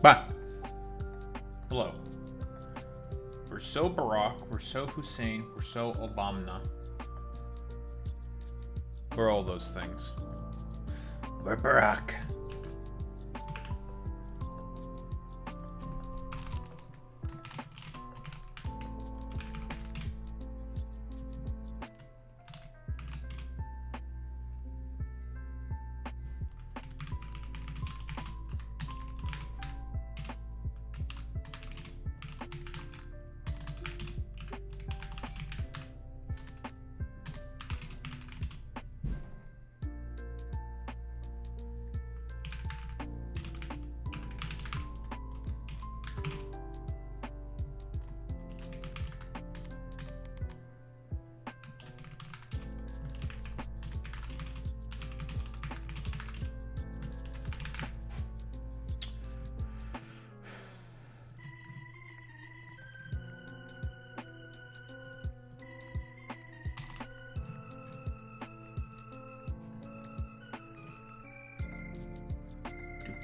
But hello. We're so Barack, we're so Hussein, we're so Obama. We're all those things. We're Barack.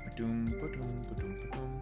Ba-doom, ba-doom, ba-doom, ba-doom.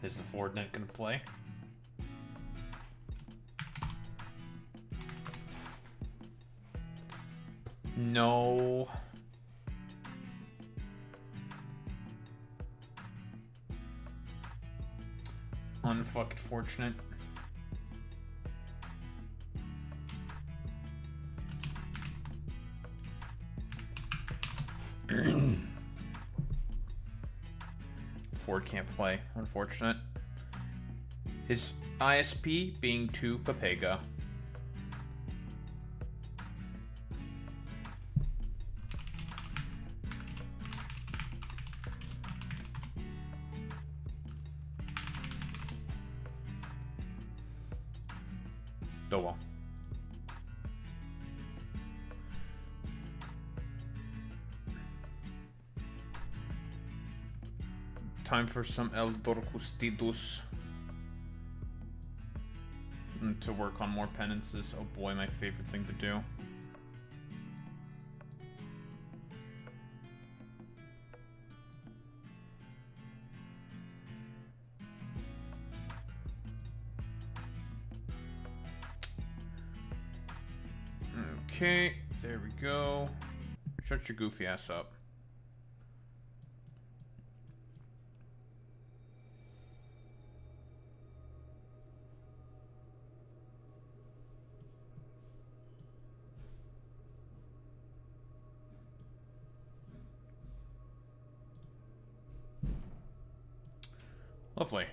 Is the Ford net gonna play? No. Unfucking fortunate. Ford can't play. Unfortunate. His ISP being 2 Papega. Oh well. Time for some El Dorcustidus. To work on more penances. Oh boy, my favorite thing to do. Okay, there we go. Shut your goofy ass up. Lovely.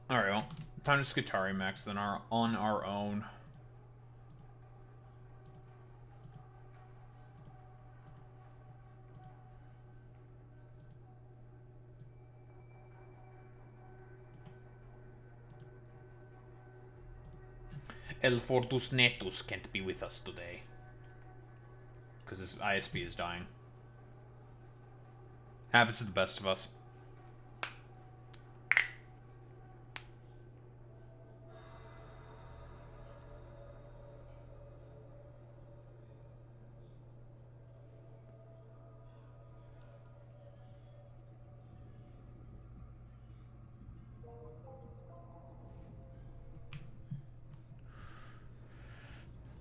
Alright, well, time to Skitarii max then on our own. El Fortus Netus can't be with us today. Because his ISP is dying. Happens to the best of us.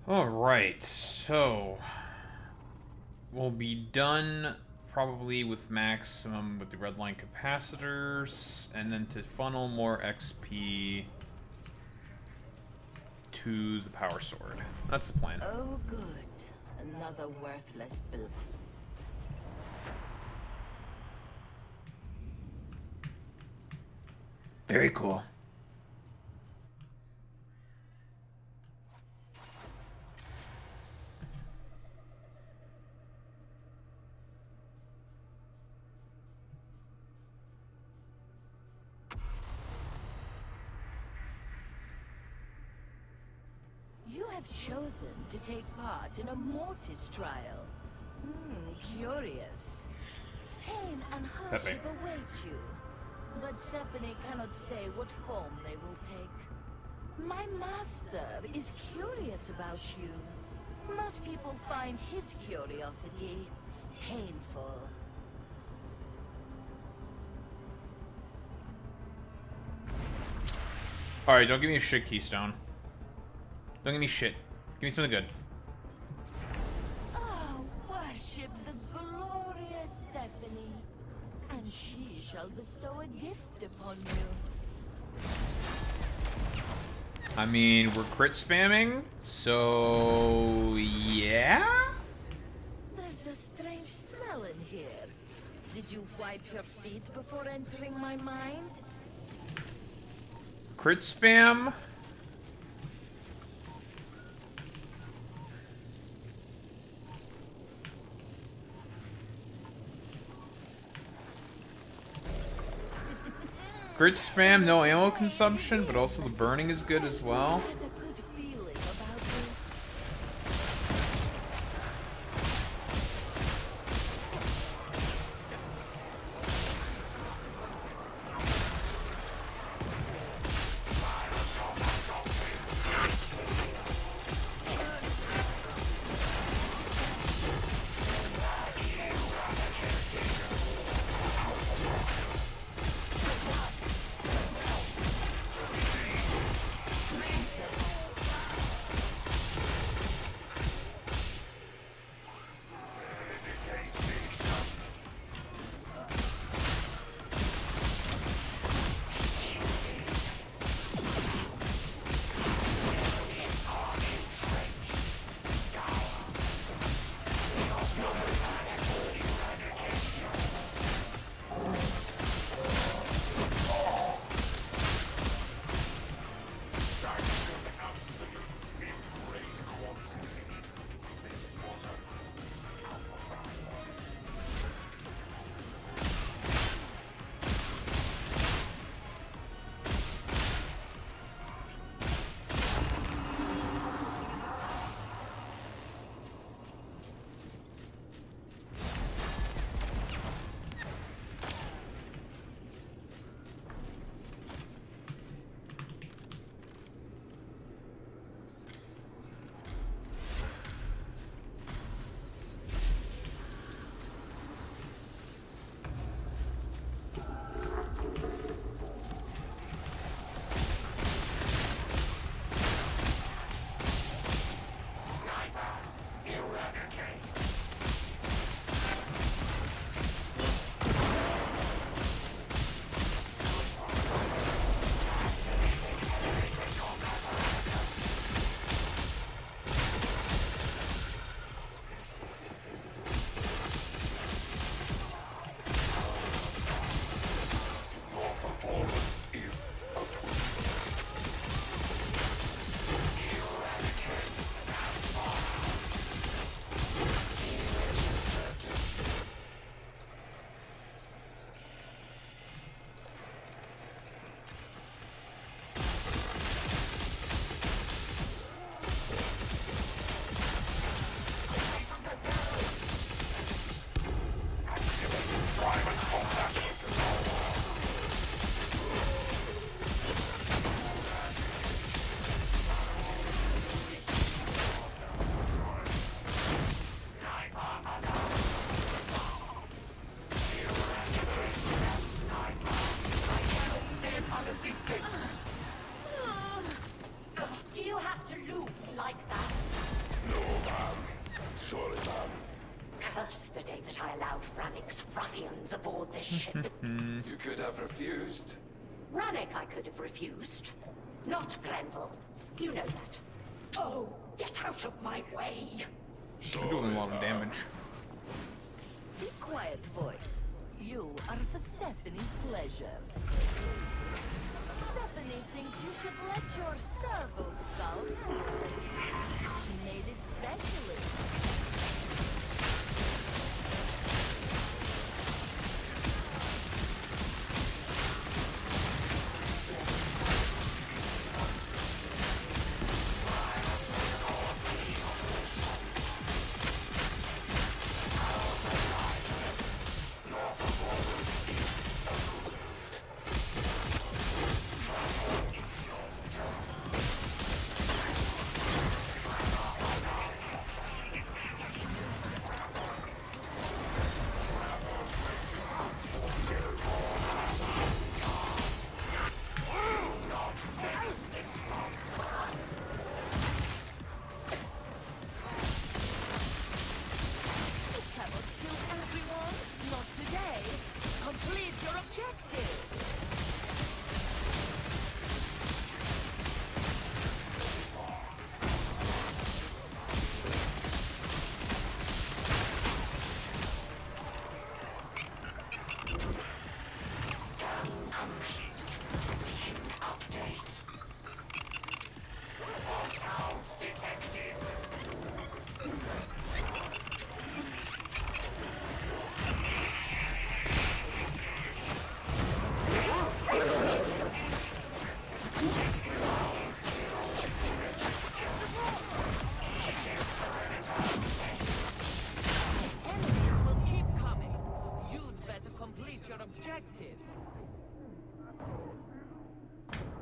Alright, so we'll be done probably with maximum with the red line capacitors, and then to funnel more XP to the power sword. That's the plan. Oh, good. Another worthless build. Very cool. You have chosen to take part in a mortis trial. Curious. Pain and hardship await you. But Stephanie cannot say what form they will take. My master is curious about you. Most people find his curiosity painful. Alright, don't give me a shit keystone. Don't give me shit. Give me something good. Oh, worship the glorious Stephanie, and she shall bestow a gift upon you. I mean, we're crit spamming, so yeah? There's a strange smell in here. Did you wipe your feet before entering my mind? Crit spam? Crit spam, no ammo consumption, but also the burning is good as well. Has a good feeling about you. Do you have to lose like that? Surely, ma'am. Curse the day that I allowed Rannick's ruffians aboard this ship. You could have refused. Rannick I could have refused. Not Grenville. You know that. Oh, get out of my way! You're doing a lot of damage. Be quiet, voice. You are for Stephanie's pleasure. Stephanie thinks you should let your servo skull pass. She made it specially.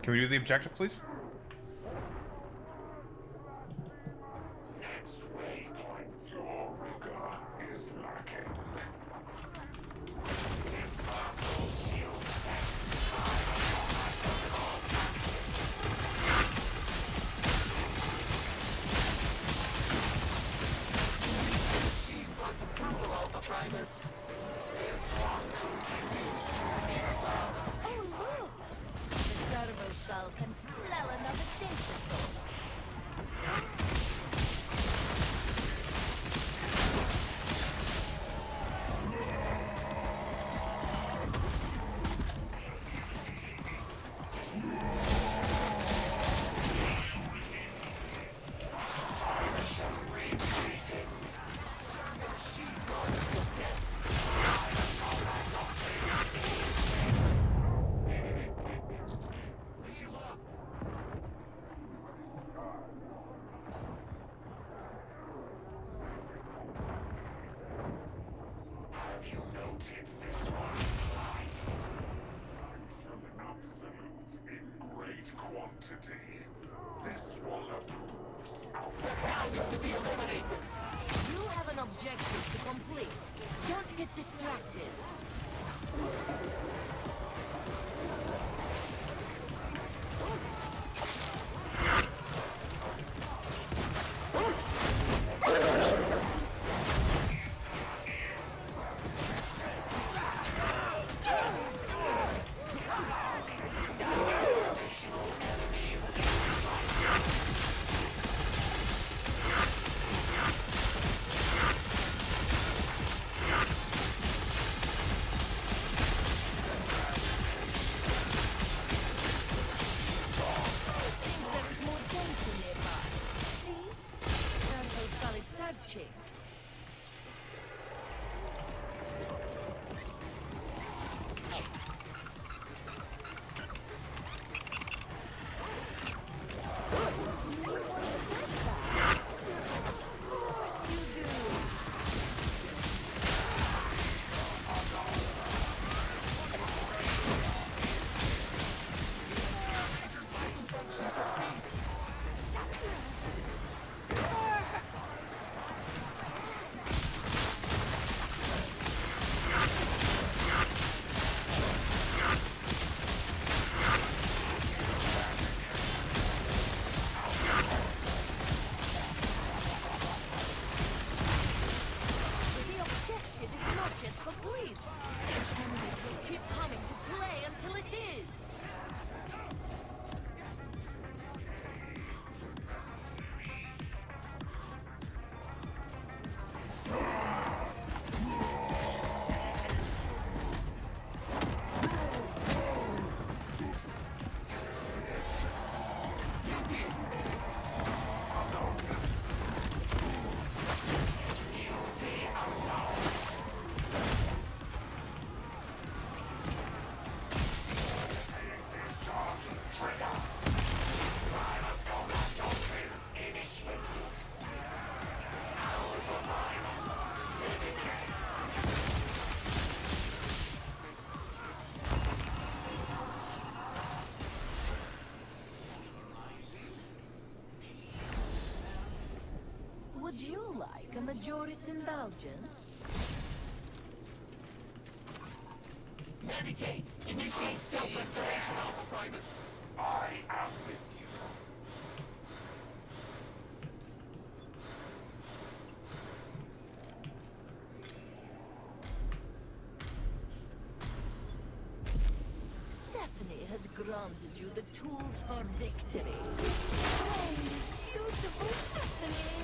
Can we do the objective, please? Next waypoint, your rigor is lacking. Dispersal shield set. She wants approval of the Primus. This one continues to seek further. Oh, look! The servo skull can smell another data source. Have you noted this one? Absolute in great quantity. This one approves. The crime is to be eliminated. You have an objective to complete. Don't get distracted. you like a Majoris indulgence? Navigate. Initiate self-restoration, Alpha Primus. I am with you. Stephanie has granted you the tools for victory. Oh, beautiful Stephanie.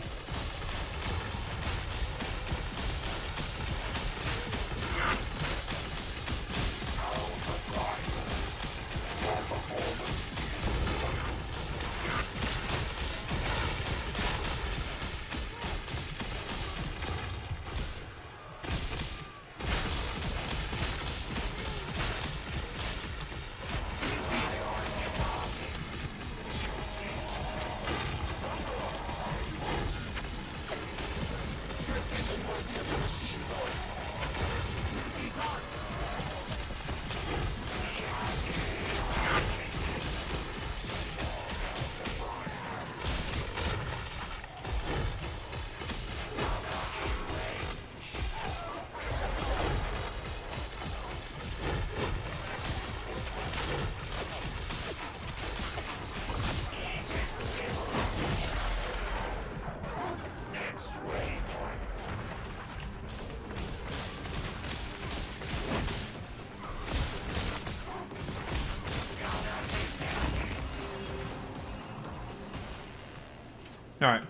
Alright.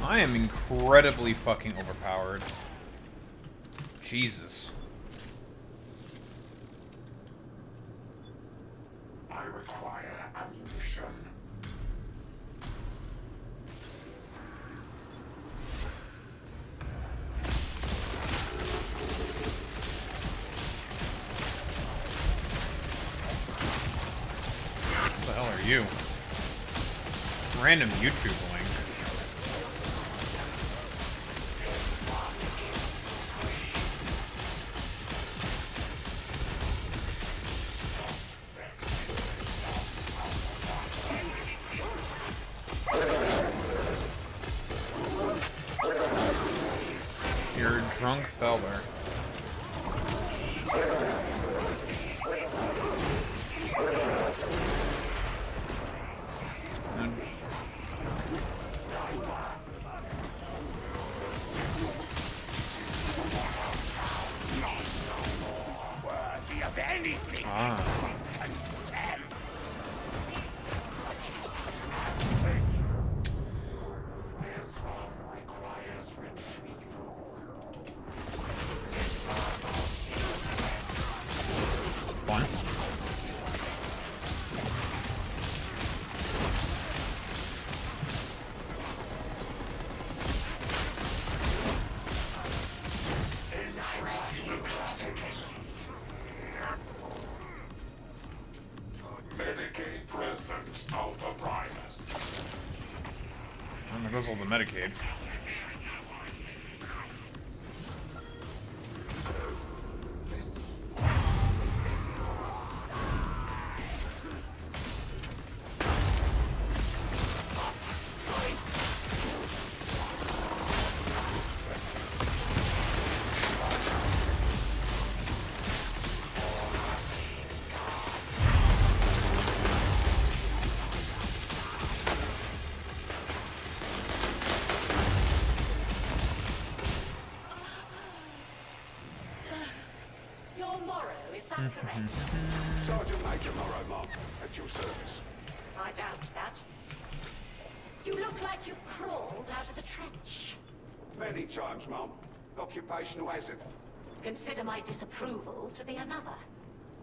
I am incredibly fucking overpowered. Jesus. I require ammunition. What the hell are you? Random YouTube link. You're a drunk feller. Fun. Medicaid present, Alpha Primus. And there goes all the Medicaid. Your Morrow, is that correct? Sergeant Major Morrow, Mom, at your service. I doubt that. You look like you crawled out of the trench. Many times, Mom. Occupational hazard. Consider my disapproval to be another.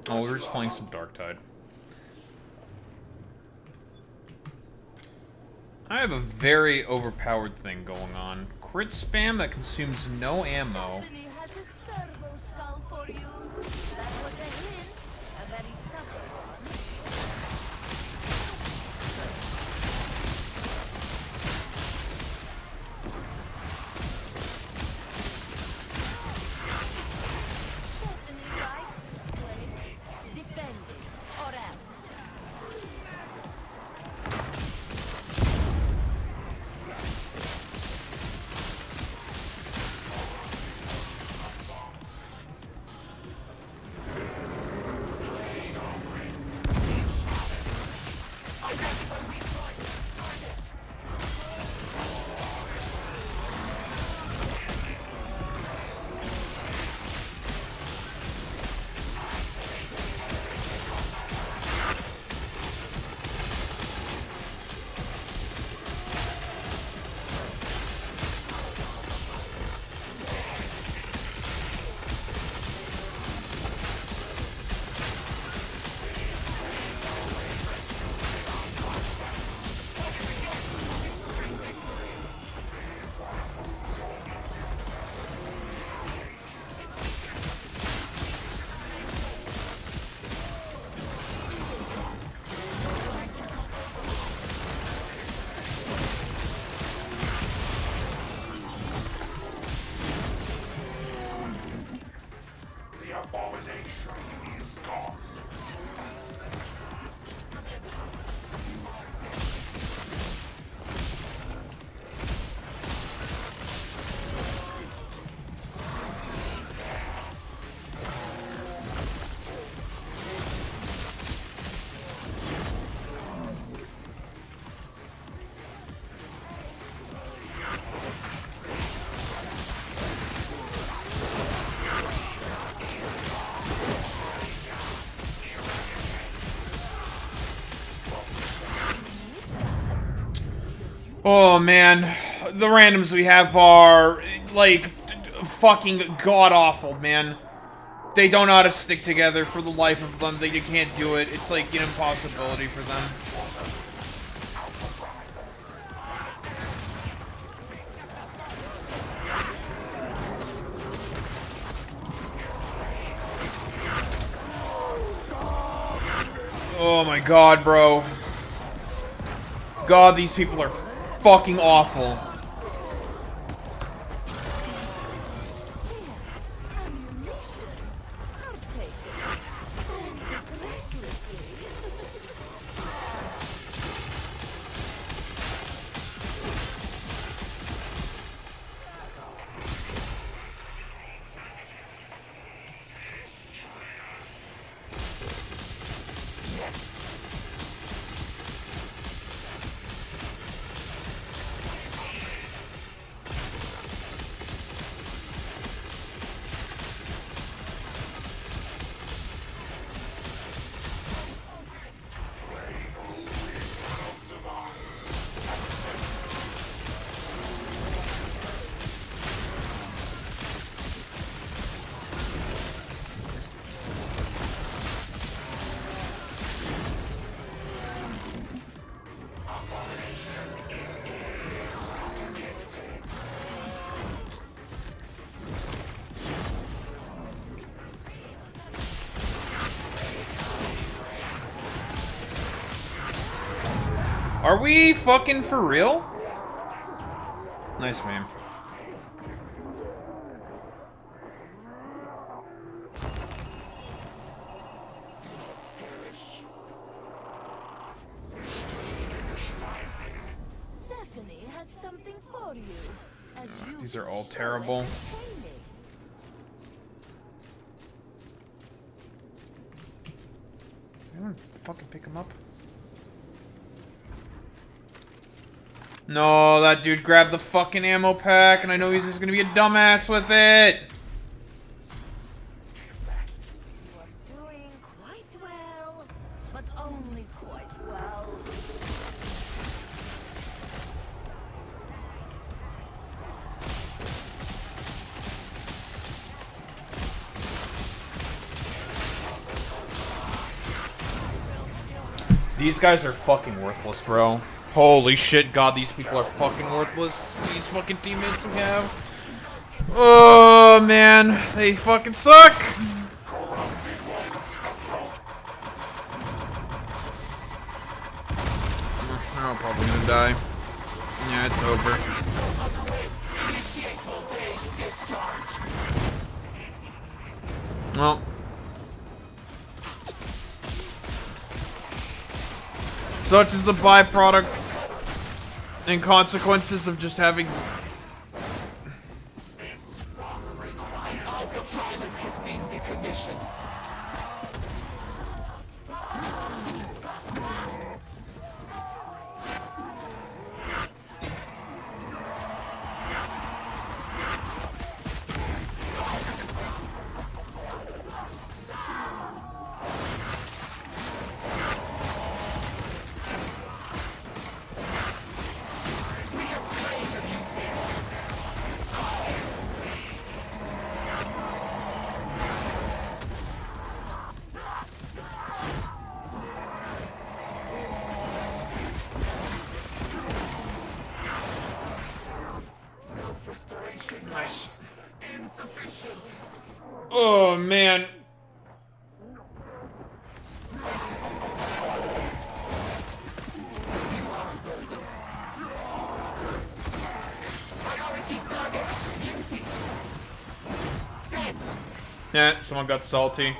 Oh, we're just playing some Darktide. I have a very overpowered thing going on. Crit spam that consumes no ammo. Stephanie has a servo skull for you. That was a hint, a very subtle one. Stephanie likes this place. Defend it, or else. The abomination is gone. Oh man, the randoms we have are like fucking god awful, man. They don't know how to stick together for the life of them. They can't do it. It's like an impossibility for them. Oh my god, bro. God, these people are fucking awful. Are we fucking for real? Nice meme. Stephanie has something for you. As you These are all so terrible. entertaining. Anyone fucking pick him up? No, that dude grabbed the fucking ammo pack, and I know he's just gonna be a dumbass with it. You are doing quite well, but only quite well. These guys are fucking worthless, bro. Holy shit, God, these people are fucking worthless. These fucking teammates we have. Oh, man. They fucking suck. I'm probably gonna die. Yeah, it's over. Well. Such is the byproduct and consequences of just having... Oh, man. Yeah, someone got salty.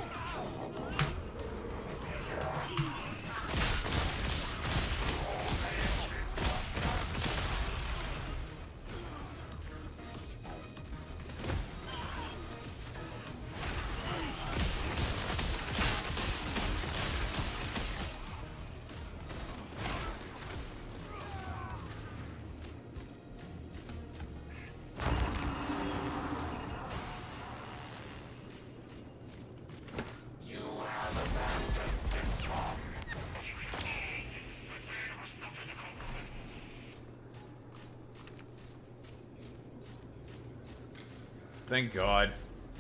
Thank God.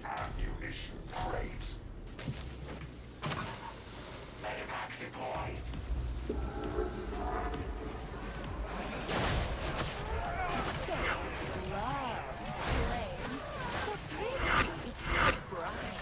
Ammunition crates. Medivac deployed. Loves flames, so pretty, so bright.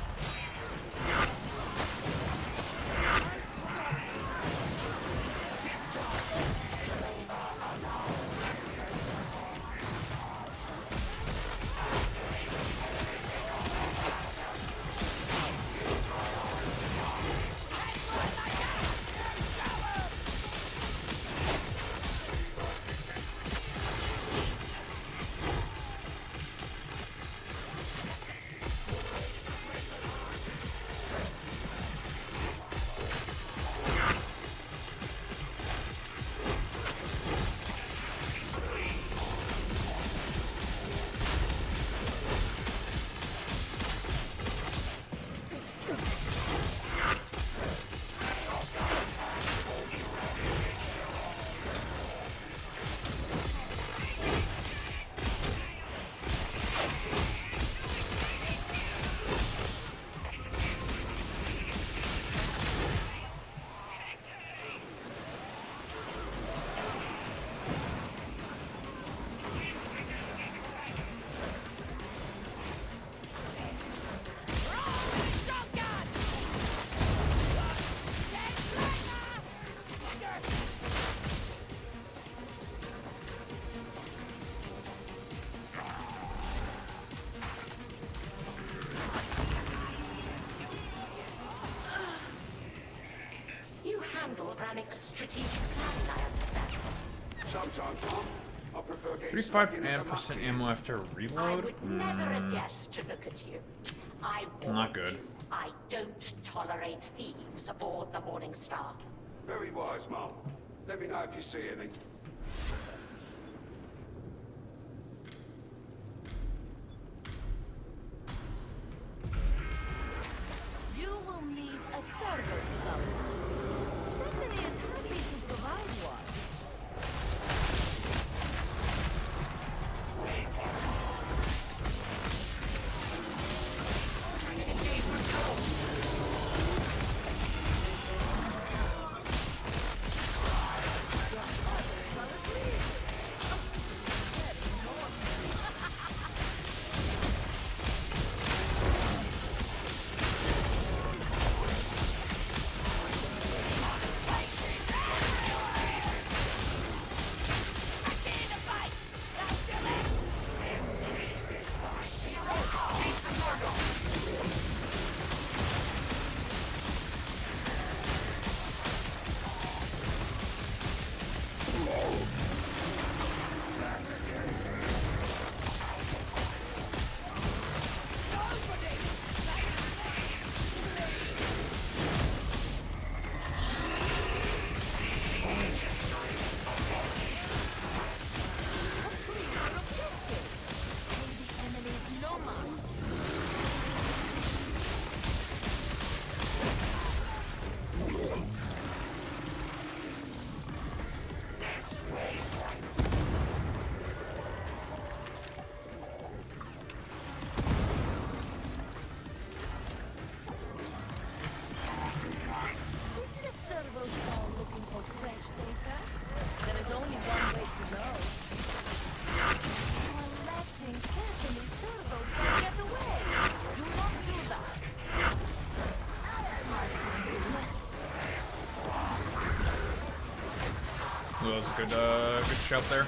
You handle Ramik's strategic planning, I understand. Sometimes, Mom, I prefer getting 35 stuck in another percent mucky. ammo after I reload? would never have guessed to look at you. I Not warn good. you, I don't tolerate thieves aboard the Morning Star. Very wise, Mom. Let me know if you see any. You will need a servo scout. Stephanie is happy to provide one. Next wave That was a good shout there.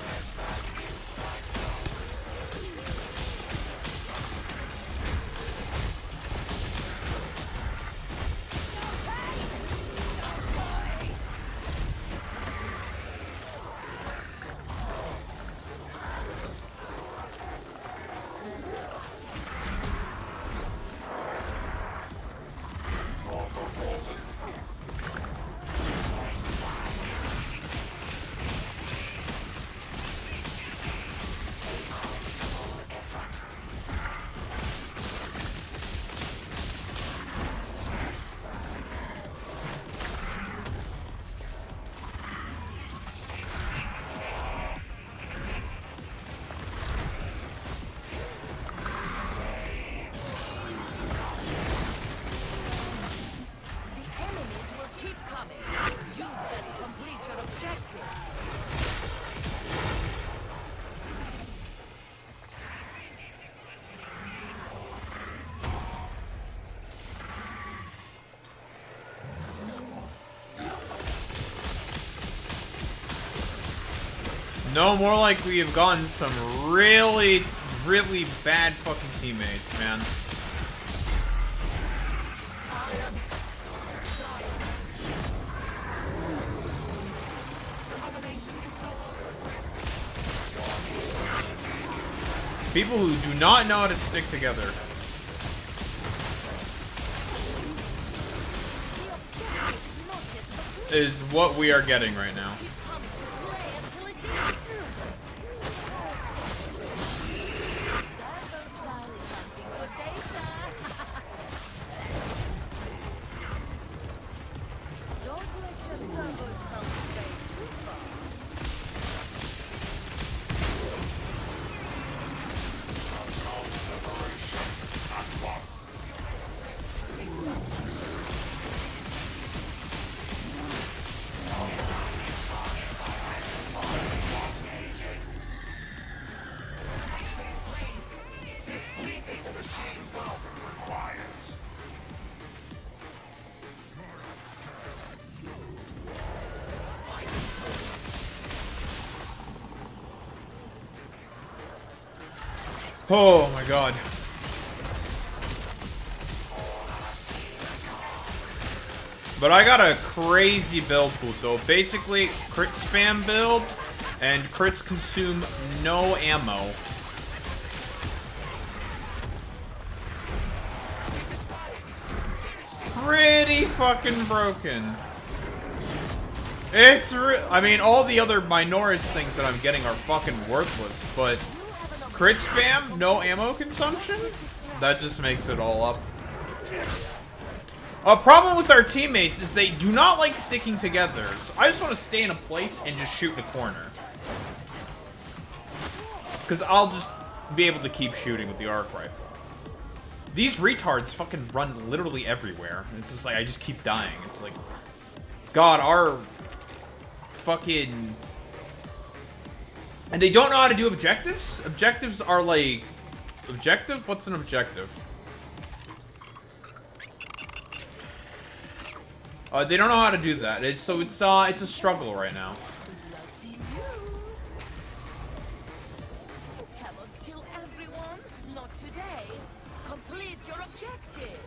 No, more like we have gotten some really, really bad fucking teammates, man. People who do not know how to stick together. Is what we are getting right now. Oh my god. But I got a crazy build, Puto. Basically, crit spam build, and crits consume no ammo. Pretty fucking broken. I mean, all the other Minoris things that I'm getting are fucking worthless, but crit spam, no ammo consumption? That just makes it all up. A problem with our teammates is they do not like sticking together. So I just want to stay in a place and just shoot in a corner. Because I'll just be able to keep shooting with the arc rifle. These retards fucking run literally everywhere. It's just like, I just keep dying. It's like, God, our fucking... And they don't know how to do objectives? Objectives are like... Objective? What's an objective? They don't know how to do that. It's a struggle right now. Cannot kill everyone, not today. Complete your objective.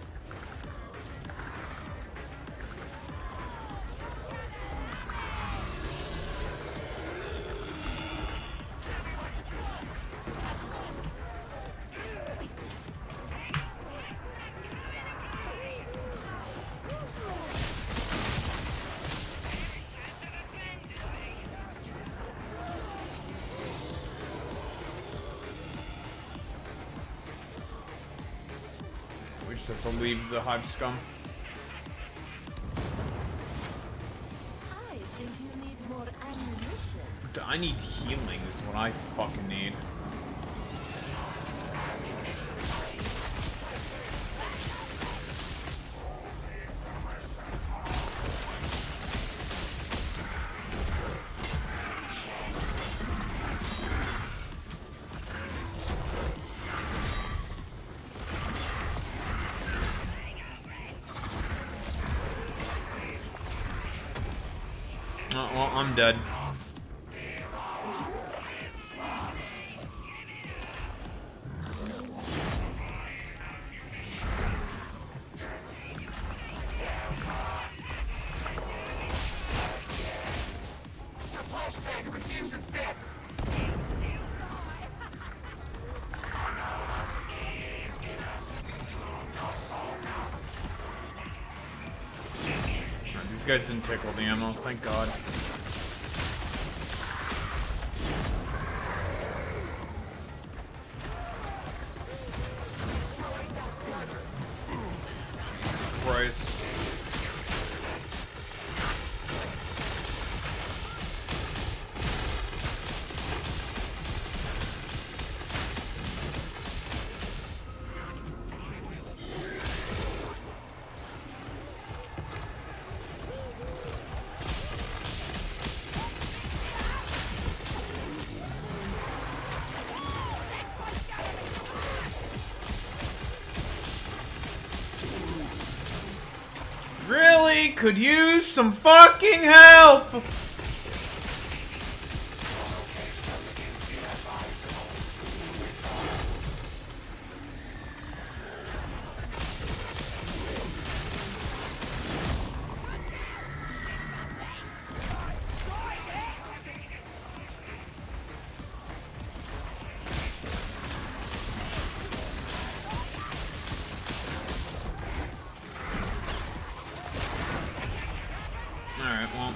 We just have to leave the hive scum. I think you need more ammunition. I need healing is what I fucking need. Well, I'm dead. Alright, these guys didn't take all the ammo, thank God. Jesus Christ. Really? Could use some fucking help! Alright, well.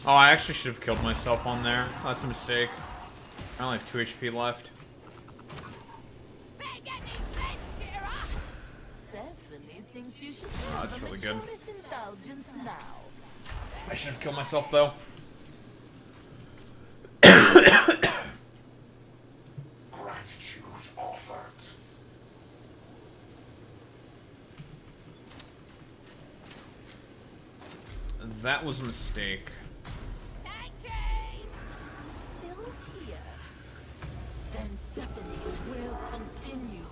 Oh, I actually should have killed myself on there. That's a mistake. I only have 2 HP left. Stephanie thinks you should Oh, that's really good. indulgence now. I should have killed myself, though. Gratitude offered. That was a mistake. Still here. Then Stephanie will continue.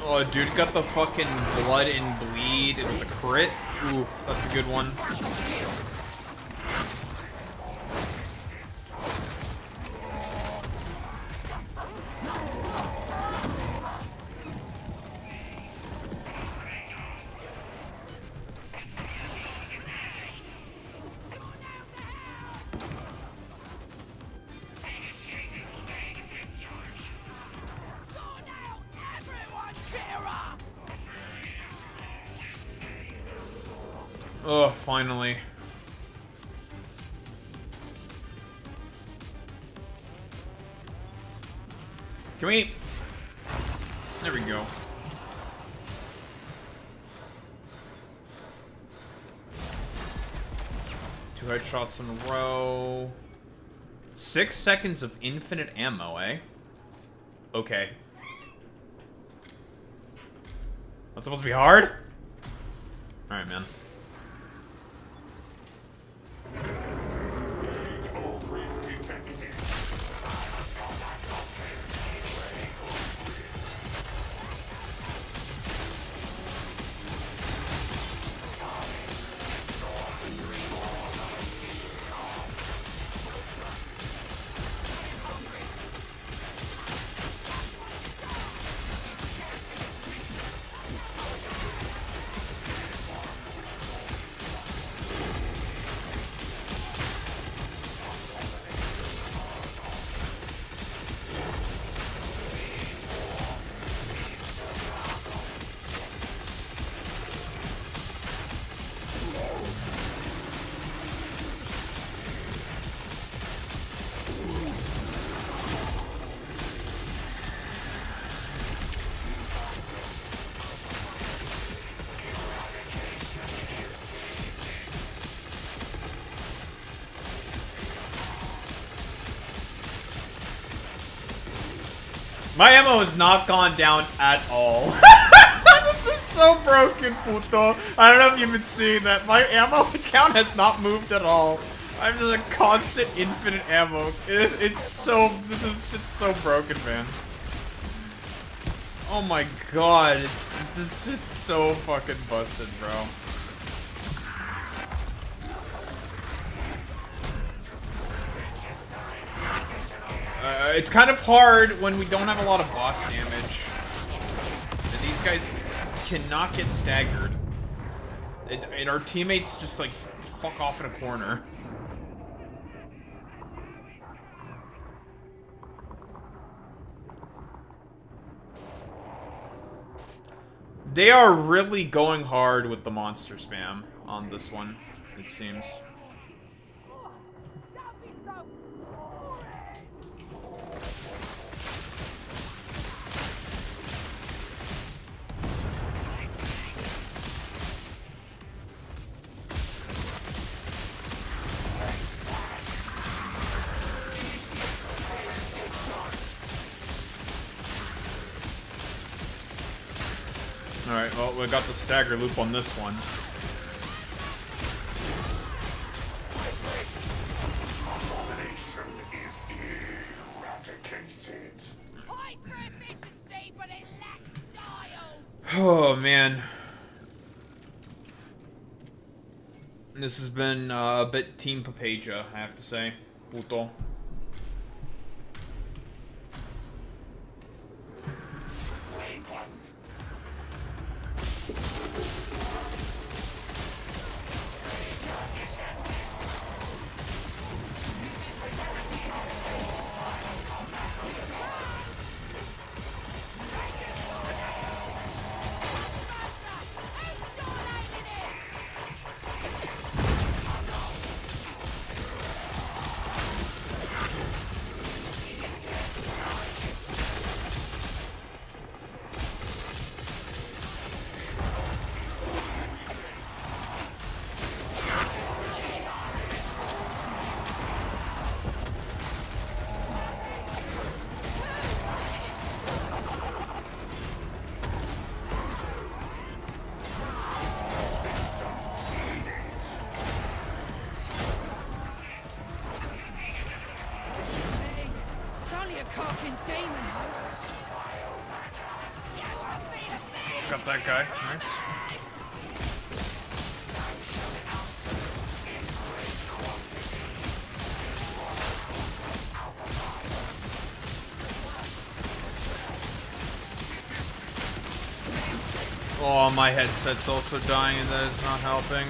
Oh, dude got the fucking blood and bleed and the crit. Ooh, that's a good one. Oh, finally. Can we... There we go. Two headshots in a row. 6 seconds of infinite ammo, eh? Okay. That's supposed to be hard? Alright, man. My ammo has not gone down at all. This is so broken, puto. I don't know if you've been seeing that. My ammo count has not moved at all. I'm just a constant infinite ammo. It's so broken, man. Oh my god, it's so fucking busted, bro. It's kind of hard when we don't have a lot of boss damage. And these guys cannot get staggered. And our teammates just, like, fuck off in a corner. They are really going hard with the monster spam on this one, it seems. Alright, well, we got the stagger loop on this one. Oh, man. This has been a bit Team Papagia, I have to say. Puto. Got that guy. Nice. Oh, my headset's also dying and that is not helping.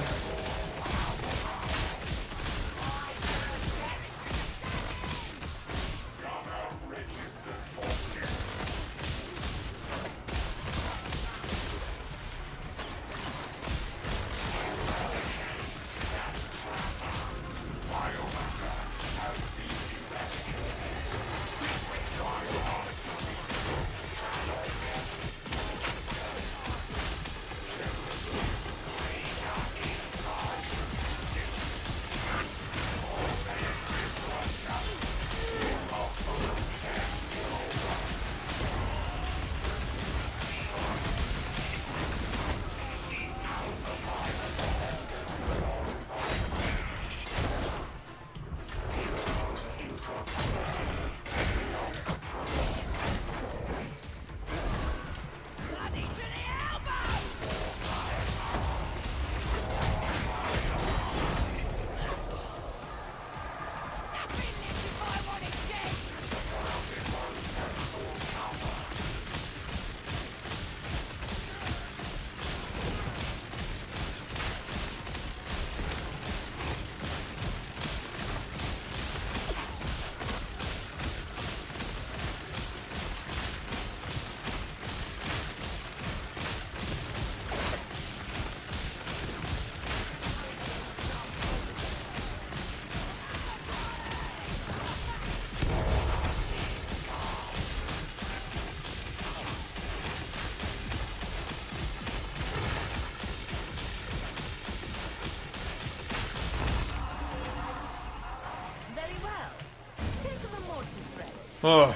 Oh.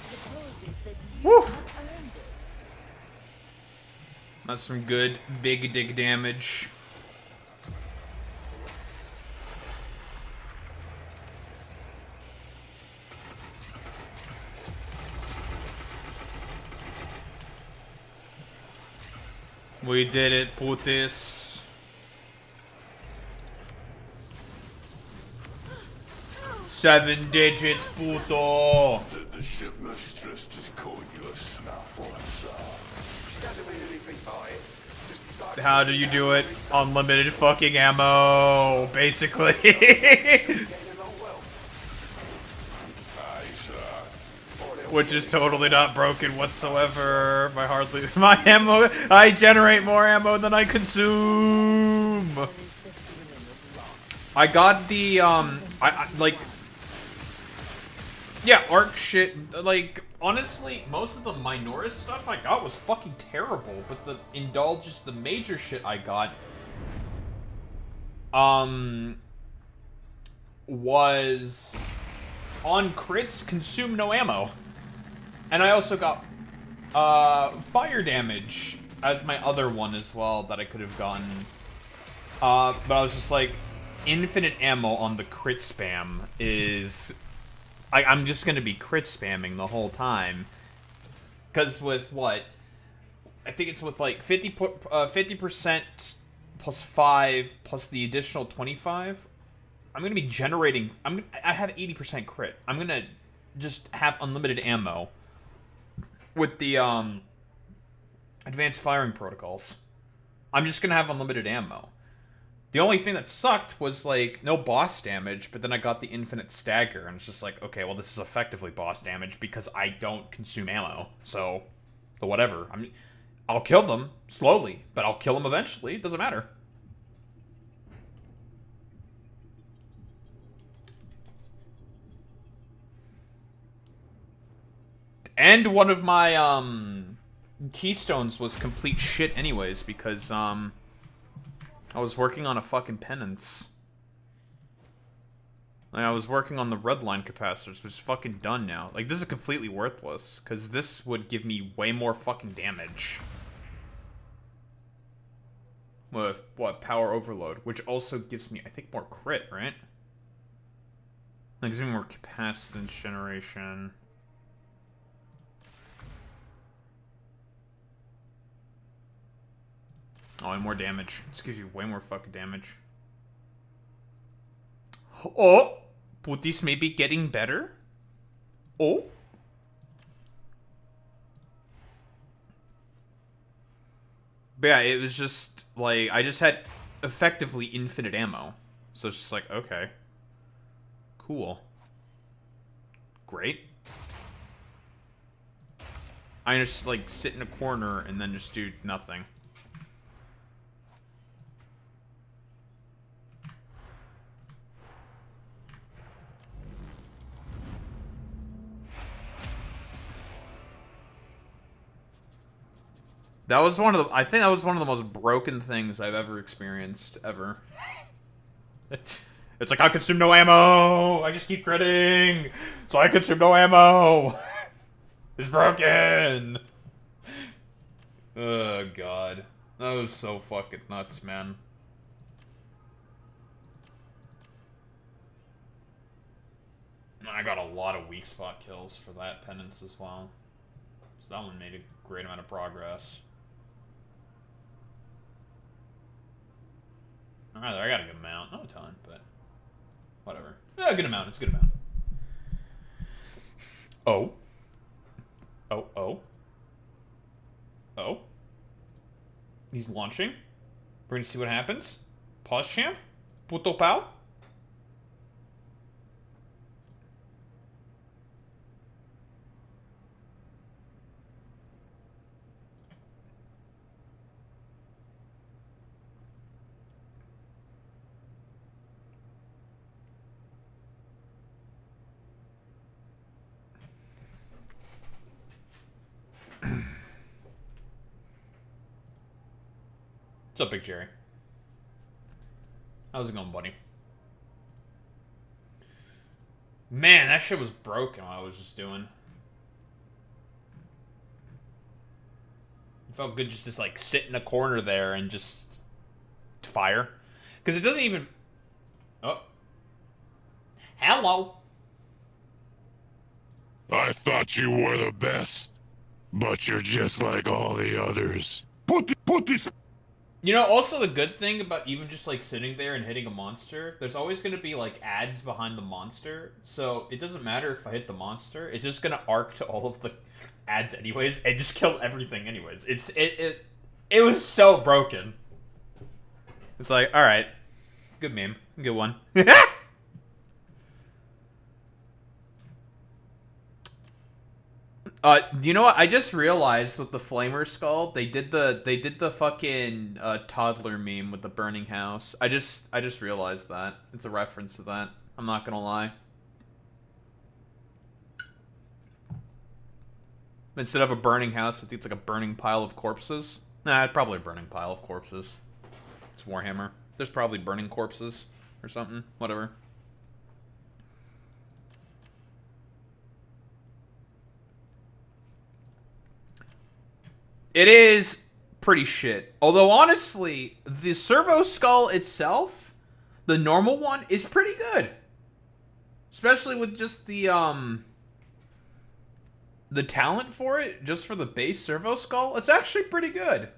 Supposes that you Woo. have earned it. That's some good big dig damage. We did it, putis. Seven digits, puto. The ship mistress just called you a snuff or She doesn't mean anything by it. Just like How do you do it? Unlimited fucking ammo, basically. getting along well. Aye, sir. Which is totally not broken whatsoever. My ammo, I generate more ammo than I consume. I got the, like, yeah, arc shit, like, honestly, most of the Minoris stuff I got was fucking terrible, but the Indulgence, the major shit I got, was on crits, consume no ammo. And I also got, fire damage as my other one as well that I could have gotten. But I was just like, infinite ammo on the crit spam is... I'm just gonna be crit spamming the whole time. Because with what? I think it's with like 50% plus 5 plus the additional 25. I'm gonna be generating... I have 80% crit. I'm gonna just have unlimited ammo with the advanced firing protocols. I'm just gonna have unlimited ammo. The only thing that sucked was, like, no boss damage, but then I got the infinite stagger, and it's just like, okay, well, this is effectively boss damage because I don't consume ammo. So, whatever. I'll kill them slowly, but I'll kill them eventually. It doesn't matter. And one of my, keystones was complete shit anyways, because, I was working on a fucking penance. Like, I was working on the red line capacitors, which is fucking done now. Like, this is completely worthless, because this would give me way more fucking damage. With, what, power overload, which also gives me, I think, more crit, right? Like, gives me more capacitance generation. Oh, and more damage. This gives you way more fucking damage. Oh! Putis may be getting better? Oh? But yeah, it was just, like, I just had effectively infinite ammo. So it's just like, okay. Cool. Great. I just, like, sit in a corner and then just do nothing. That was one of the... I think that was one of the most broken things I've ever experienced, ever. It's like, I consume no ammo! I just keep critting! So I consume no ammo! It's broken! Oh, God. That was so fucking nuts, man. I got a lot of weak spot kills for that penance as well. So that one made a great amount of progress. Alright, I got a good amount. Not a ton, but whatever. Yeah, a good amount. It's a good amount. Oh. Oh, oh. Oh. He's launching. We're gonna see what happens. Pause champ. Puto pau. What's up, Big Jerry? How's it going, buddy? Man, that shit was broken what I was just doing. It felt good just to like sit in a corner there and just fire. Because it doesn't even... Oh. Hello. I thought you were the best, but you're just like all the others. Put this. You know, also the good thing about even just like sitting there and hitting a monster, there's always going to be like ads behind the monster, so it doesn't matter if I hit the monster, it's just going to arc to all of the ads anyways and just kill everything anyways. It was so broken. It's like, all right, good meme, good one. You know what? I just realized with the Flamer Skull, they did the fucking toddler meme with the burning house. I just realized that. It's a reference to that. I'm not gonna lie. Instead of a burning house, I think it's like a burning pile of corpses. Nah, it's probably a burning pile of corpses. It's Warhammer. There's probably burning corpses or something. Whatever. It is pretty shit. Although, honestly, the Servo Skull itself, the normal one, is pretty good. Especially with just the talent for it, just for the base Servo Skull. It's actually pretty good.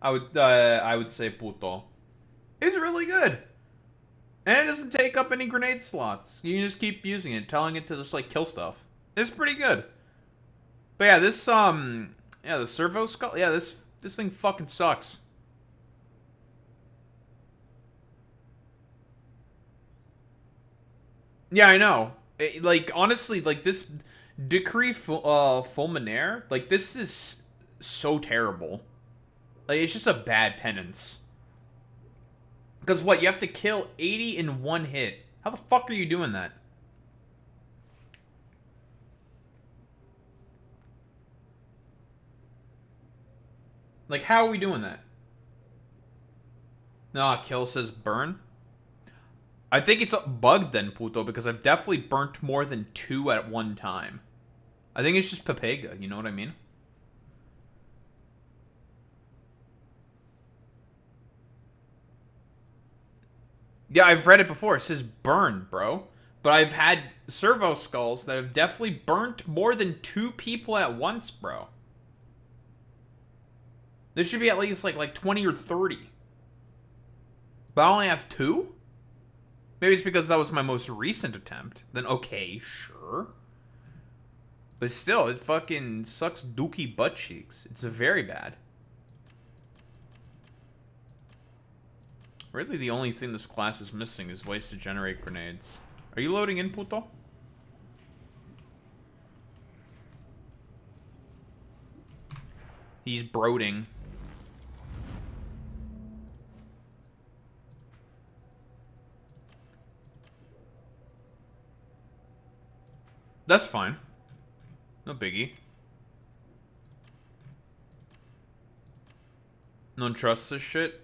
I would say puto. It's really good. And it doesn't take up any grenade slots. You can just keep using it, telling it to just, like, kill stuff. It's pretty good. But yeah, this, yeah, the Servo Skull. Yeah, this thing fucking sucks. Yeah, I know. Like, honestly, like, this Decree Fulminaire, like, this is so terrible. Like, it's just a bad penance. Because what, you have to kill 80 in one hit. How the fuck are you doing that? Like, how are we doing that? Nah, kill says burn. I think it's bugged then, puto, because I've definitely burnt more than 2 at one time. I think it's just Pepega, you know what I mean? Yeah, I've read it before. It says burn, bro. But I've had Servo Skulls that have definitely burnt more than 2 people at once, bro. There should be at least like 20 or 30. But I only have 2? Maybe it's because that was my most recent attempt. Then okay, sure. But still, it fucking sucks dookie butt cheeks. It's very bad. Really, the only thing this class is missing is ways to generate grenades. Are you loading in, puto? He's brooding. That's fine. No biggie. No one trusts this shit.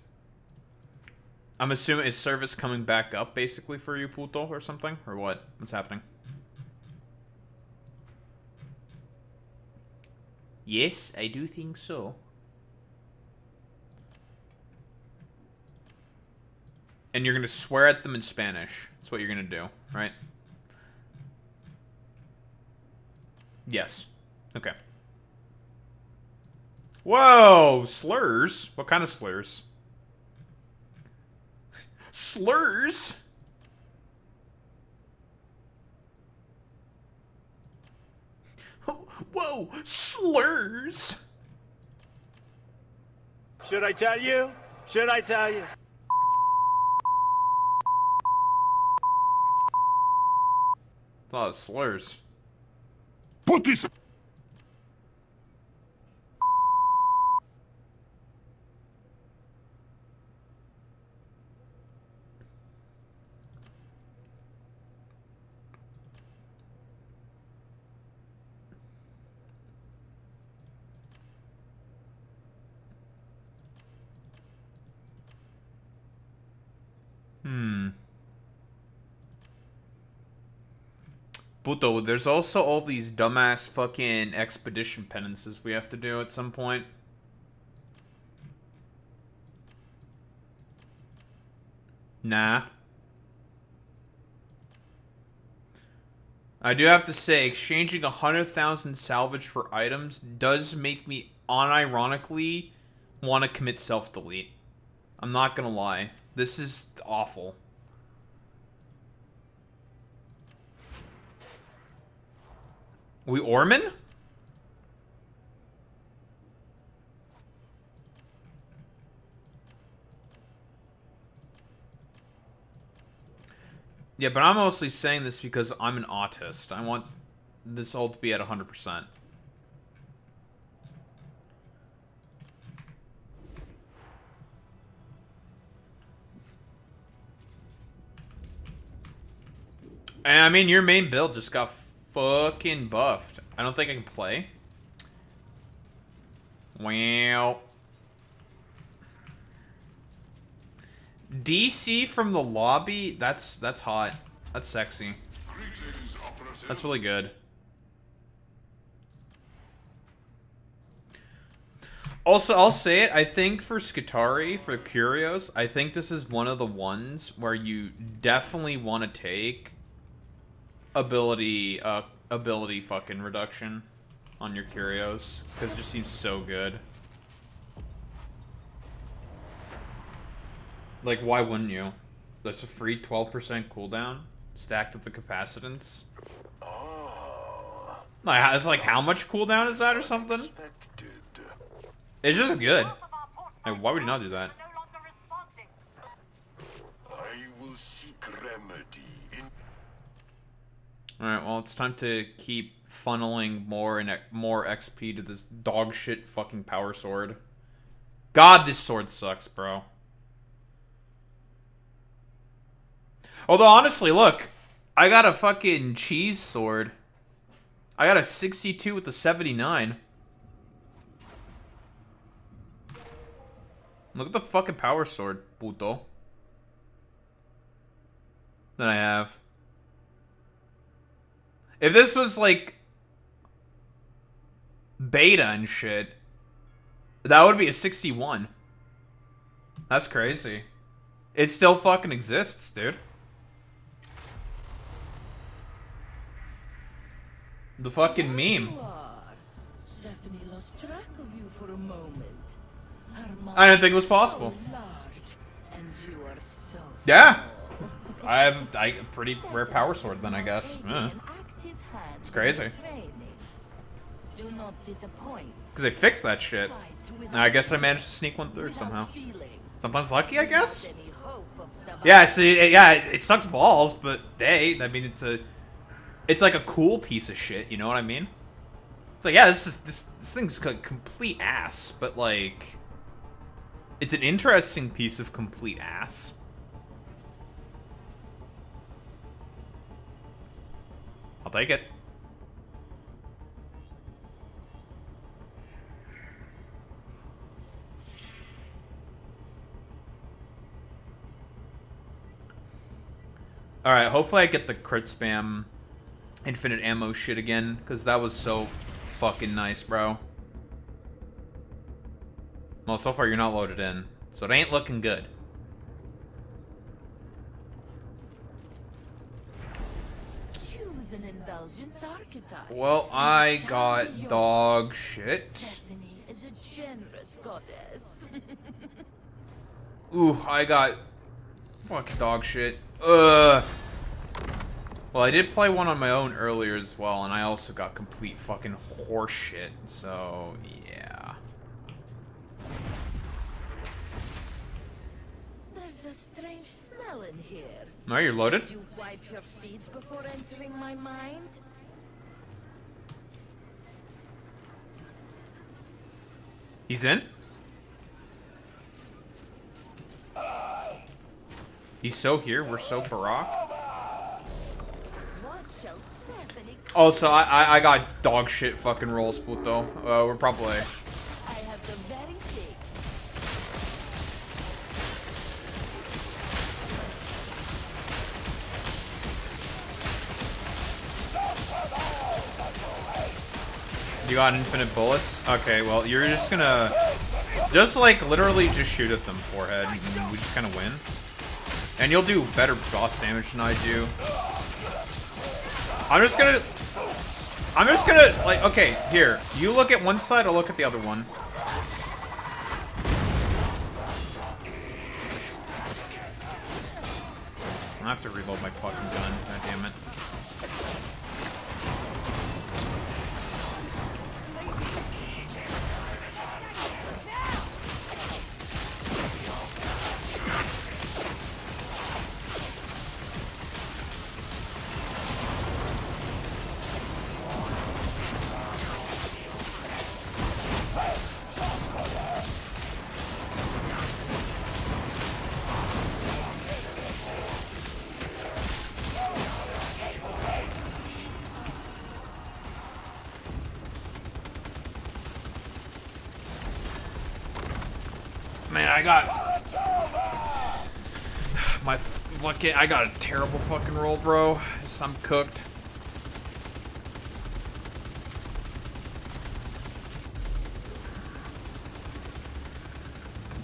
I'm assuming, is service coming back up basically for you, puto, or something? Or what? What's happening? Yes, I do think so. And you're gonna swear at them in Spanish. That's what you're gonna do, right? Yes. Okay. Whoa! Slurs? What kind of slurs? Slurs? Whoa! Slurs? Should I tell you? Should I tell you? It's a lot of slurs. Put this. Puto, there's also all these dumbass fucking expedition penances we have to do at some point. Nah. I do have to say, exchanging 100,000 salvage for items does make me unironically want to commit self-delete. I'm not gonna lie. This is awful. We Orman? Yeah, but I'm mostly saying this because I'm an autist. I want this all to be at 100%. And I mean, your main build just got fucking buffed. I don't think I can play. Wow. DC from the lobby? That's hot. That's sexy. That's really good. Also, I'll say it, I think for Skitarii, for Curios, I think this is one of the ones where you definitely want to take ability fucking reduction on your Curios, because it just seems so good. Like, why wouldn't you? That's a free 12% cooldown, stacked with the capacitance. Like, it's like, how much cooldown is that or something? It's just good. Like, why would you not do that? Alright, well, it's time to keep funneling more and more XP to this dog shit fucking power sword. God, this sword sucks, bro. Although, honestly, look. I got a fucking cheese sword. I got a 62 with the 79. Look at the fucking power sword, puto. That I have. If this was, like, beta and shit, that would be a 61. That's crazy. It still fucking exists, dude. The fucking meme. Stephanie lost track of you for a moment. I didn't think it was possible. And you are so Yeah. I have a pretty rare power sword then, I guess. It's crazy. Do not disappoint. Because they fixed that shit. And I guess I managed to sneak one through somehow. Sometimes lucky, I guess? Yeah, see, yeah, it sucks balls, but hey, I mean, it's like a cool piece of shit, you know what I mean? It's like, yeah, this thing's complete ass, but like, it's an interesting piece of complete ass. I'll take it. Alright, hopefully I get the crit spam infinite ammo shit again, because that was so fucking nice, bro. Well, so far you're not loaded in, so it ain't looking good. Choose an indulgence archetype. Well, I got dog shit. Stephanie is a generous goddess. Ooh, I got fucking dog shit. Well, I did play one on my own earlier as well, and I also got complete fucking horse shit, so yeah. There's a strange smell in here. No, you're loaded? Did you wipe your feet before entering my mind? He's in? He's so here, we're so Barack. What shall Stephanie... Oh, so I got dog shit fucking rolls, puto. We're probably... I have the very thing. You got infinite bullets? Okay, well, you're just gonna... Just, like, literally just shoot at them, forehead, and we just kind of win. And you'll do better boss damage than I do. I'm just gonna, like, okay, here. You look at one side, I'll look at the other one. I have to reload my fucking gun. God damn it. Man, I got a terrible fucking roll, bro. I'm cooked.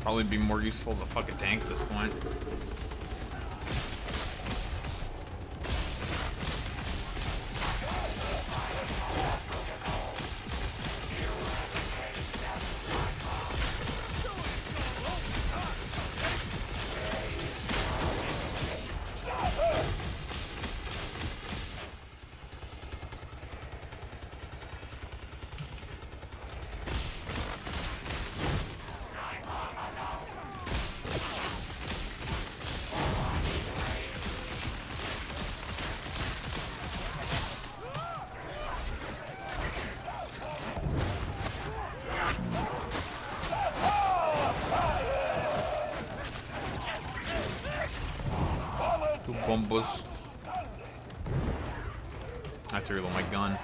Probably be more useful as a fucking tank at this point. Bombos. I have to reload my gun.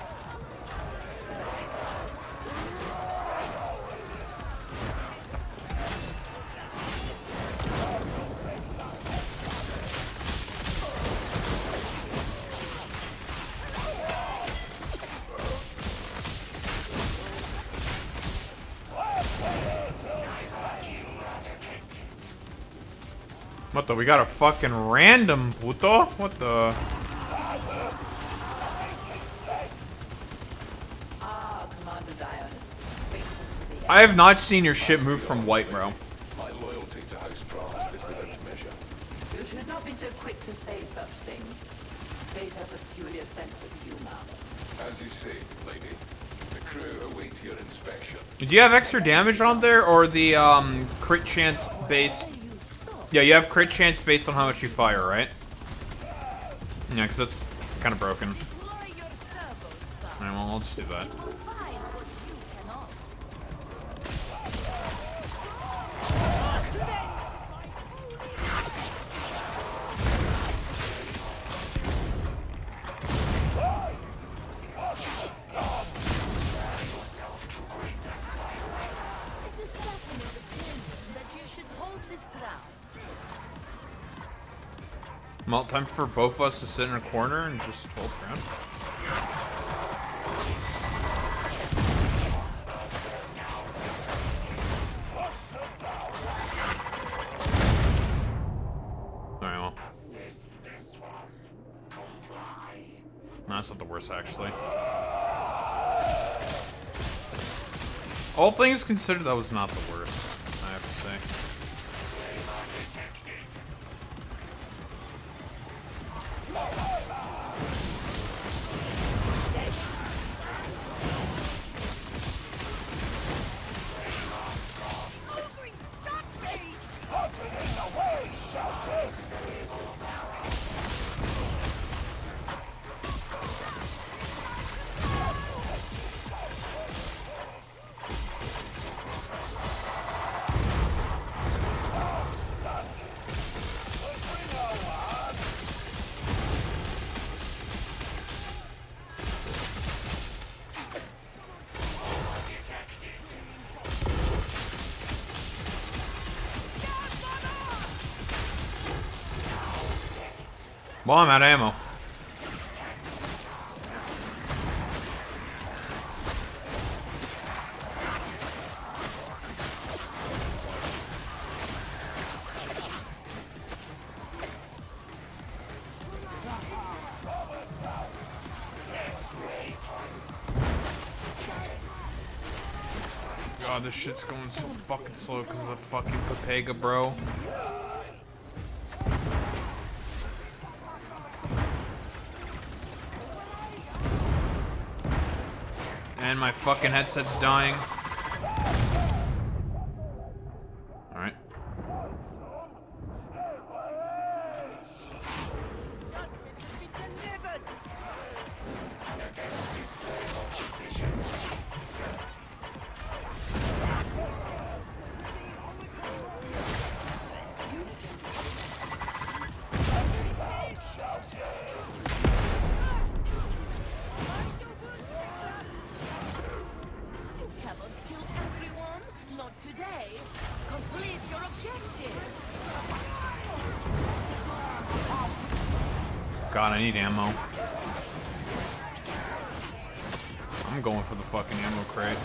What the? We got a fucking random puto? What the? I have not seen your ship move from white, bro. My loyalty to House Craft is without measure. You should not be so quick to say such things. Fate has a peculiar sense of humor. As you see, lady, the crew await your inspection. Do you have extra damage on there, or the crit chance based? Yeah, you have crit chance based on how much you fire, right? Yeah, because that's kind of broken. Alright, well, I'll just do that. Well, time for both of us to sit in a corner and just hold around. Alright, well. No, that's not the worst, actually. All things considered, that was not the worst, I have to say. Well, I'm out of ammo. God, this shit's going so fucking slow because of the fucking Pepega, bro. And my fucking headset's dying. Alright. God, I need ammo. I'm going for the fucking ammo crate.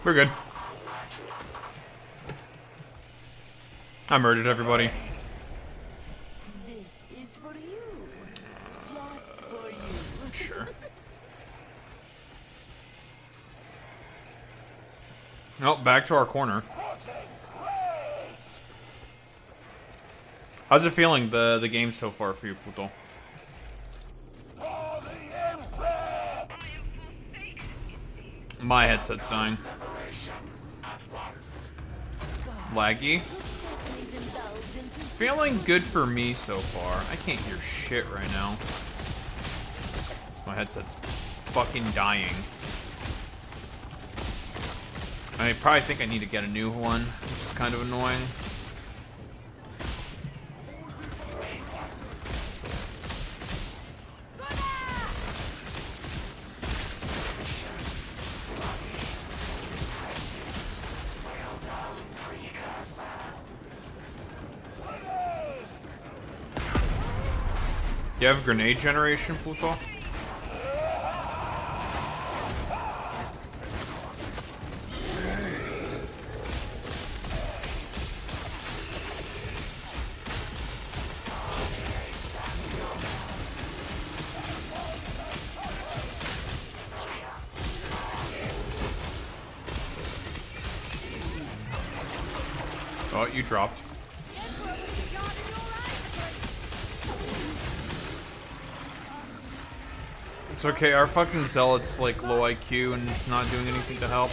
We're good. I murdered everybody. This is for you. Just for you. Sure. Oh, back to our corner. How's it feeling, the game so far for you, Puto? My headset's dying. Laggy. Feeling good for me so far. I can't hear shit right now. My headset's fucking dying. I probably think I need to get a new one, which is kind of annoying. Do you have grenade generation, Pluto? Oh, you dropped. It's okay, our fucking zealot's like low IQ and it's not doing anything to help.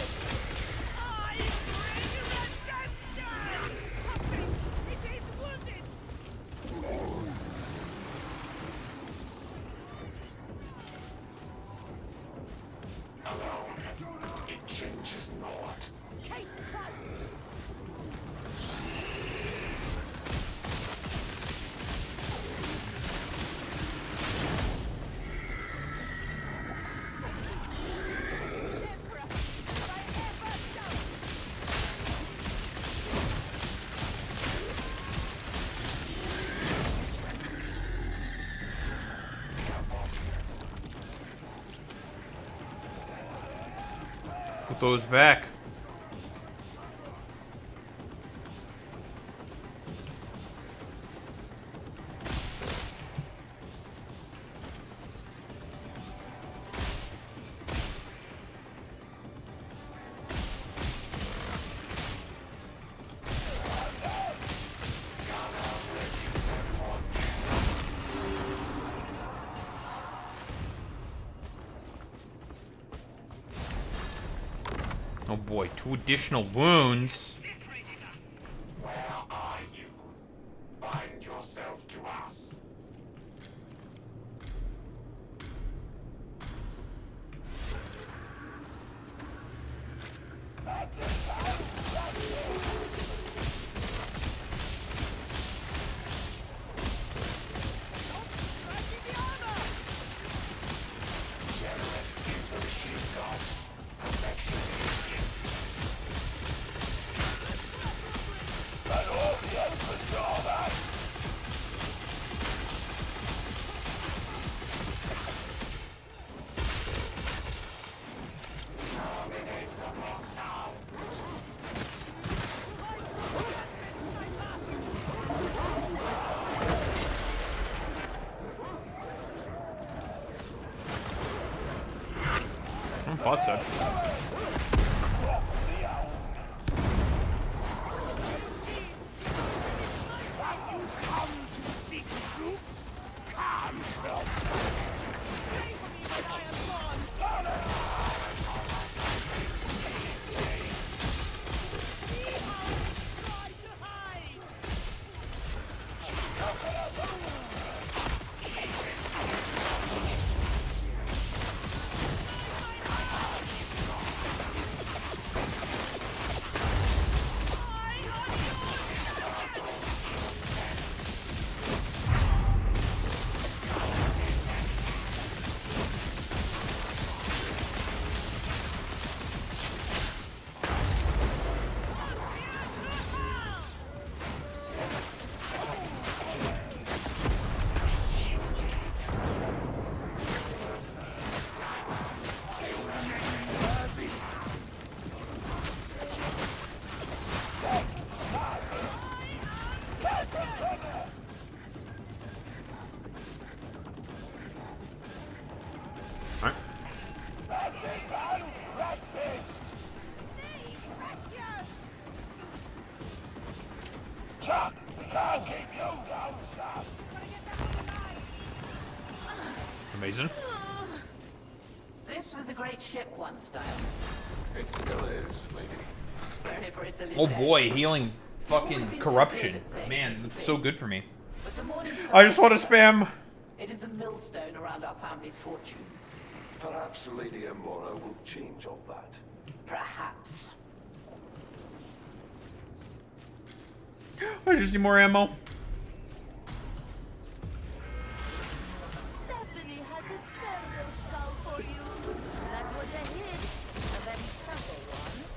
Put those back. Oh boy, 2 additional wounds. Where are you? Bind yourself to us. Generous is the machine god. Perfection is gift. bot said. Amazing. This was a great ship once, Dial. It still is, lady. Ready for Italy's Oh day. boy, healing fucking corruption. Man, that's so good for me. But the morning I just want to spam. It is a millstone around our family's fortunes. Perhaps Lady Amora will change all that. Perhaps. I just need more ammo. Stephanie has a servo skull for you. That was a hit. A very subtle one.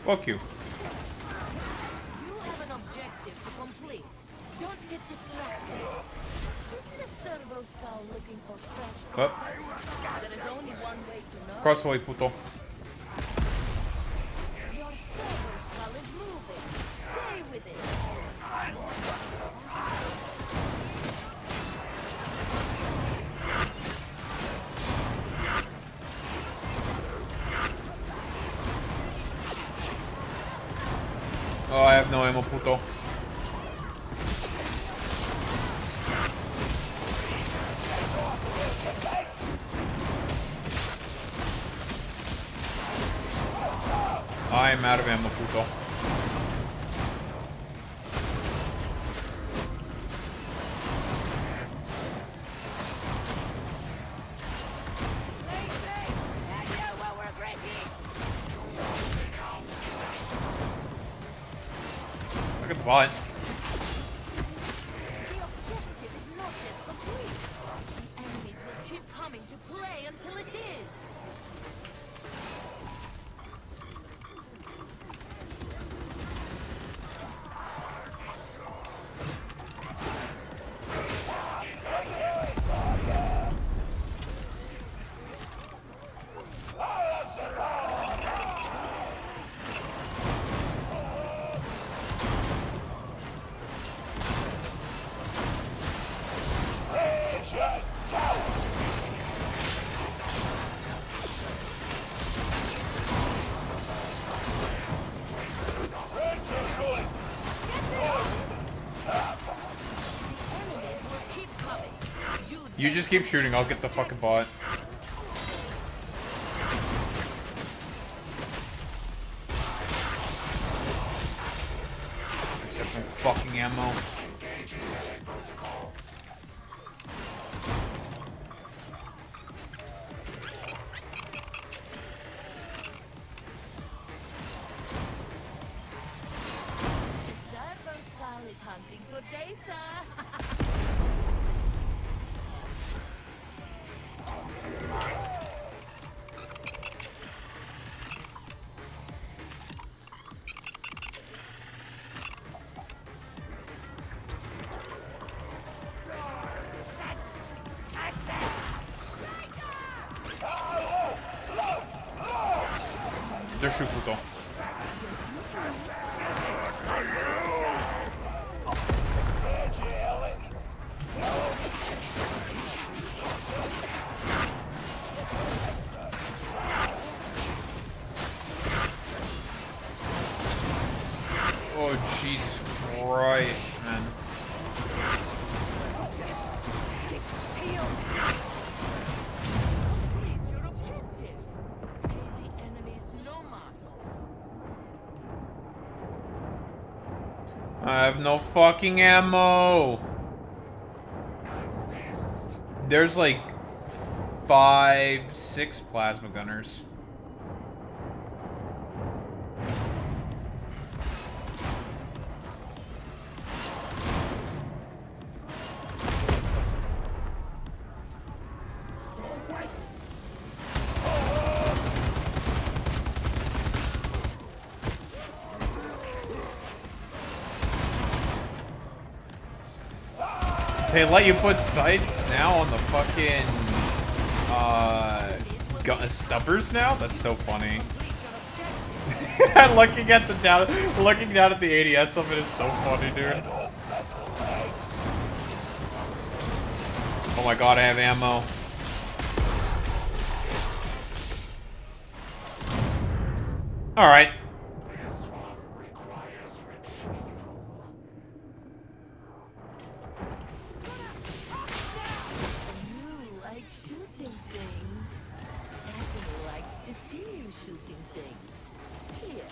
Fuck you. You have an objective to complete. Don't get distracted. Is the servo skull looking for fresh What? data? There is only one way to know. Cross the way, puto. Your servo skull is moving. Stay with it. Oh, I have no ammo, puto. I'm out of ammo, puto. Look at the bot. The objective is not yet complete. The enemies will keep coming to play until it is. Enemies will keep coming. You just keep shooting, I'll get the fucking bot. Except for fucking ammo. data. Dessus, puto. Oh, Jesus Christ, man. Complete your objective. Pay the enemies no mind. I have no fucking ammo. There's like 5, 6 plasma gunners. They let you put sights now on the fucking stubbers now? That's so funny. looking down at the ADS of it is so funny, dude. Oh my god, I have ammo. Alright. You like shooting things. Stephanie likes to see you shooting things. Here.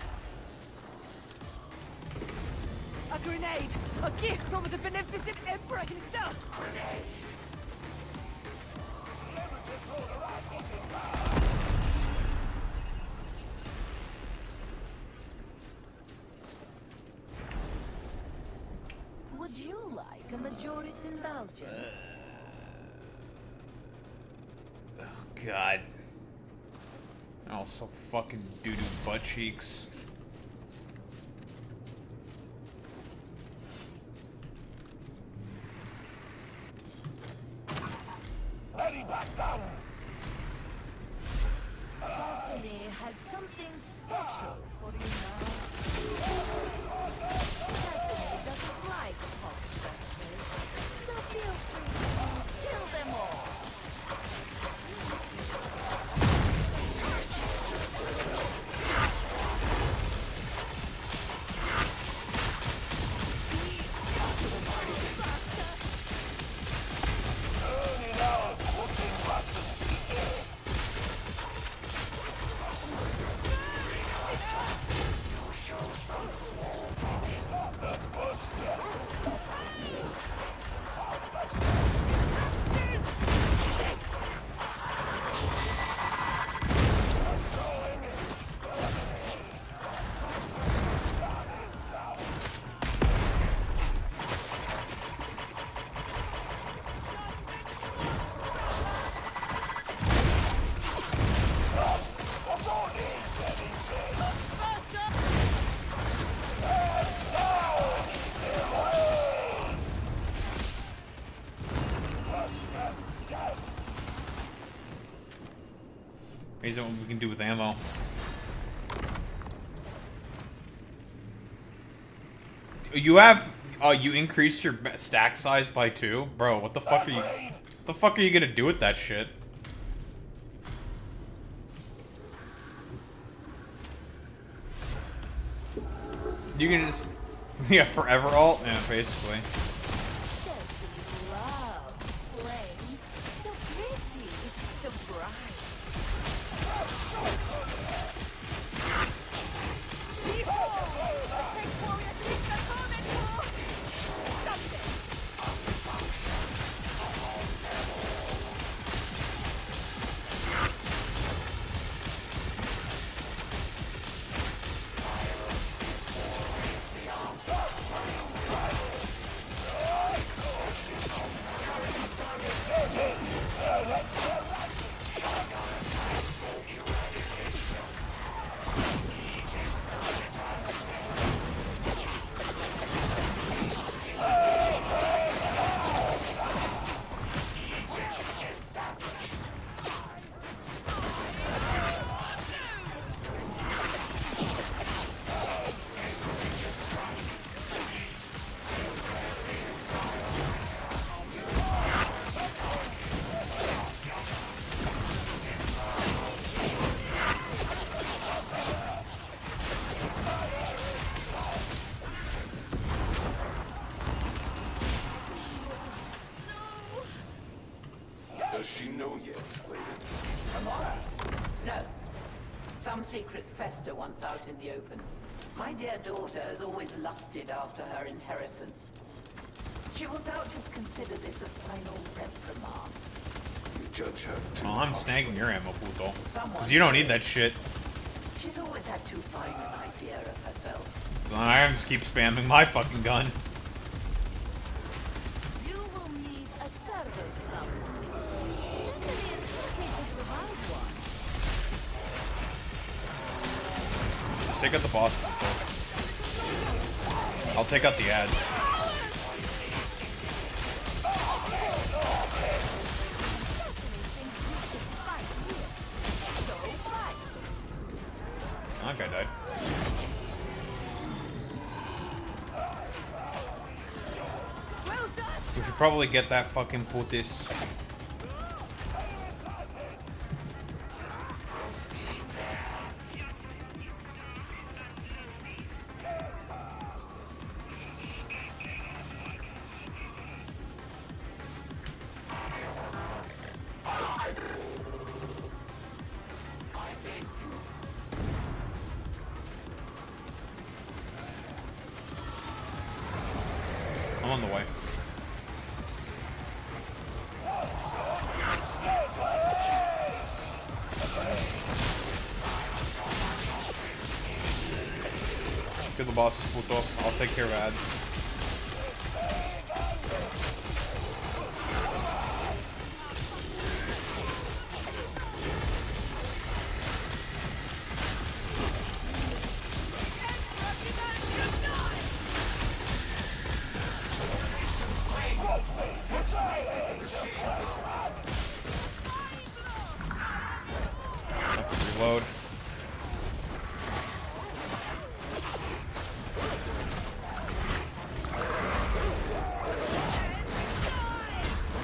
A grenade! A gift from the beneficent emperor himself! Would you like a Majoris indulgence? Oh god. Also fucking doo-doo butt cheeks. Stephanie has something special for you now. Stephanie doesn't like foxtroters, so feel free to kill them all. Amazing what we can do with ammo. You have, you increased your stack size by 2? Bro, what the fuck are you, what the fuck are you gonna do with that shit? You can just, yeah, forever alt? Yeah, basically. Stephanie loves flames. So pretty, so bright. secrets fester once out in the open. My dear daughter has always lusted after her inheritance. She will doubtless consider this a final reprimand. You judge her too. Oh, I'm snagging your ammo, Pluto. Someone Because you don't need that shit. She's always had too fine an idea of herself. So I just keep spamming my fucking gun. You will need a servo slump. Stephanie is happy to provide one. Just take out the boss, Pluto. I'll take out the ads. That guy died. Well done. We should probably get that fucking putis. I'm on the way. Get the bosses, Pluto. I'll take care of ads. Reload.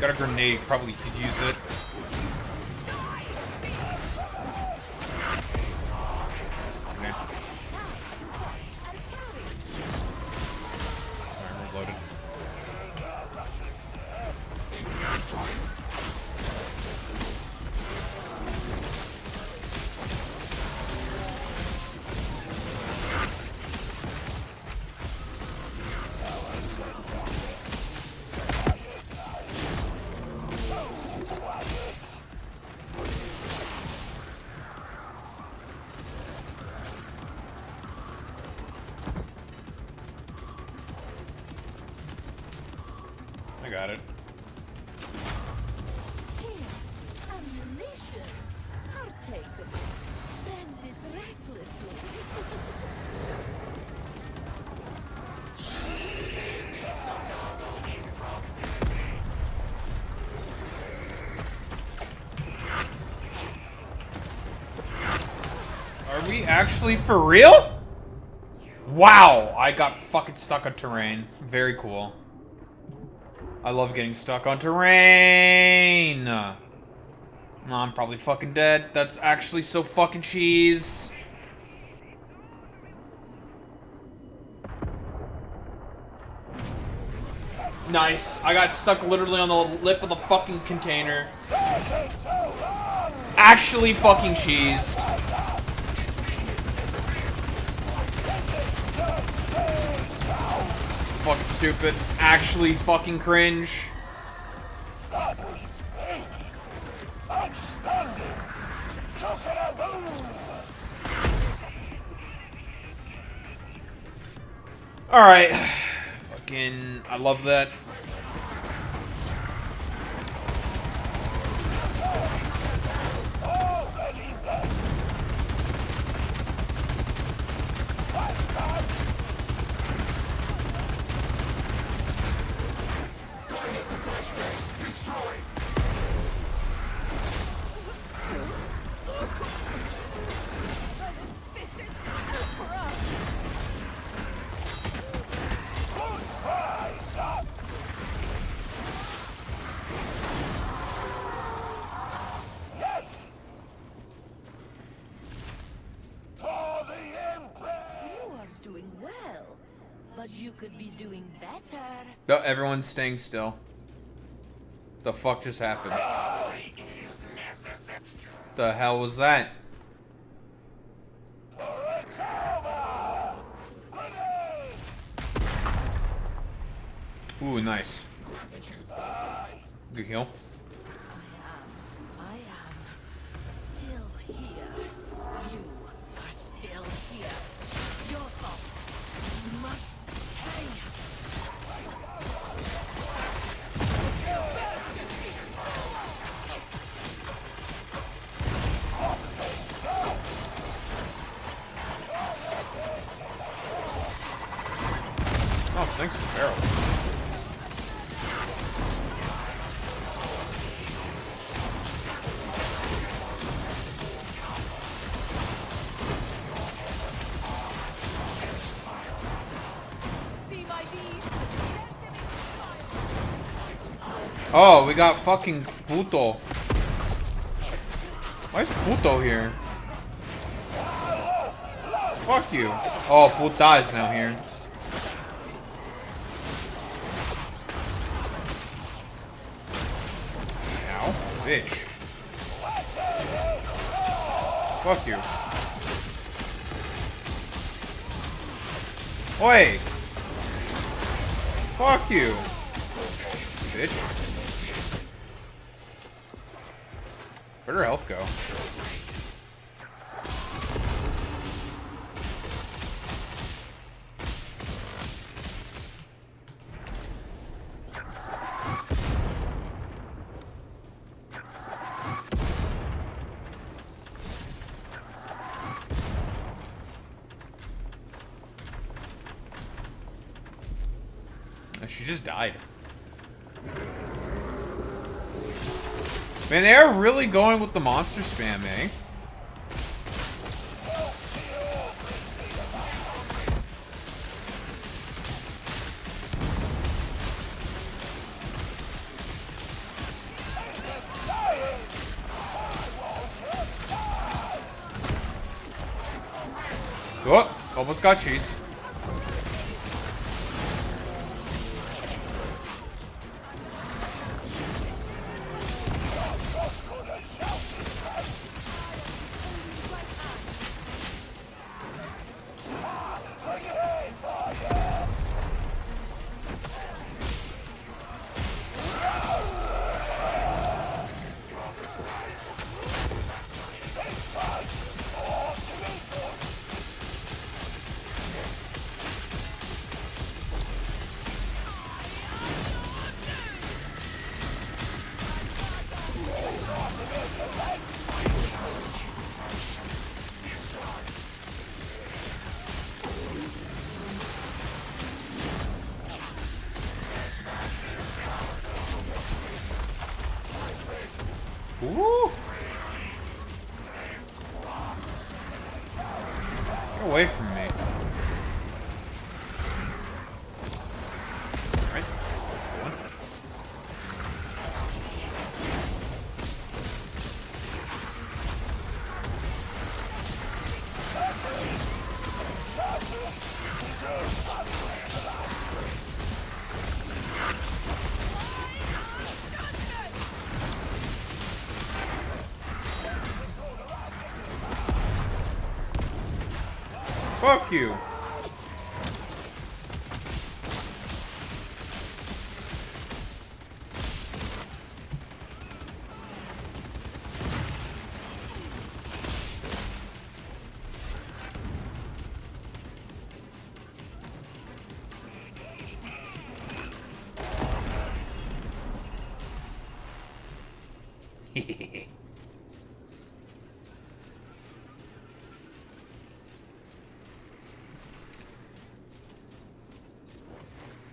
Got a grenade, probably could use it. Grenade. Alright, reloaded. I got it. Here, ammunition. Partake of it. Spend it recklessly. Are we actually for real? Wow, I got fucking stuck on terrain. Very cool. I love getting stuck on terrain. No, I'm probably fucking dead. That's actually so fucking cheese. Nice. I got stuck literally on the lip of the fucking container. Actually fucking cheesed. This is fucking stupid. Actually fucking cringe. Alright. Fucking, I love that. But you could be doing better. Oh, everyone's staying still. The fuck just happened? The hell was that? Ooh, nice. Good heal. I am still here. You are still here. Your fault. You must pay. Oh, thanks for the barrel. Oh, we got fucking Puto. Why is Puto here? Fuck you. Oh, Puta is now here. Ow, bitch. Fuck you. Oi! Fuck you. Bitch. Where'd her health go? She just died. Man, they are really going with the monster spam, eh? Oh, almost got cheesed. Woo! Get away from me. Alright. One. Fuck you.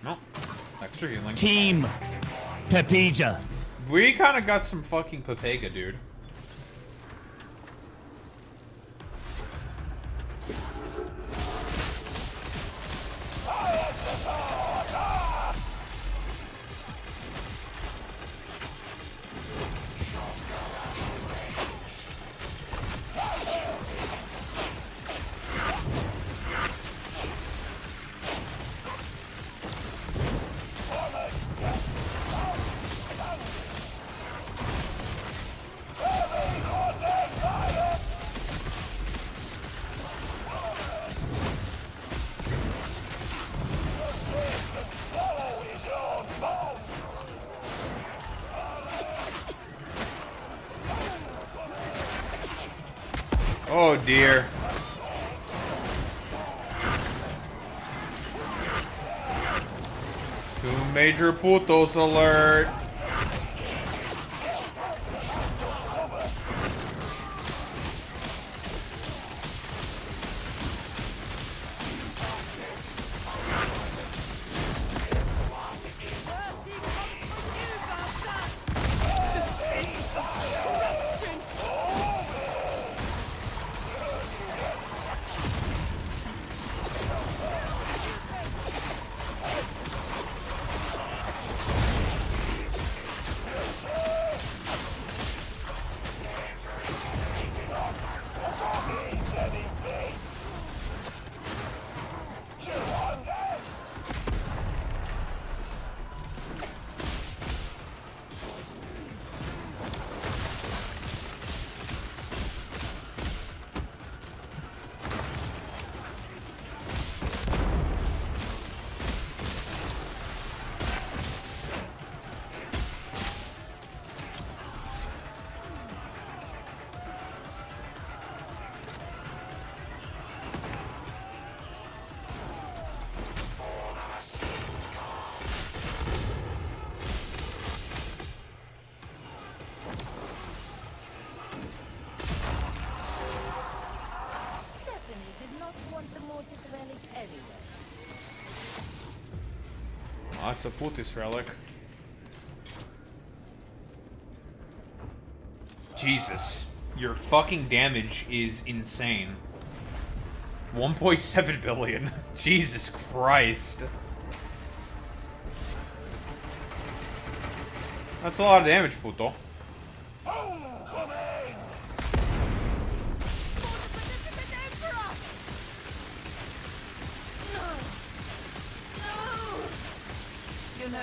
No. Extra healing. Team Pepija. We kind of got some fucking Pepega, dude. Oh dear. Two major putos alert. Stephanie did not want the Mortis relic anyway. Oh, that's a Putis relic. Jesus. Your fucking damage is insane. 1.7 billion. Jesus Christ. That's a lot of damage, puto. You know,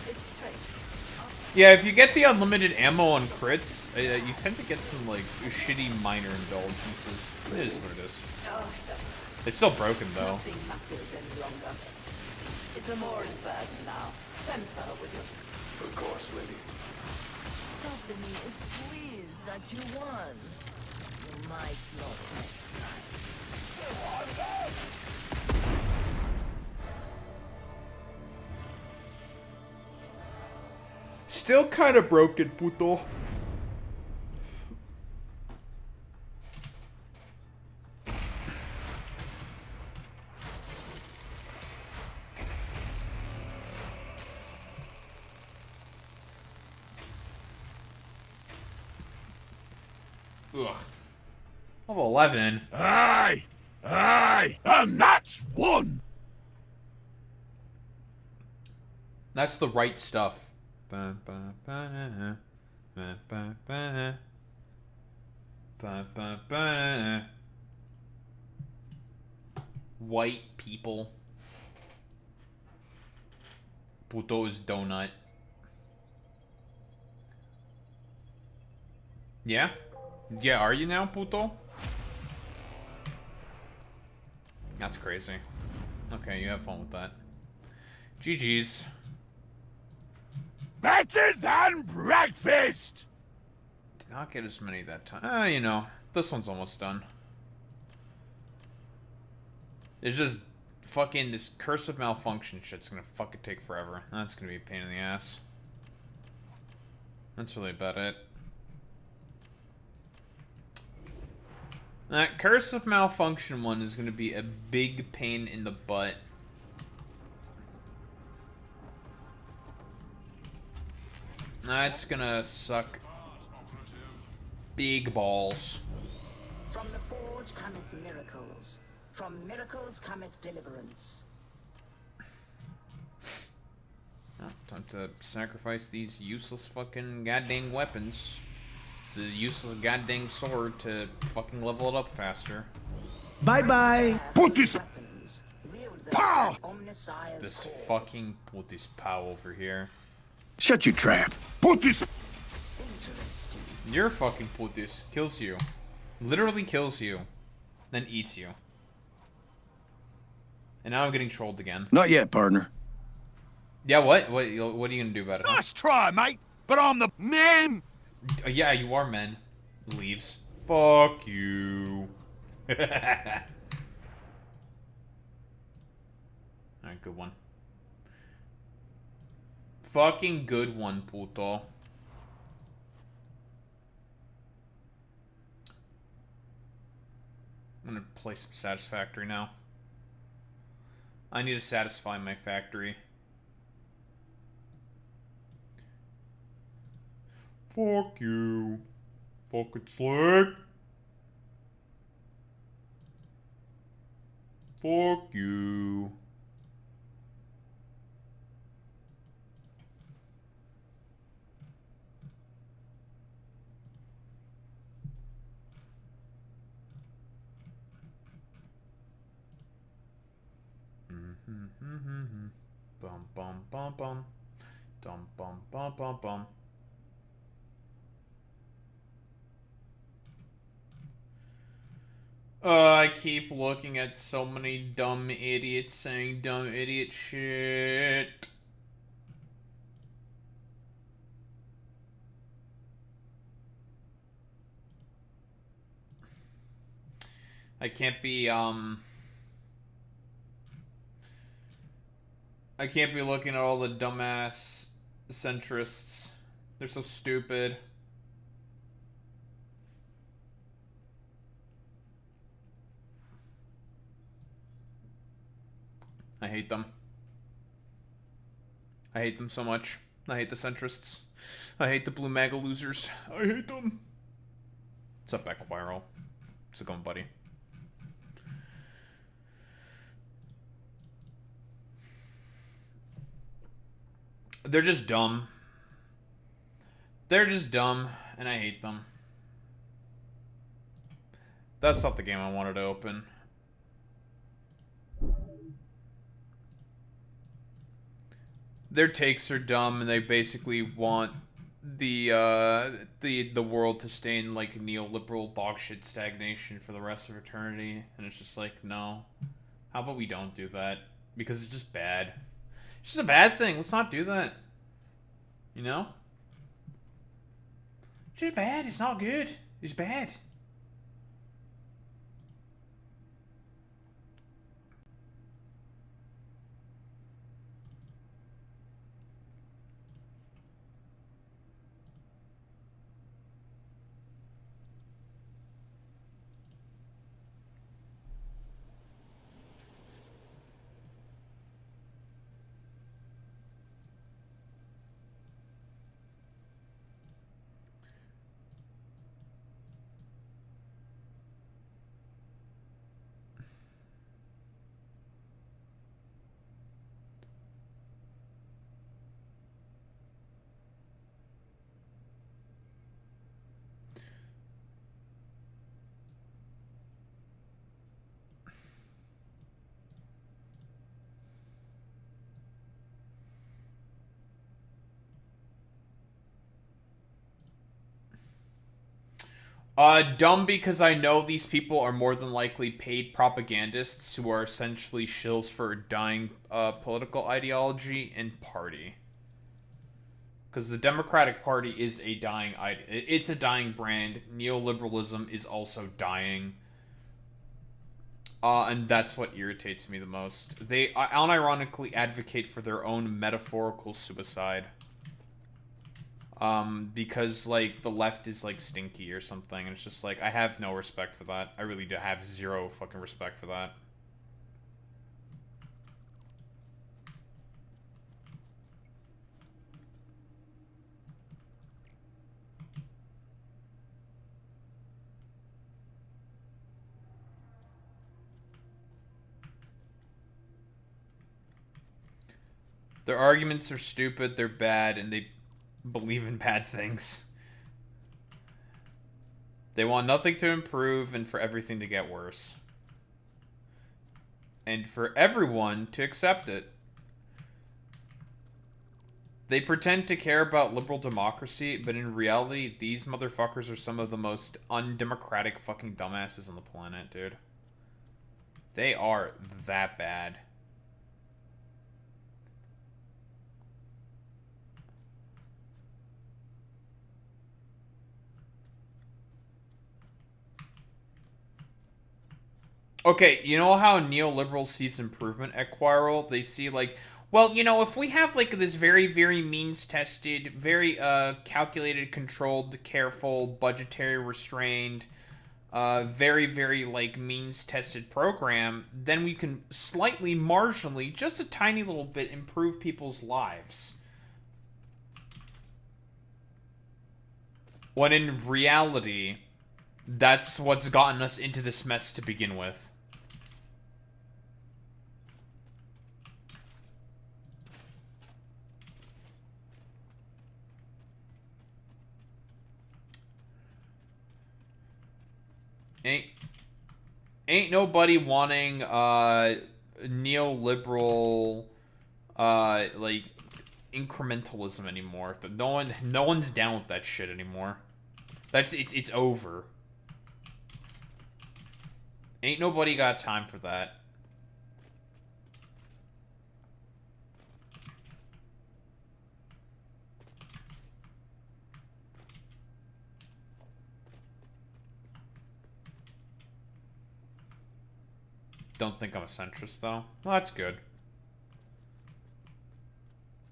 it's strange. Yeah, if you get the unlimited ammo on crits, you tend to get some, like, shitty minor indulgences. It is what it is. Oh, It's still broken, though. nothing matters any longer. It's a more burden now. Send her, will you? Of course, lady. Stephanie is pleased that you won. You might not next time. Still kind of broken, puto. Ugh. Level 11. Aye! Aye! And that's one! That's the right stuff. Ba, ba, ba, ba, ba, ba. Ba, ba, ba. White people. Puto is donut. Yeah? Yeah, are you now, puto? That's crazy. Okay, you have fun with that. GG's. Better than breakfast! Did not get as many that time. You know, this one's almost done. It's just fucking this curse of malfunction shit's gonna fucking take forever. That's gonna be a pain in the ass. That's really about it. That curse of malfunction one is gonna be a big pain in the butt. That's gonna suck big balls. From the forge cometh miracles. From miracles cometh deliverance. Oh, time to sacrifice these useless fucking goddamn weapons. The useless goddamn sword to fucking level it up faster. Bye-bye. Put this... Pow! This fucking put this pow over here. Shut your trap. Put this... Your fucking putis kills you. Literally kills you. Then eats you. And now I'm getting trolled again. Not yet, partner. Yeah, what? What are you gonna do about it? Nice try, mate. But I'm the man. Yeah, you are, men. Leaves. Fuck you. Alright, good one. Fucking good one, puto. I'm gonna play some Satisfactory now. I need to satisfy my factory. Fuck you. Fucking slick. Fuck you. Bum bum bum bum. Dum bum bum bum bum. I keep looking at so many dumb idiots saying dumb idiot shit. I can't be looking at all the dumbass centrists. They're so stupid. I hate them. I hate them so much. I hate the centrists. I hate the blue MAGA losers. I hate them. What's up, Equiro? How's it going, buddy? They're just dumb. They're just dumb, and I hate them. That's not the game I wanted to open. Their takes are dumb, and they basically want the world to stay in like neoliberal dogshit stagnation for the rest of eternity, and it's just like, no. How about we don't do that? Because it's just bad. It's just a bad thing. Let's not do that. You know? It's just bad. It's not good. It's bad. Dumb because I know these people are more than likely paid propagandists who are essentially shills for a dying political ideology and party. Because the Democratic Party is a dying it's a dying brand. Neoliberalism is also dying. And that's what irritates me the most. They unironically advocate for their own metaphorical suicide. Because, like, the left is, like, stinky or something, and it's just like, I have no respect for that. I really do have zero fucking respect for that. Their arguments are stupid, they're bad, and they believe in bad things. They want nothing to improve and for everything to get worse. And for everyone to accept it. They pretend to care about liberal democracy, but in reality, these motherfuckers are some of the most undemocratic fucking dumbasses on the planet, dude. They are that bad. Okay, you know how neoliberals sees improvement at Quarrel? They see, like, well, you know, if we have, like, this very, very means-tested, very, calculated, controlled, careful, budgetary restrained, very, very, like, means-tested program, then we can slightly, marginally, just a tiny little bit, improve people's lives. When in reality, that's what's gotten us into this mess to begin with. Ain't nobody wanting neoliberal like incrementalism anymore. No one's down with that shit anymore. It's over. Ain't nobody got time for that. Don't think I'm a centrist, though. Well, that's good.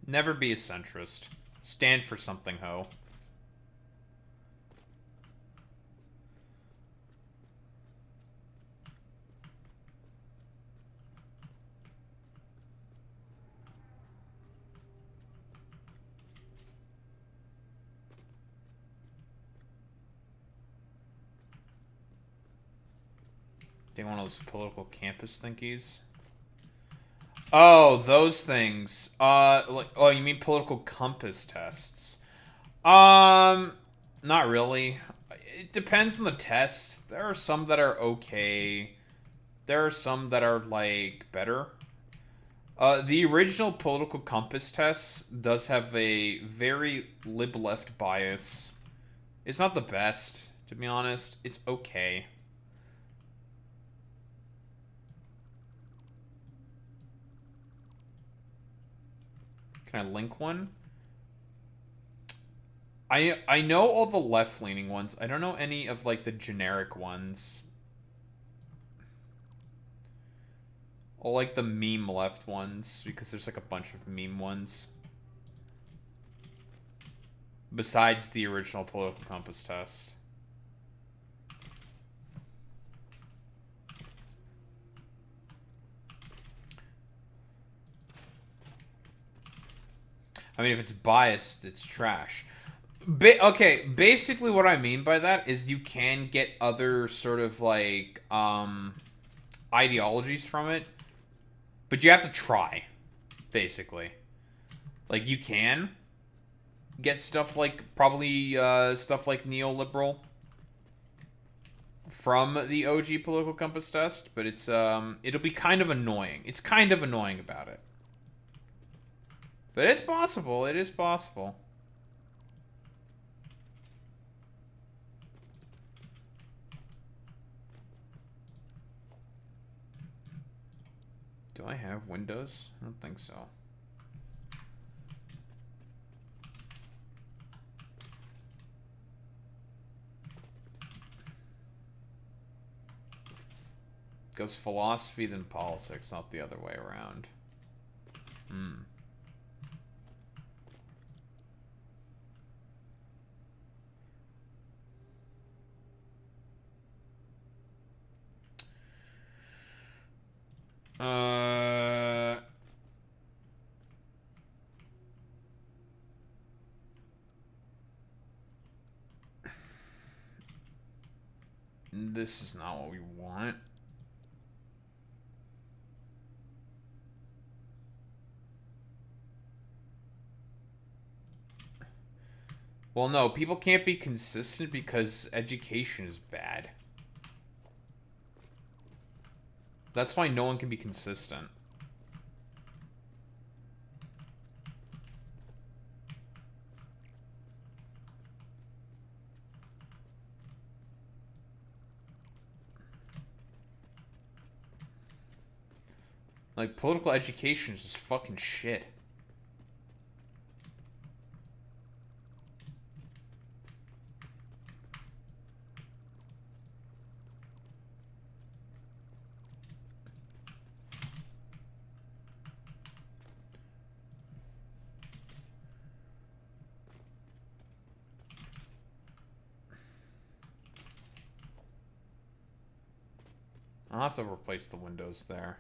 Never be a centrist. Stand for something, ho. One of those political campus thingies. Oh, those things. Like, oh, you mean political compass tests? Not really. It depends on the test. There are some that are okay. There are some that are, like, better. The original political compass test does have a very lib-left bias. It's not the best, to be honest. It's okay. Can I link one? I know all the left-leaning ones. I don't know any of, like, the generic ones. Or, like, the meme left ones, because there's, like, a bunch of meme ones. Besides the original political compass test. I mean, if it's biased, it's trash. Okay, basically what I mean by that is you can get other sort of, like, ideologies from it, but you have to try, basically. Like, you can get stuff like, probably, stuff like neoliberal from the OG political compass test, but it's, it'll be kind of annoying. It's kind of annoying about it. But it's possible. It is possible. Do I have Windows? I don't think so. Goes philosophy then politics, not the other way around. Hmm. This is not what we want. Well, no, people can't be consistent because education is bad. That's why no one can be consistent. Like, political education is just fucking shit. I'll have to replace the windows there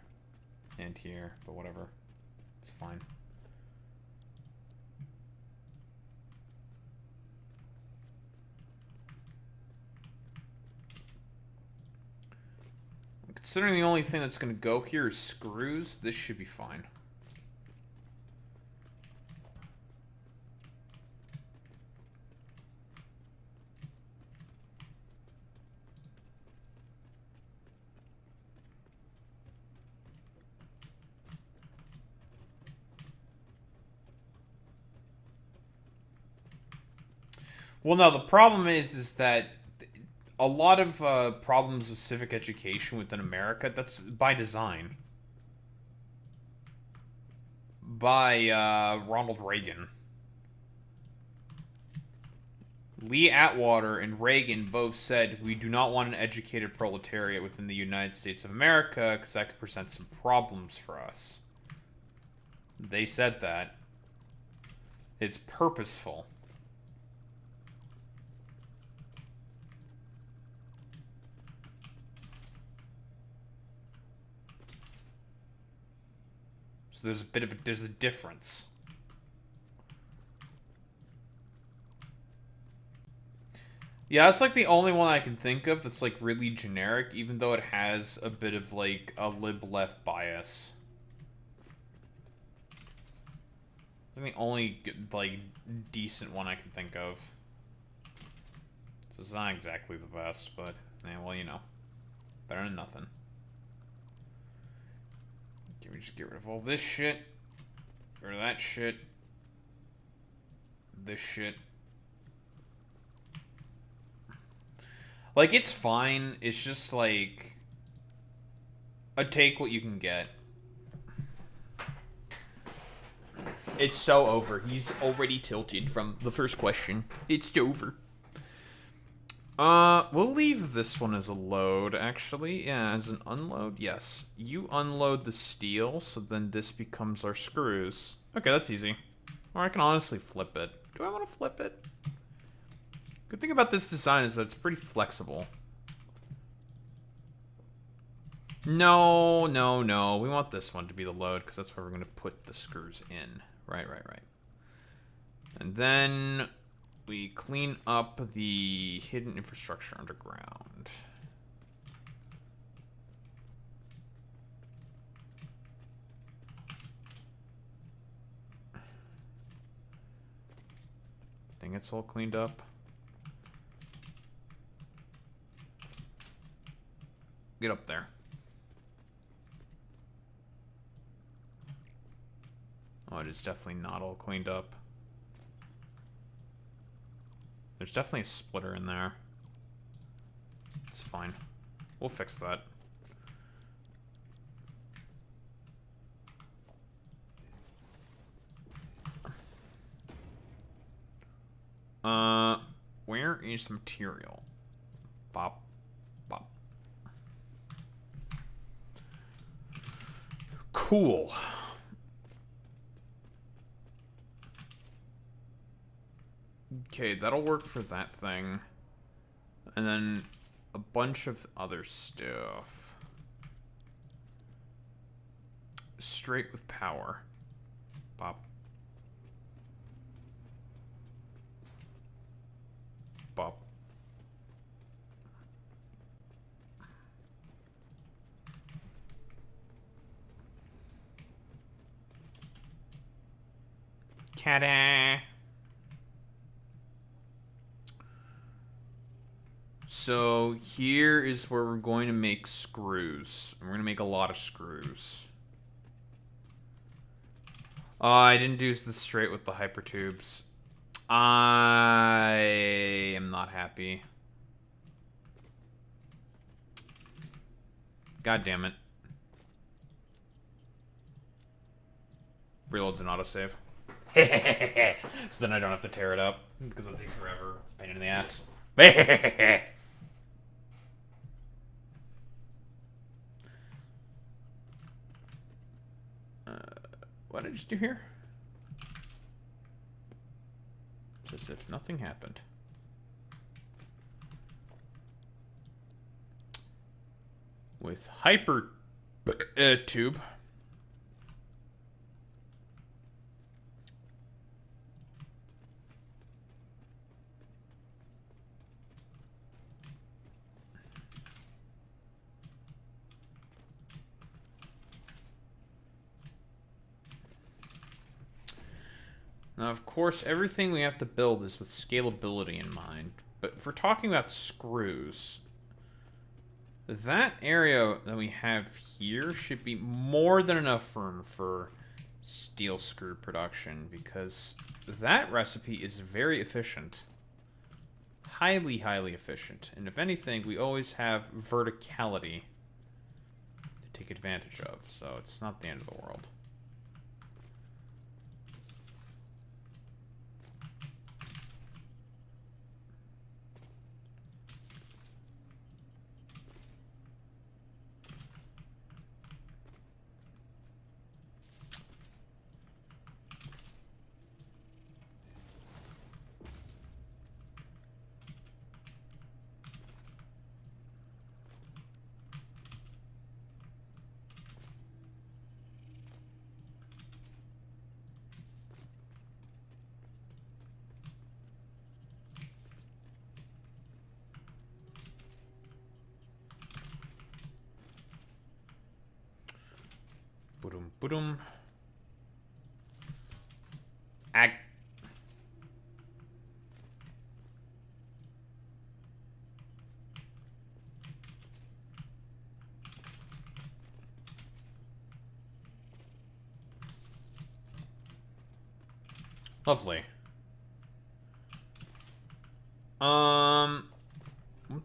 and here, but whatever. It's fine. Considering the only thing that's going to go here is screws, this should be fine. Well, no, the problem is that a lot of problems with civic education within America, that's by design. By Ronald Reagan. Lee Atwater and Reagan both said, we do not want an educated proletariat within the United States of America because that could present some problems for us. They said that. It's purposeful. So there's a bit of there's a difference. Yeah, that's like the only one I can think of that's like really generic, even though it has a bit of like a lib-left bias. It's the only like decent one I can think of. So it's not exactly the best, but well, you know, better than nothing. Can we just get rid of all this shit? Get rid of that shit. This shit. Like, it's fine. It's just, like, take what you can get. It's so over. He's already tilted from the first question. It's over. We'll leave this one as a load, actually. Yeah, as an unload. Yes. You unload the steel, so then this becomes our screws. Okay, that's easy. Or I can honestly flip it. Do I want to flip it? Good thing about this design is that it's pretty flexible. No, no, no. We want this one to be the load, because that's where we're going to put the screws in. Right. And then we clean up the hidden infrastructure underground. I think it's all cleaned up. Get up there. Oh, it is definitely not all cleaned up. There's definitely a splitter in there. It's fine. We'll fix that. Where is the material? Bop. Bop. Cool. Okay, that'll work for that thing. And then a bunch of other stuff. Straight with power. Bop. Bop. Ta-da! So here is where we're going to make screws. We're going to make a lot of screws. I didn't do this straight with the hypertubes. I am not happy. God damn it. Reloads an autosave. So then I don't have to tear it up, because it'll take forever. It's a pain in the ass. What did I just do here? It's as if nothing happened. with hyper tube. Now, of course, everything we have to build is with scalability in mind. But if we're talking about screws, that area that we have here should be more than enough room for steel screw production, because that recipe is very efficient. Highly, highly efficient. And if anything, we always have verticality to take advantage of, so it's not the end of the world. Boom, boom. Ag. Lovely. One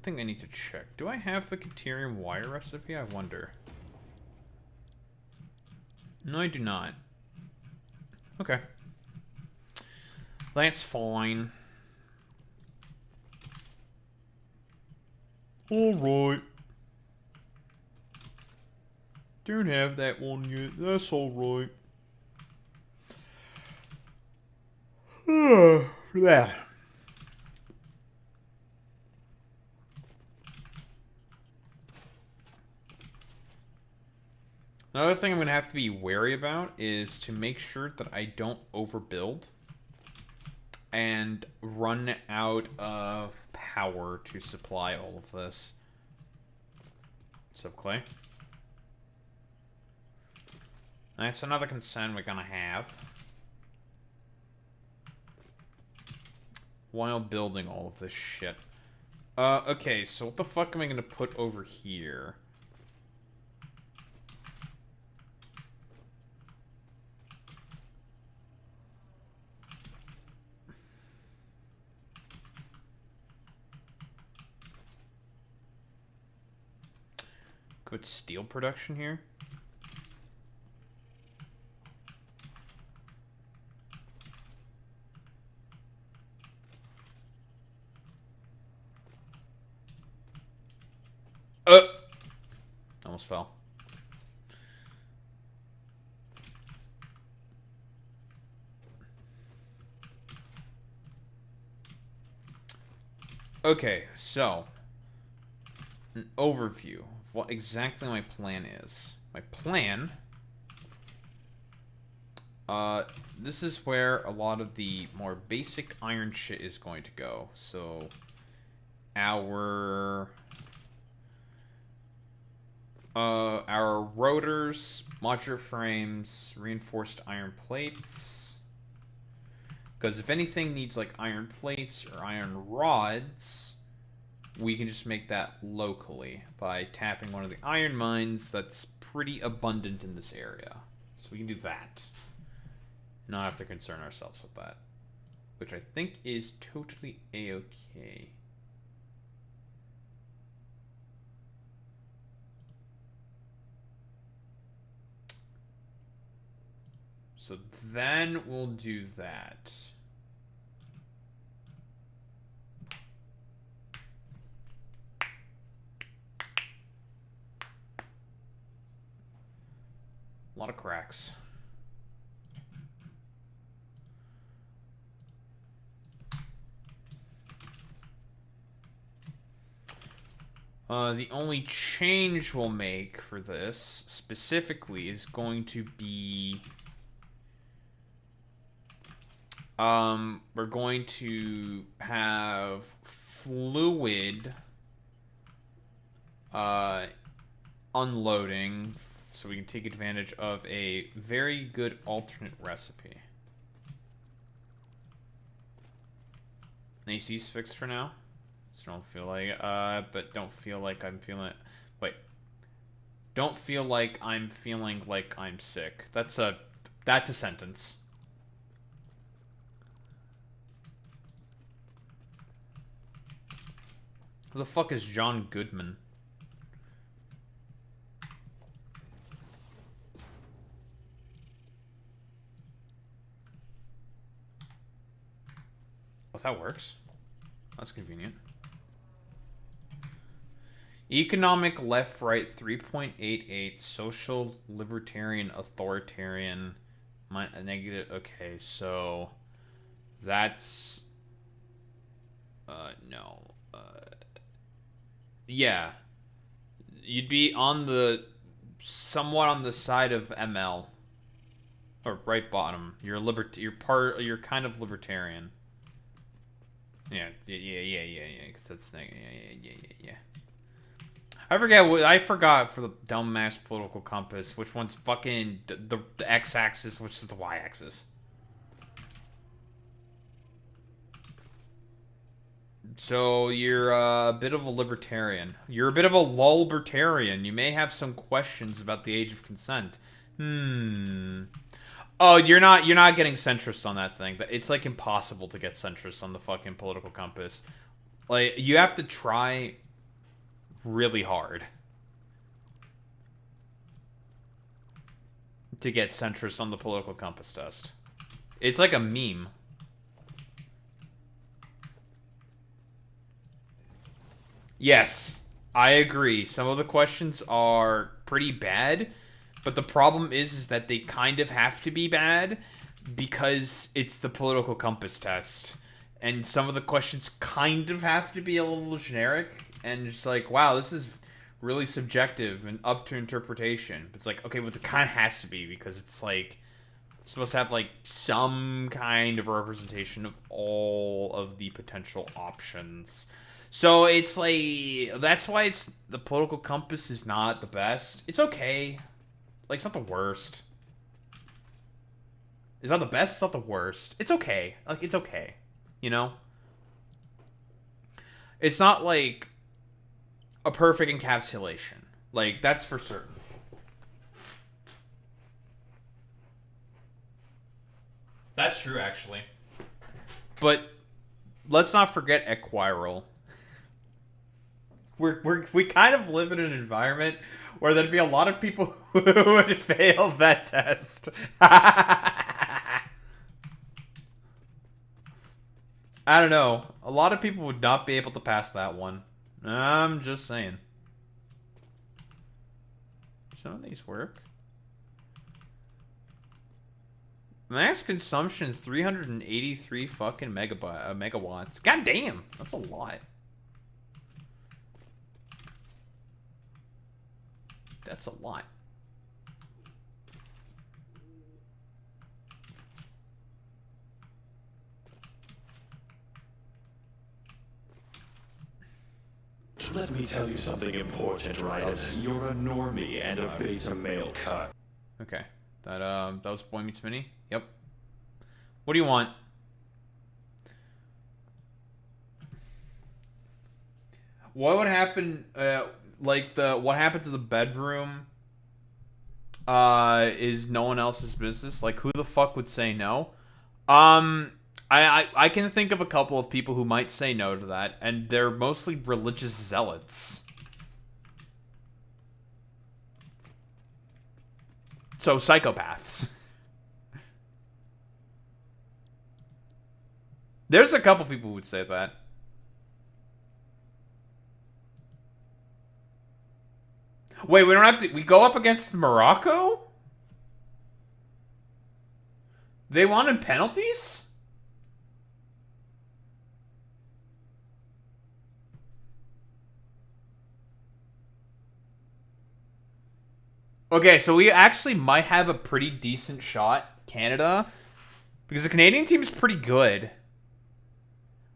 thing I need to check. Do I have the Caterium wire recipe? I wonder. No, I do not. Okay. That's fine. Alright. Don't have that one yet. That's alright. Yeah. Another thing I'm going to have to be wary about is to make sure that I don't overbuild and run out of power to supply all of this. What's up, Clay? That's another concern we're going to have while building all of this shit. Okay, so what the fuck am I going to put over here? Put steel production here. Almost fell. Okay, so an overview of what exactly my plan is. My plan, this is where a lot of the more basic iron shit is going to go. So our rotors, modular frames, reinforced iron plates. Because if anything needs like iron plates or iron rods, we can just make that locally by tapping one of the iron mines that's pretty abundant in this area. So we can do that. Not have to concern ourselves with that. Which I think is totally a-okay. So then we'll do that. A lot of cracks. The only change we'll make for this specifically is going to be we're going to have fluid unloading so we can take advantage of a very good alternate recipe. AC's fixed for now. So don't feel like, but don't feel like I'm feeling, wait. Don't feel like I'm feeling like I'm sick. That's a sentence. Who the fuck is John Goodman? Oh, that works. That's convenient. Economic left-right 3.88. Social libertarian authoritarian. Negative. Okay, so that's no. Yeah. You'd be on the somewhat on the side of ML. Or right bottom. You're you're kind of libertarian. Yeah. 'Cause that's yeah. I forgot for the dumbass political compass which one's fucking the x-axis, which is the y-axis. So you're a bit of a libertarian. You're a bit of a lulbertarian. You may have some questions about the age of consent. Oh, you're not getting centrist on that thing. It's like impossible to get centrist on the fucking political compass. Like you have to try really hard to get centrist on the political compass test. It's like a meme. Yes, I agree. Some of the questions are pretty bad, but the problem is that they kind of have to be bad because it's the political compass test. And some of the questions kind of have to be a little generic and just like, wow, this is really subjective and up to interpretation. It's like, okay, but it kind of has to be because it's like supposed to have like some kind of representation of all of the potential options. So it's like, that's why the political compass is not the best. It's okay. Like, it's not the worst. It's not the best, it's not the worst. It's okay. Like, it's okay. You know? It's not like a perfect encapsulation. Like, that's for certain. That's true, actually. But let's not forget equiral. We kind of live in an environment where there'd be a lot of people who would fail that test. I don't know. A lot of people would not be able to pass that one. I'm just saying. Some of these work. Max consumption 383 fucking megawatts. God damn, that's a lot. That's a lot. Let me tell you something important, Raiden. You're a normie and a beta male cut. Okay. That was Boy Meets Mini? Yep. What do you want? What would happen, what happened to the bedroom, is no one else's business? Like, who the fuck would say no? I can think of a couple of people who might say no to that, and they're mostly religious zealots. So, psychopaths. There's a couple people who would say that. Wait, we don't have to... We go up against Morocco? They wanted penalties? Okay, so we actually might have a pretty decent shot, Canada, because the Canadian team is pretty good.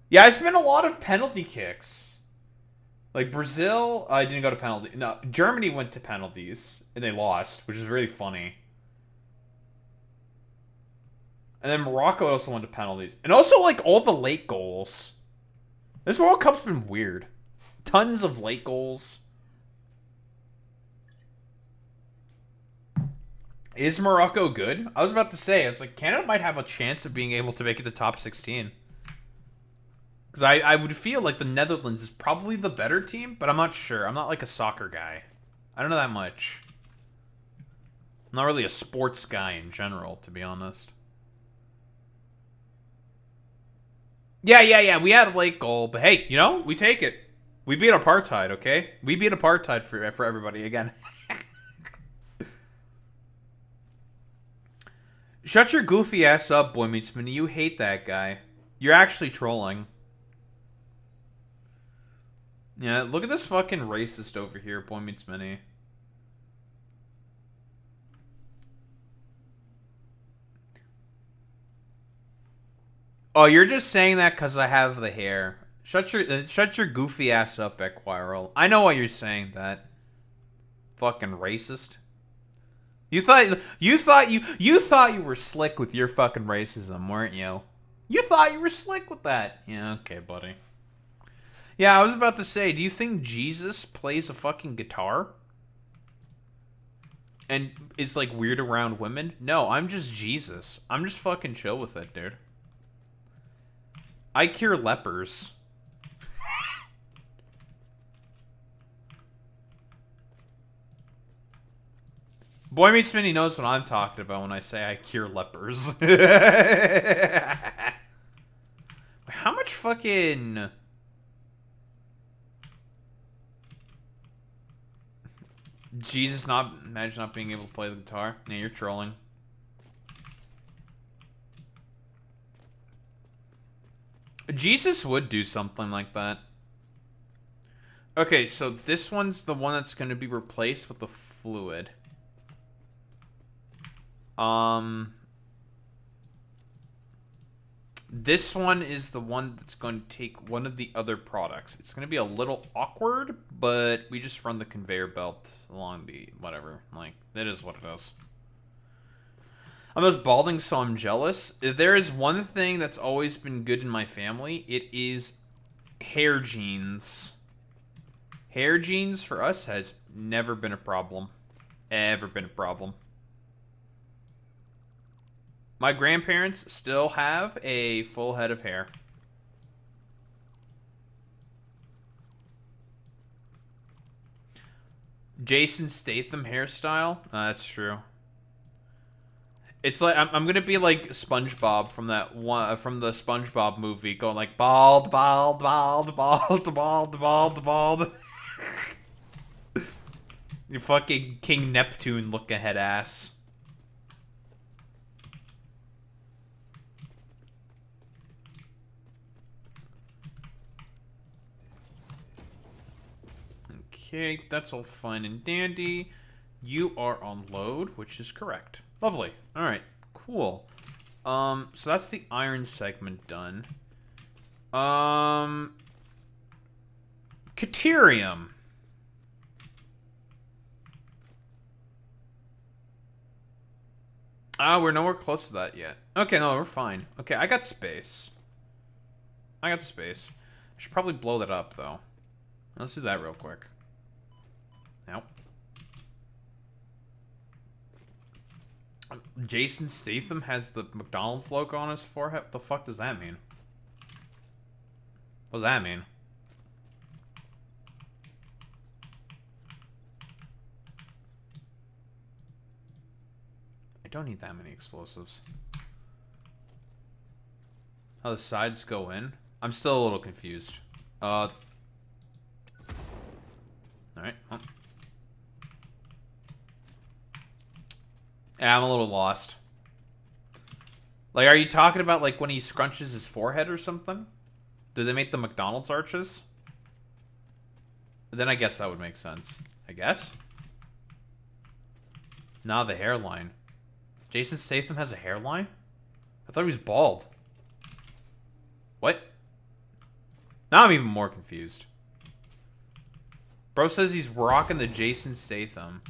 Yeah, I spent a lot of penalty kicks. Like Brazil, I didn't go to penalty. No, Germany went to penalties and they lost, which is really funny. And then Morocco also went to penalties. And also, like, all the late goals. This World Cup's been weird. Tons of late goals. Is Morocco good? I was about to say, it's like, Canada might have a chance of being able to make it to top 16. Because I would feel like the Netherlands is probably the better team, but I'm not sure. I'm not, like, a soccer guy. I don't know that much. I'm not really a sports guy in general, to be honest. Yeah. We had a late goal, but hey, you know, we take it. We beat apartheid, okay? We beat apartheid for everybody again. Shut your goofy ass up, Boy Meets Mini. You hate that guy. You're actually trolling. Yeah, look at this fucking racist over here, Boy Meets Mini. Oh, you're just saying that because I have the hair. Shut your goofy ass up, Equirl. I know why you're saying that. Fucking racist. You thought you were slick with your fucking racism, weren't you? You thought you were slick with that. Yeah, okay, buddy. Yeah, I was about to say, do you think Jesus plays a fucking guitar? And is like weird around women? No, I'm just Jesus. I'm just fucking chill with it, dude. I cure lepers. Boy Meets Mini knows what I'm talking about when I say I cure lepers. How much fucking... Jesus imagine not being able to play the guitar? Yeah, you're trolling. Jesus would do something like that. Okay, so this one's the one that's going to be replaced with the fluid. This one is the one that's going to take one of the other products. It's going to be a little awkward, but we just run the conveyor belt along the whatever. Like, that is what it is. I'm just balding, so I'm jealous. If there is one thing that's always been good in my family, it is hair genes. Hair genes for us has never been a problem. Ever been a problem. My grandparents still have a full head of hair. Jason Statham hairstyle? That's true. It's like I'm gonna be like SpongeBob from that one from the SpongeBob movie, going like bald, bald, bald, bald, bald, bald, bald. You fucking King Neptune look ahead ass. Okay, that's all fine and dandy. You are on load, which is correct. Lovely. Alright, cool. So that's the iron segment done. Caterium. We're nowhere close to that yet. Okay, no, we're fine. Okay, I got space. I should probably blow that up, though. Let's do that real quick. Nope. Jason Statham has the McDonald's logo on his forehead? What the fuck does that mean? What does that mean? I don't need that many explosives. How the sides go in? I'm still a little confused. Alright, well. Yeah, I'm a little lost. Like, are you talking about, like, when he scrunches his forehead or something? Do they make the McDonald's arches? Then I guess that would make sense. I guess? Nah, the hairline. Jason Statham has a hairline? I thought he was bald. What? Now I'm even more confused. Bro says he's rocking the Jason Statham.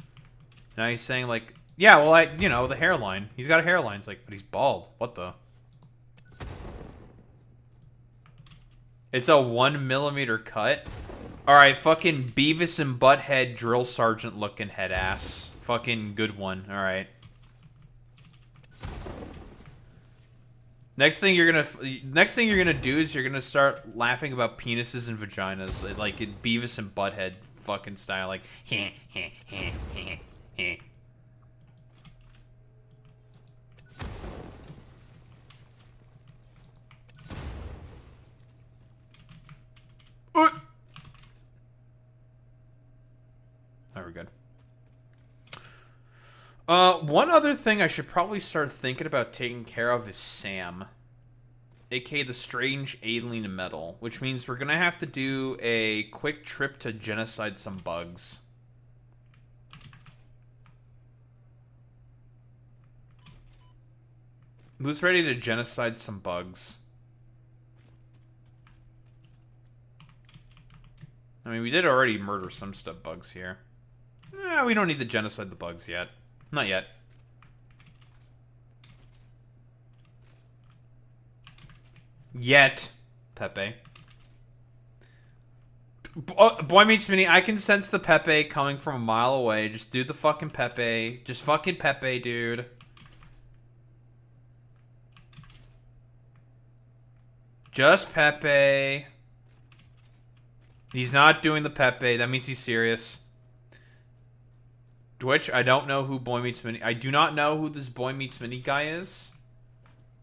Now he's saying, like, yeah, well, you know, the hairline. He's got a hairline. It's like, but he's bald. What the? It's a 1mm cut. Alright, fucking Beavis and Butthead drill sergeant looking head ass. Fucking good one. Alright. Next thing you're gonna do is you're gonna start laughing about penises and vaginas, like in Beavis and Butthead fucking style, like heh heh heh heh heh. Oh, we're good. One other thing I should probably start thinking about taking care of is Sam, aka the strange alien metal, which means we're gonna have to do a quick trip to genocide some bugs. Who's ready to genocide some bugs? I mean, we did already murder some stuff bugs here. We don't need to genocide the bugs yet. Not yet. Yet, Pepe. Boy Meets Mini, I can sense the Pepe coming from a mile away. Just do the fucking Pepe. Just fucking Pepe, dude. Just Pepe. He's not doing the Pepe. That means he's serious. Twitch, I don't know who Boy Meets Mini. I do not know who this Boy Meets Mini guy is.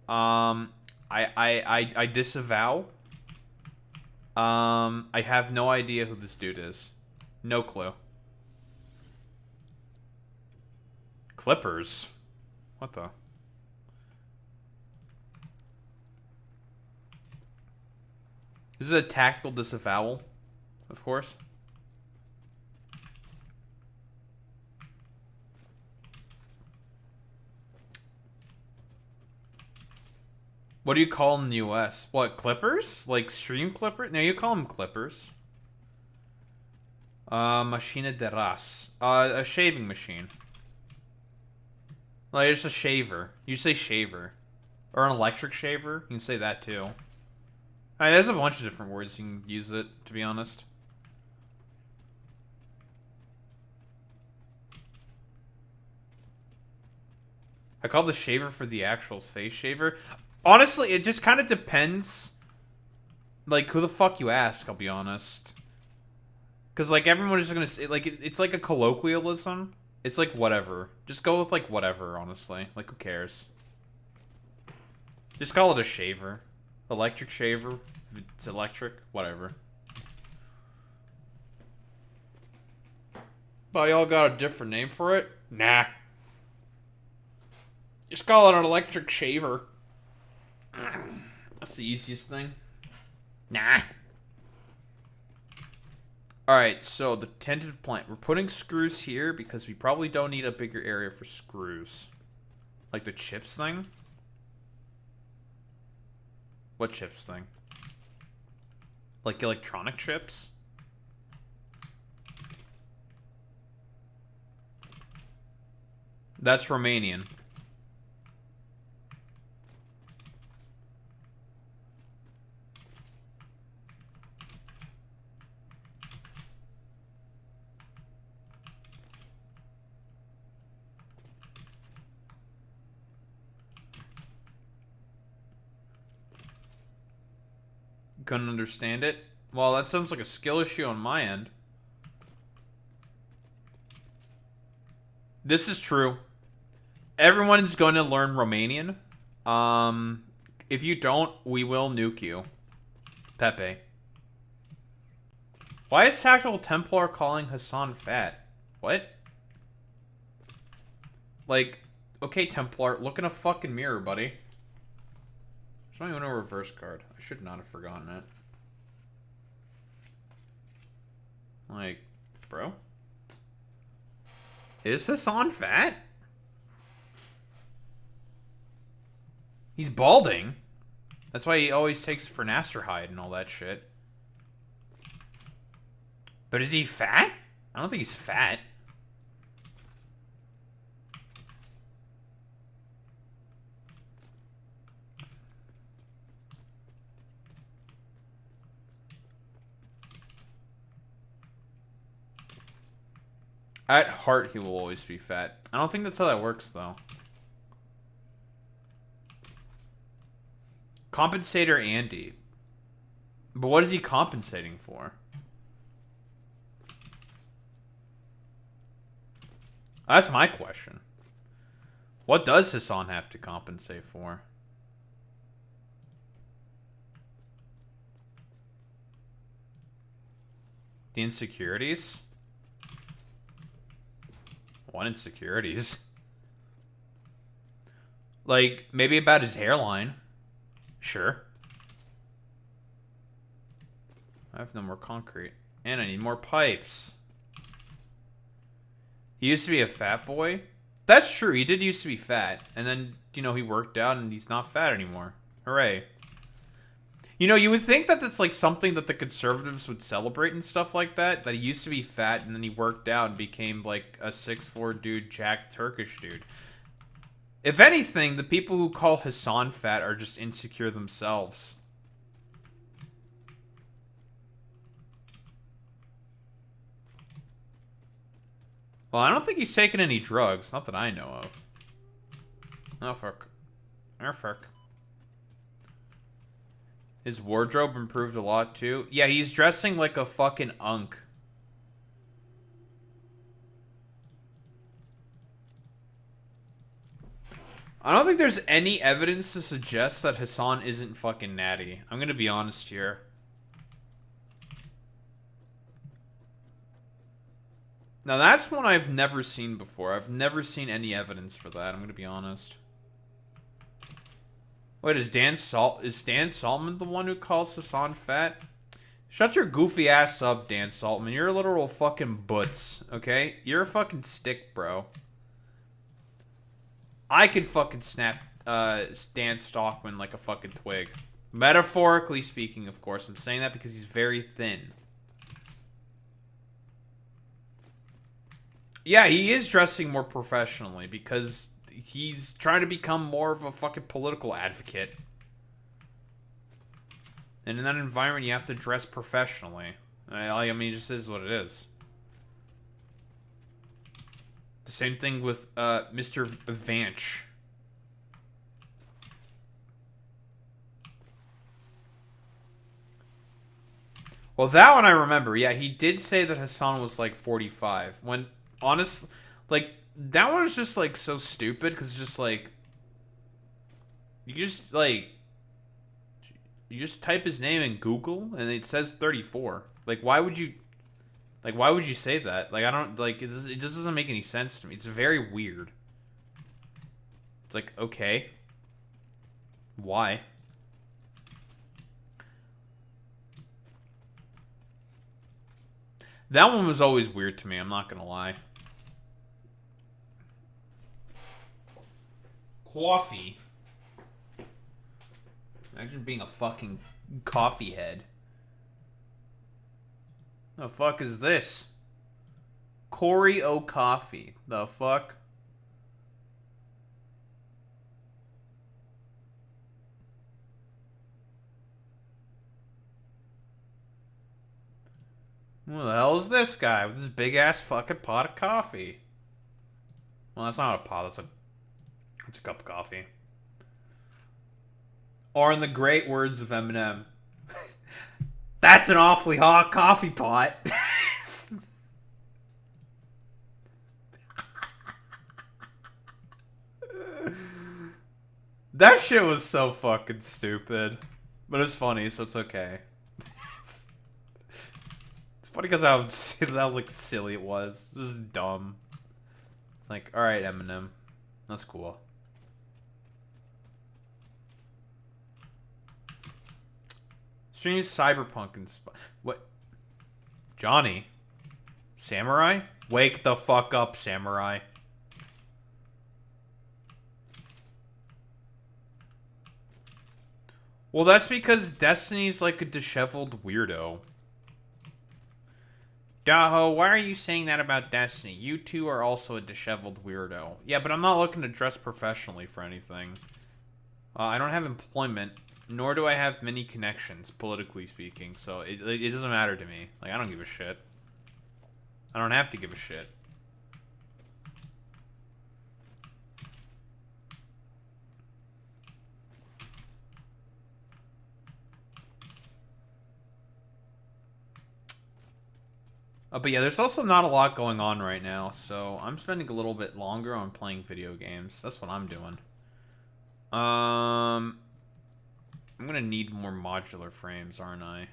I disavow. I have no idea who this dude is. No clue. Clippers? What the? This is a tactical disavowal, of course. What do you call them in the US? What, Clippers? Like stream Clippers? No, you call them Clippers. Machina de ras. A shaving machine. Like, it's a shaver. You say shaver. Or an electric shaver. You can say that too. I mean, there's a bunch of different words you can use it, to be honest. I call the shaver for the actual face shaver. Honestly, it just kind of depends, like, who the fuck you ask, I'll be honest. Because, like, everyone is going to say, like, it's like a colloquialism. It's like, whatever. Just go with, like, whatever, honestly. Like, who cares? Just call it a shaver. Electric shaver. If it's electric, whatever. Thought y'all got a different name for it? Nah. Just call it an electric shaver. That's the easiest thing. Nah. Alright, so the tentative plan. We're putting screws here because we probably don't need a bigger area for screws. Like the chips thing? What chips thing? Like electronic chips? That's Romanian. Couldn't understand it? Well, that sounds like a skill issue on my end. This is true. Everyone's going to learn Romanian. If you don't, we will nuke you. Pepe. Why is Tactical Templar calling Hasan fat? What? Like, okay, Templar, look in a fucking mirror, buddy. There's not even a reverse card. I should not have forgotten it. Like, bro? Is Hasan fat? He's balding. That's why he always takes Finasteride and all that shit. But is he fat? I don't think he's fat. At heart, he will always be fat. I don't think that's how that works, though. Compensator Andy. But what is he compensating for? That's my question. What does Hasan have to compensate for? The insecurities? What insecurities? Like, maybe about his hairline. Sure. I have no more concrete. And I need more pipes. He used to be a fat boy? That's true, he did used to be fat. And then, you know, he worked out and he's not fat anymore. Hooray. You know, you would think that that's like something that the conservatives would celebrate and stuff like that. That he used to be fat and then he worked out and became like a 6'4" dude, jacked Turkish dude. If anything, the people who call Hasan fat are just insecure themselves. Well, I don't think he's taken any drugs. Not that I know of. Oh, fuck. Oh, fuck. His wardrobe improved a lot, too. Yeah, he's dressing like a fucking unk. I don't think there's any evidence to suggest that Hasan isn't fucking natty. I'm gonna be honest here. Now that's one I've never seen before. I've never seen any evidence for that. I'm gonna be honest. Wait, is Dan Saltman the one who calls Hasan fat? Shut your goofy ass up, Dan Saltman. You're a literal fucking butz, okay? You're a fucking stick, bro. I could fucking snap Dan Stockman like a fucking twig. Metaphorically speaking, of course. I'm saying that because he's very thin. Yeah, he is dressing more professionally because he's trying to become more of a fucking political advocate. And in that environment, you have to dress professionally. I mean, it just is what it is. The same thing with Mr. Vanch. Well, that one I remember. Yeah, he did say that Hasan was like 45. When, honestly, like, that one was just like so stupid because it's just like, you just type his name in Google and it says 34. Like, why would you say that? Like, I don't, like, it just doesn't make any sense to me. It's very weird. It's like, okay. Why? That one was always weird to me, I'm not gonna lie. Coffee. Imagine being a fucking coffee head. The fuck is this? Corey O Coffee. The fuck? Who the hell is this guy with this big ass fucking pot of coffee? Well, that's not a pot, that's a cup of coffee. Or in the great words of Eminem, that's an awfully hot coffee pot. That shit was so fucking stupid. But it's funny, so it's okay. It's funny because how like silly it was. It was dumb. It's like, alright, Eminem. That's cool. Strange cyberpunk and what? Johnny? Samurai? Wake the fuck up, Samurai. Well, that's because Destiny's like a disheveled weirdo. Daho, why are you saying that about Destiny? You two are also a disheveled weirdo. Yeah, but I'm not looking to dress professionally for anything. I don't have employment, nor do I have many connections, politically speaking, so it doesn't matter to me. Like, I don't give a shit. I don't have to give a shit. But yeah, there's also not a lot going on right now, so I'm spending a little bit longer on playing video games. That's what I'm doing. I'm gonna need more modular frames, aren't I?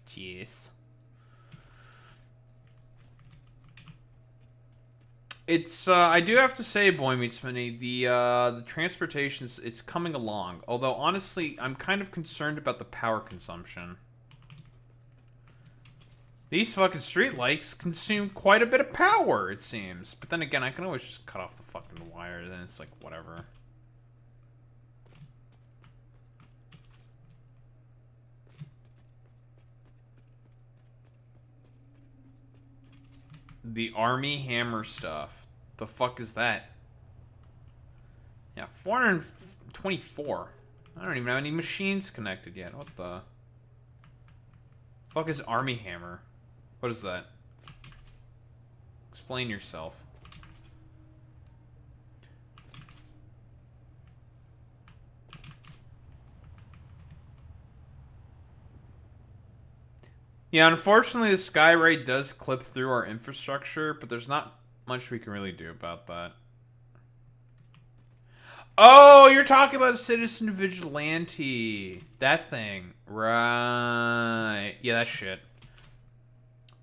Jeez. It's, I do have to say, Boy Meets Mini, the transportation's, it's coming along. Although, honestly, I'm kind of concerned about the power consumption. These fucking streetlights consume quite a bit of power, it seems. But then again, I can always just cut off the fucking wire, then it's like, whatever. The Army Hammer stuff. The fuck is that? Yeah, 424. I don't even have any machines connected yet. What the fuck is Army Hammer? What is that? Explain yourself. Yeah, unfortunately, the Skyray does clip through our infrastructure, but there's not much we can really do about that. Oh, you're talking about Citizen Vigilante. That thing. Right. Yeah, that shit.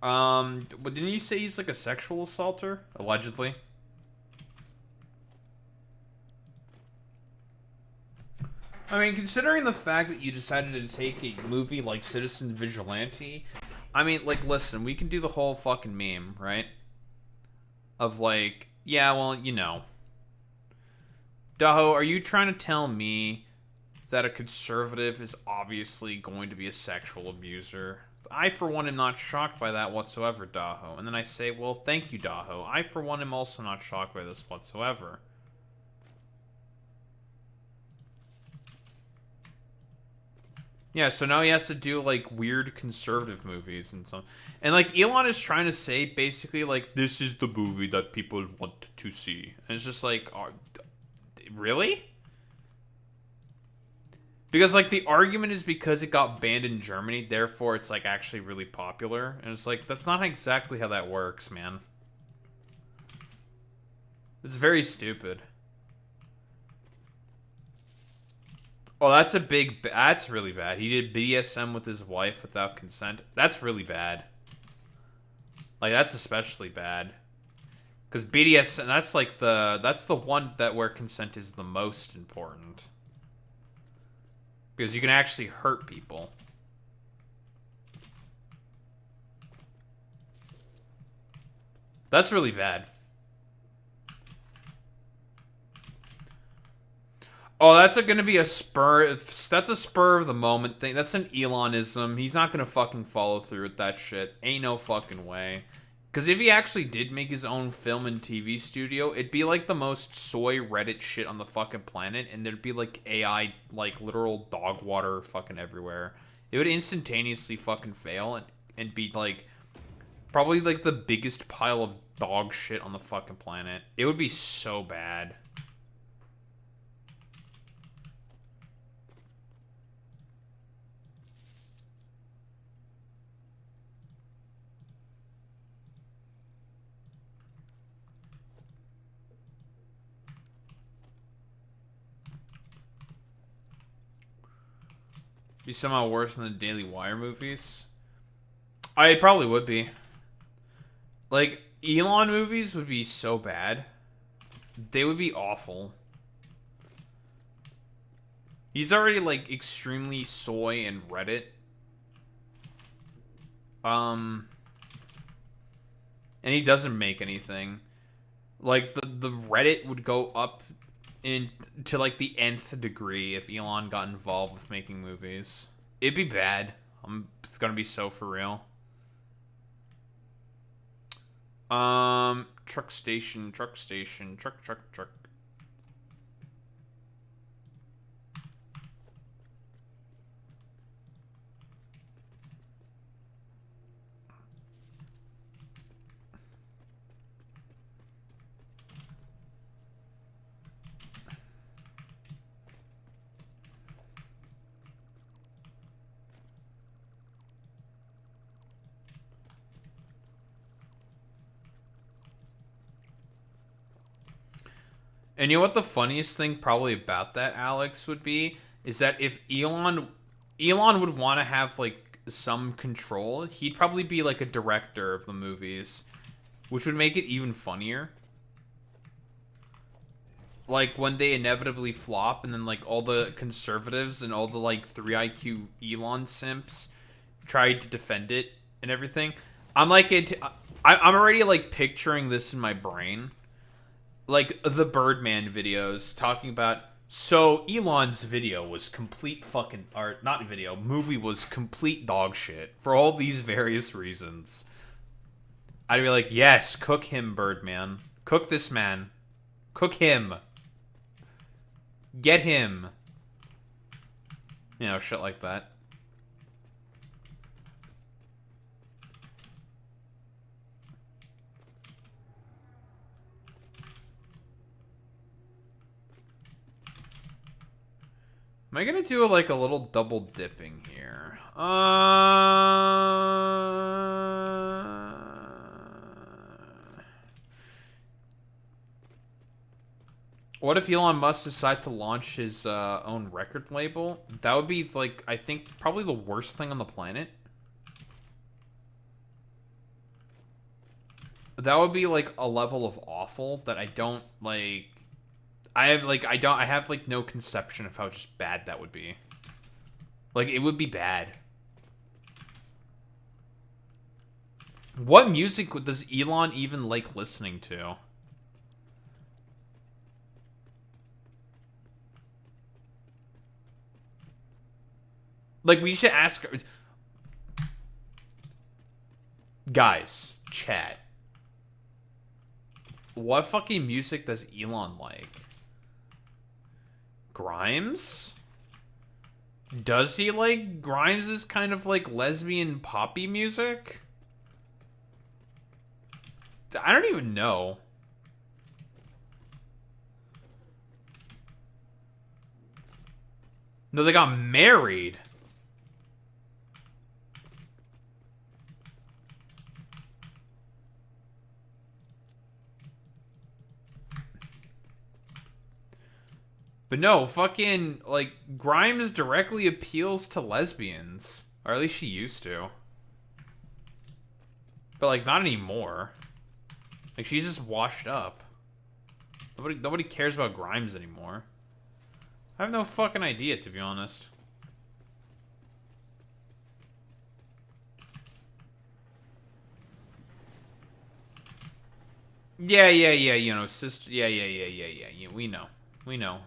But didn't you say he's like a sexual assaulter? Allegedly. I mean, considering the fact that you decided to take a movie like Citizen Vigilante, I mean, like, listen, we can do the whole fucking meme, right? Of like, yeah, well, you know. Daho, are you trying to tell me that a conservative is obviously going to be a sexual abuser? I, for one, am not shocked by that whatsoever, Daho. And then I say, well, thank you, Daho. I, for one, am also not shocked by this whatsoever. Yeah, so now he has to do, like, weird conservative movies and some... And, like, Elon is trying to say, basically, like, this is the movie that people want to see. And it's just like, really? Because, like, the argument is because it got banned in Germany, therefore it's, like, actually really popular. And it's like, that's not exactly how that works, man. It's very stupid. Oh, that's a big... That's really bad. He did BDSM with his wife without consent. That's really bad. Like, that's especially bad. Because BDSM, that's, like, that's the one that where consent is the most important. Because you can actually hurt people. That's really bad. Oh, that's going to be a spur. That's a spur of the moment thing. That's an Elonism. He's not going to fucking follow through with that shit. Ain't no fucking way. Because if he actually did make his own film and TV studio, it'd be like the most soy Reddit shit on the fucking planet, and there'd be like AI, like literal dog water fucking everywhere. It would instantaneously fucking fail and be like probably like the biggest pile of dog shit on the fucking planet. It would be so bad. Be somehow worse than the Daily Wire movies? I probably would be. Like, Elon movies would be so bad. They would be awful. He's already, like, extremely soy and Reddit. And he doesn't make anything. Like, the Reddit would go up in to like the nth degree if Elon got involved with making movies. It'd be bad. It's gonna be so for real. Truck station, truck. And you know what the funniest thing probably about that, Alex, would be? Is that if Elon would want to have, like, some control, he'd probably be, like, a director of the movies. Which would make it even funnier. Like, when they inevitably flop, and then, like, all the conservatives and all the, like, 3IQ Elon simps tried to defend it and everything. I'm, like, I'm already, like, picturing this in my brain. Like, the Birdman videos talking about, so Elon's video was complete fucking, or not video, movie was complete dog shit for all these various reasons. I'd be like, yes, cook him, Birdman. Cook this man. Cook him. Get him. You know, shit like that. Am I gonna do like a little double dipping here? What if Elon Musk decided to launch his own record label? That would be like, I think, probably the worst thing on the planet. That would be like a level of awful that I don't like. I have like no conception of how just bad that would be. Like, it would be bad. What music does Elon even like listening to? Like, we should ask guys, chat. What fucking music does Elon like? Grimes? Does he like Grimes' kind of like lesbian poppy music? I don't even know. No, they got married. But no, fucking, like, Grimes directly appeals to lesbians. Or at least she used to. But, like, not anymore. Like, she's just washed up. Nobody cares about Grimes anymore. I have no fucking idea, to be honest. Yeah, you know, sister, yeah, we know.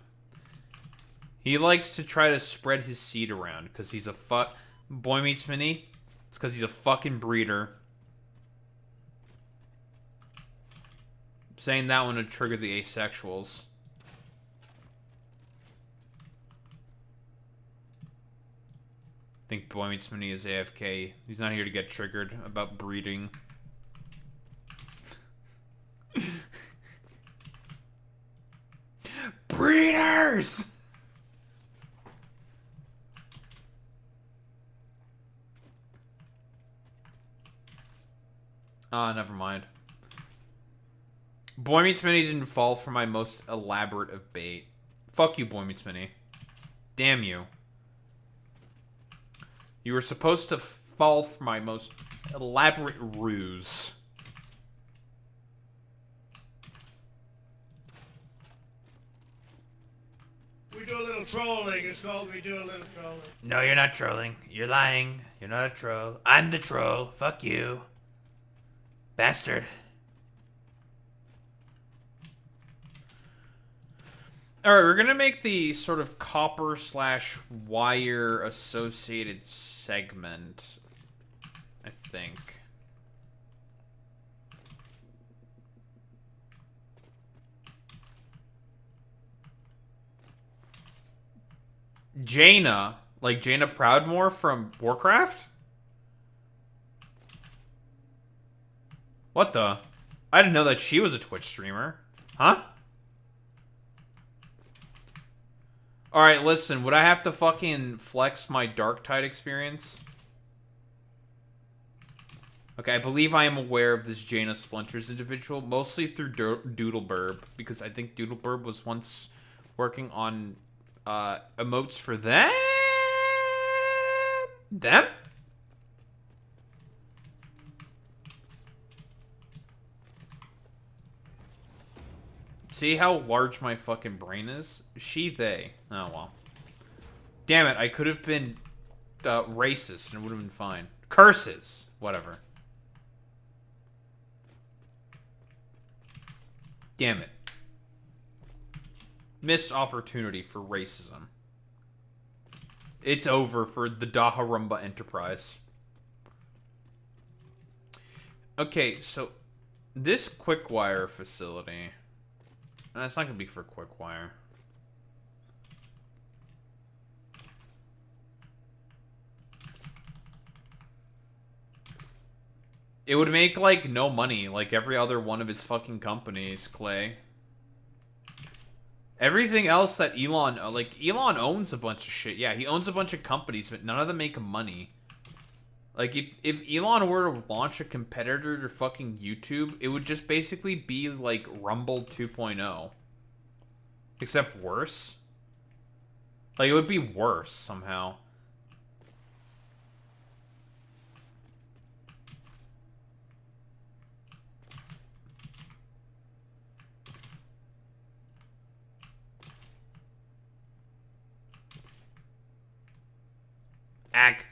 He likes to try to spread his seed around, because he's a Boy Meets Minnie, it's because he's a fucking breeder. Saying that one would trigger the asexuals. I think Boy Meets Minnie is AFK. He's not here to get triggered about breeding. Breeders! Never mind. Boy Meets Minnie didn't fall for my most elaborate of bait. Fuck you, Boy Meets Minnie. Damn you. You were supposed to fall for my most elaborate ruse. We do a little trolling. It's called we do a little trolling. No, you're not trolling. You're lying. You're not a troll. I'm the troll. Fuck you. Bastard. Alright, we're gonna make the sort of copper slash wire associated segment, I think. Jaina, like Jaina Proudmoore from Warcraft? What the? I didn't know that she was a Twitch streamer. Huh? Alright, listen, would I have to fucking flex my Darktide experience? Okay, I believe I am aware of this Jaina Splinters individual, mostly through Doodleburb, because I think Doodleburb was once working on emotes for them? Them? See how large my fucking brain is? She, they. Oh, well. Damn it, I could have been racist and it would have been fine. Curses. Whatever. Damn it. Missed opportunity for racism. It's over for the Daharumba Enterprise. Okay, so this Quickwire facility... That's not going to be for Quickwire. It would make, like, no money, like every other one of his fucking companies, Clay. Everything else that Elon... Like, Elon owns a bunch of shit. Yeah, he owns a bunch of companies, but none of them make money. Like, if Elon were to launch a competitor to fucking YouTube, it would just basically be, like, Rumble 2.0. Except worse. Like, it would be worse, somehow. Ag.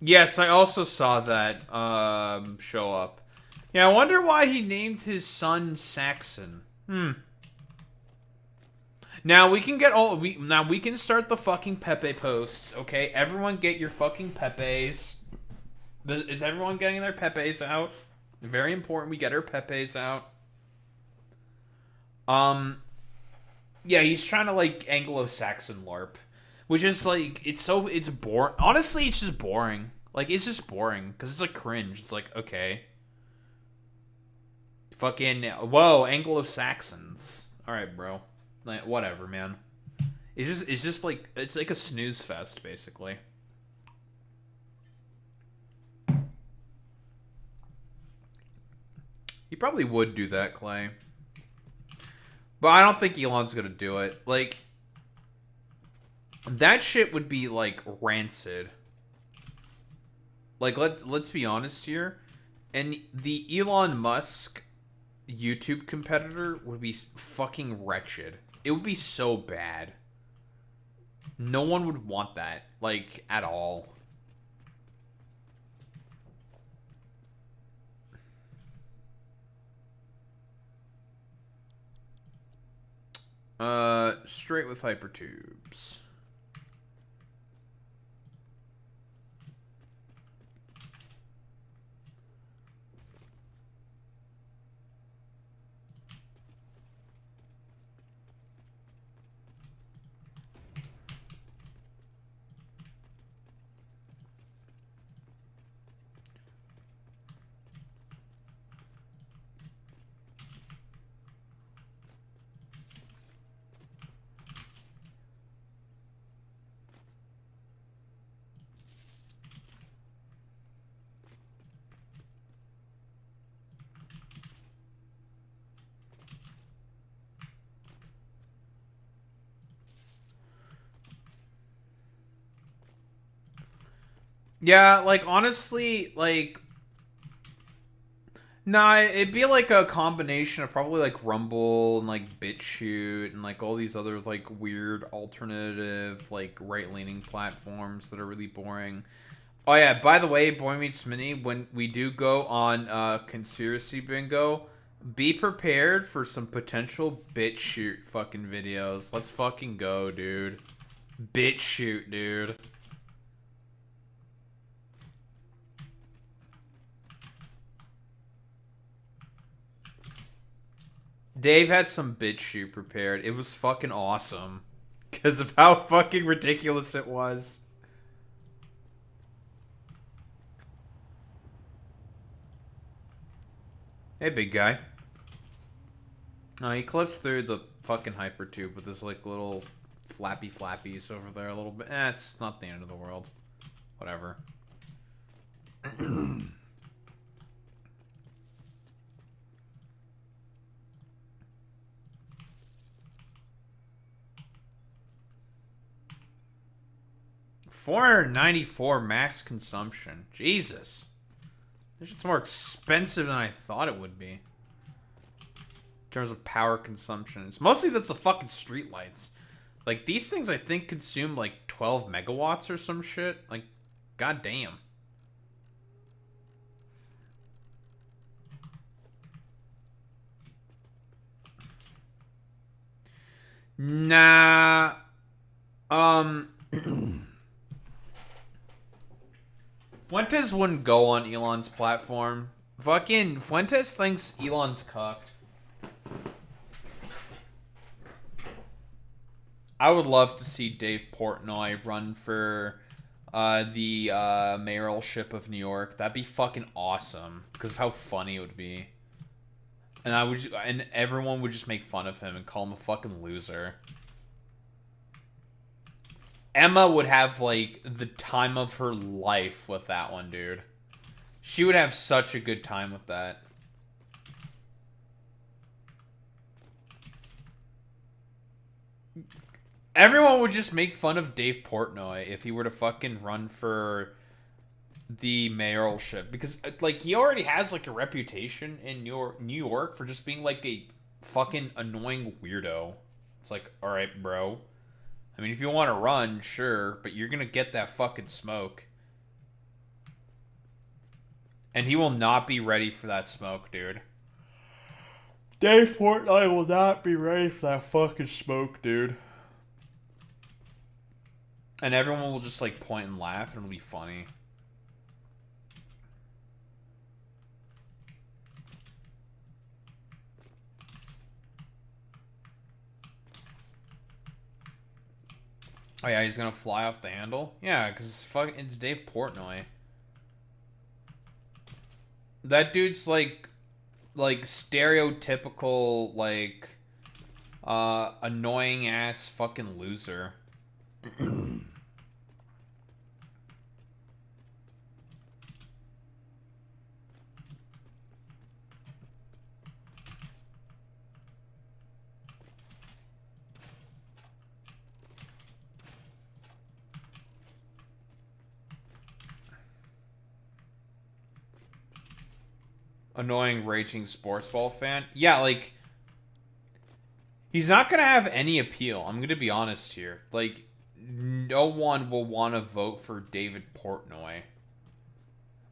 Yes, I also saw that show up. Yeah, I wonder why he named his son Saxon. Now we can get all now we can start the fucking Pepe posts, okay? Everyone get your fucking Pepes. Is everyone getting their Pepes out? Very important we get our Pepes out. Yeah, he's trying to like Anglo-Saxon LARP. Which is like it's boring. Honestly, it's just boring. Like it's just boring because it's like cringe. It's like okay, fucking whoa, Anglo-Saxons. All right, bro. Like whatever, man. It's just like it's like a snooze fest basically. He probably would do that, Clay. But I don't think Elon's gonna do it. Like that shit would be like rancid. Like let's be honest here. And the Elon Musk YouTube competitor would be fucking wretched. It would be so bad. No one would want that, like, at all. Straight with hypertubes. Yeah, like honestly, like Nah, it'd be like a combination of probably like Rumble and like BitChute and like all these other like weird alternative like right-leaning platforms that are really boring. Oh yeah, by the way, Boy Meets Mini, when we do go on Conspiracy Bingo, be prepared for some potential BitChute fucking videos. Let's fucking go, dude. BitChute, dude. Dave had some BitChute prepared. It was fucking awesome. Because of how fucking ridiculous it was. Hey, big guy. Oh, he clips through the fucking hypertube with his, like, little flappies over there a little bit. It's not the end of the world. Whatever. $494 max consumption. Jesus. This shit's more expensive than I thought it would be. In terms of power consumption. It's mostly that's the fucking streetlights. Like, these things I think consume like 12 megawatts or some shit. Like, goddamn. Nah. Fuentes wouldn't go on Elon's platform. Fucking Fuentes thinks Elon's cucked. I would love to see Dave Portnoy run for the mayoralship of New York. That'd be fucking awesome because of how funny it would be. And everyone would just make fun of him and call him a fucking loser. Emma would have, like, the time of her life with that one, dude. She would have such a good time with that. Everyone would just make fun of Dave Portnoy if he were to fucking run for the mayoralship. Because, like, he already has, like, a reputation in New York for just being, like, a fucking annoying weirdo. It's like, alright, bro. I mean, if you want to run, sure, but you're going to get that fucking smoke. And he will not be ready for that smoke, dude. Dave Portnoy will not be ready for that fucking smoke, dude. And everyone will just, like, point and laugh, and it'll be funny. Oh yeah, he's gonna fly off the handle? Yeah, because it's Dave Portnoy. That dude's like stereotypical, like, annoying ass fucking loser. Annoying raging sports ball fan. Yeah, like, he's not gonna have any appeal. I'm gonna be honest here. Like, no one will want to vote for David Portnoy,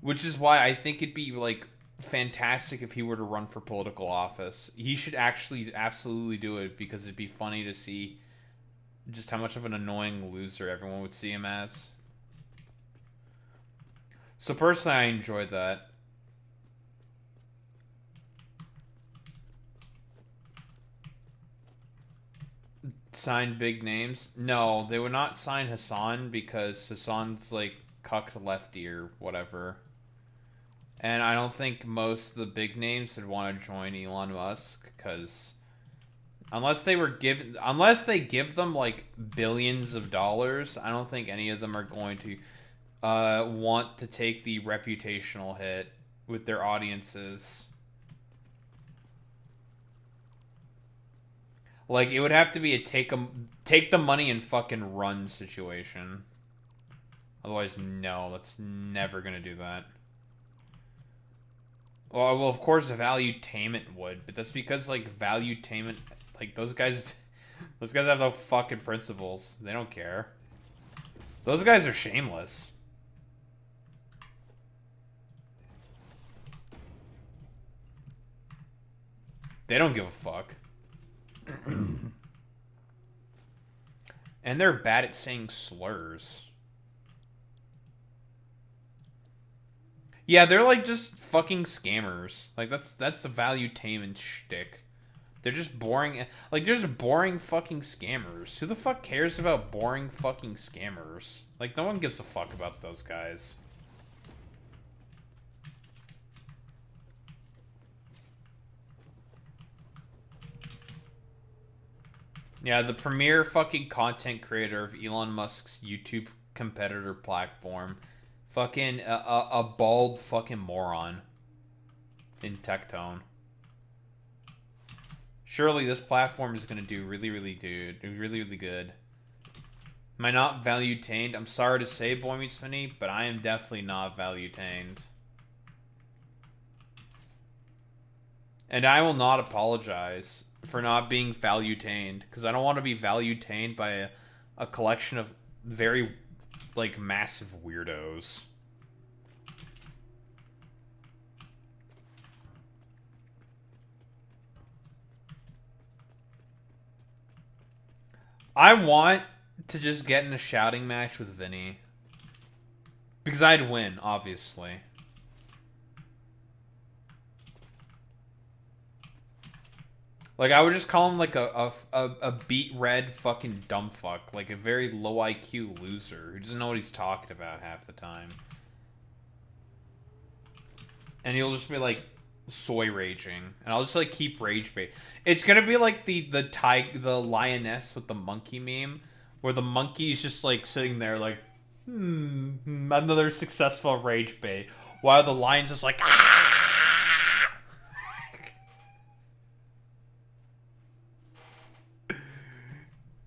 which is why I think it'd be, like, fantastic if he were to run for political office. He should actually absolutely do it because it'd be funny to see just how much of an annoying loser everyone would see him as. So personally, I enjoyed that. Sign big names? No, they would not sign Hasan because Hasan's, like, cucked lefty or whatever. And I don't think most of the big names would want to join Elon Musk because unless they give them, like, billions of dollars, I don't think any of them are going to want to take the reputational hit with their audiences. Like, it would have to be a take the money and fucking run situation. Otherwise, no, that's never gonna do that. Well, of course, Valuetainment would, but that's because, like, Valuetainment, like, those guys have no fucking principles. They don't care. Those guys are shameless. They don't give a fuck. And they're bad at saying slurs. Yeah, they're like just fucking scammers. Like that's a Valuetainment shtick. They're just boring. Like they're just boring fucking scammers. Who the fuck cares about boring fucking scammers? Like no one gives a fuck about those guys. Yeah, the premier fucking content creator of Elon Musk's YouTube competitor platform. Fucking a bald fucking moron. In Tectone. Surely this platform is gonna do really good. Am I not Valuetained? I'm sorry to say, Boy Meets Mini, but I am definitely not Valuetained. And I will not apologize for not being Valuetained, because I don't want to be Valuetained by a collection of very, like, massive weirdos. I want to just get in a shouting match with Vinny. Because I'd win, obviously. Like, I would just call him, like, a beat red fucking dumb fuck. Like, a very low IQ loser who doesn't know what he's talking about half the time. And he'll just be, like, soy raging. And I'll just, like, keep rage bait. It's gonna be like the lioness with the monkey meme. Where the monkey's just, like, sitting there, like, another successful rage bait. While the lion's just like, ah!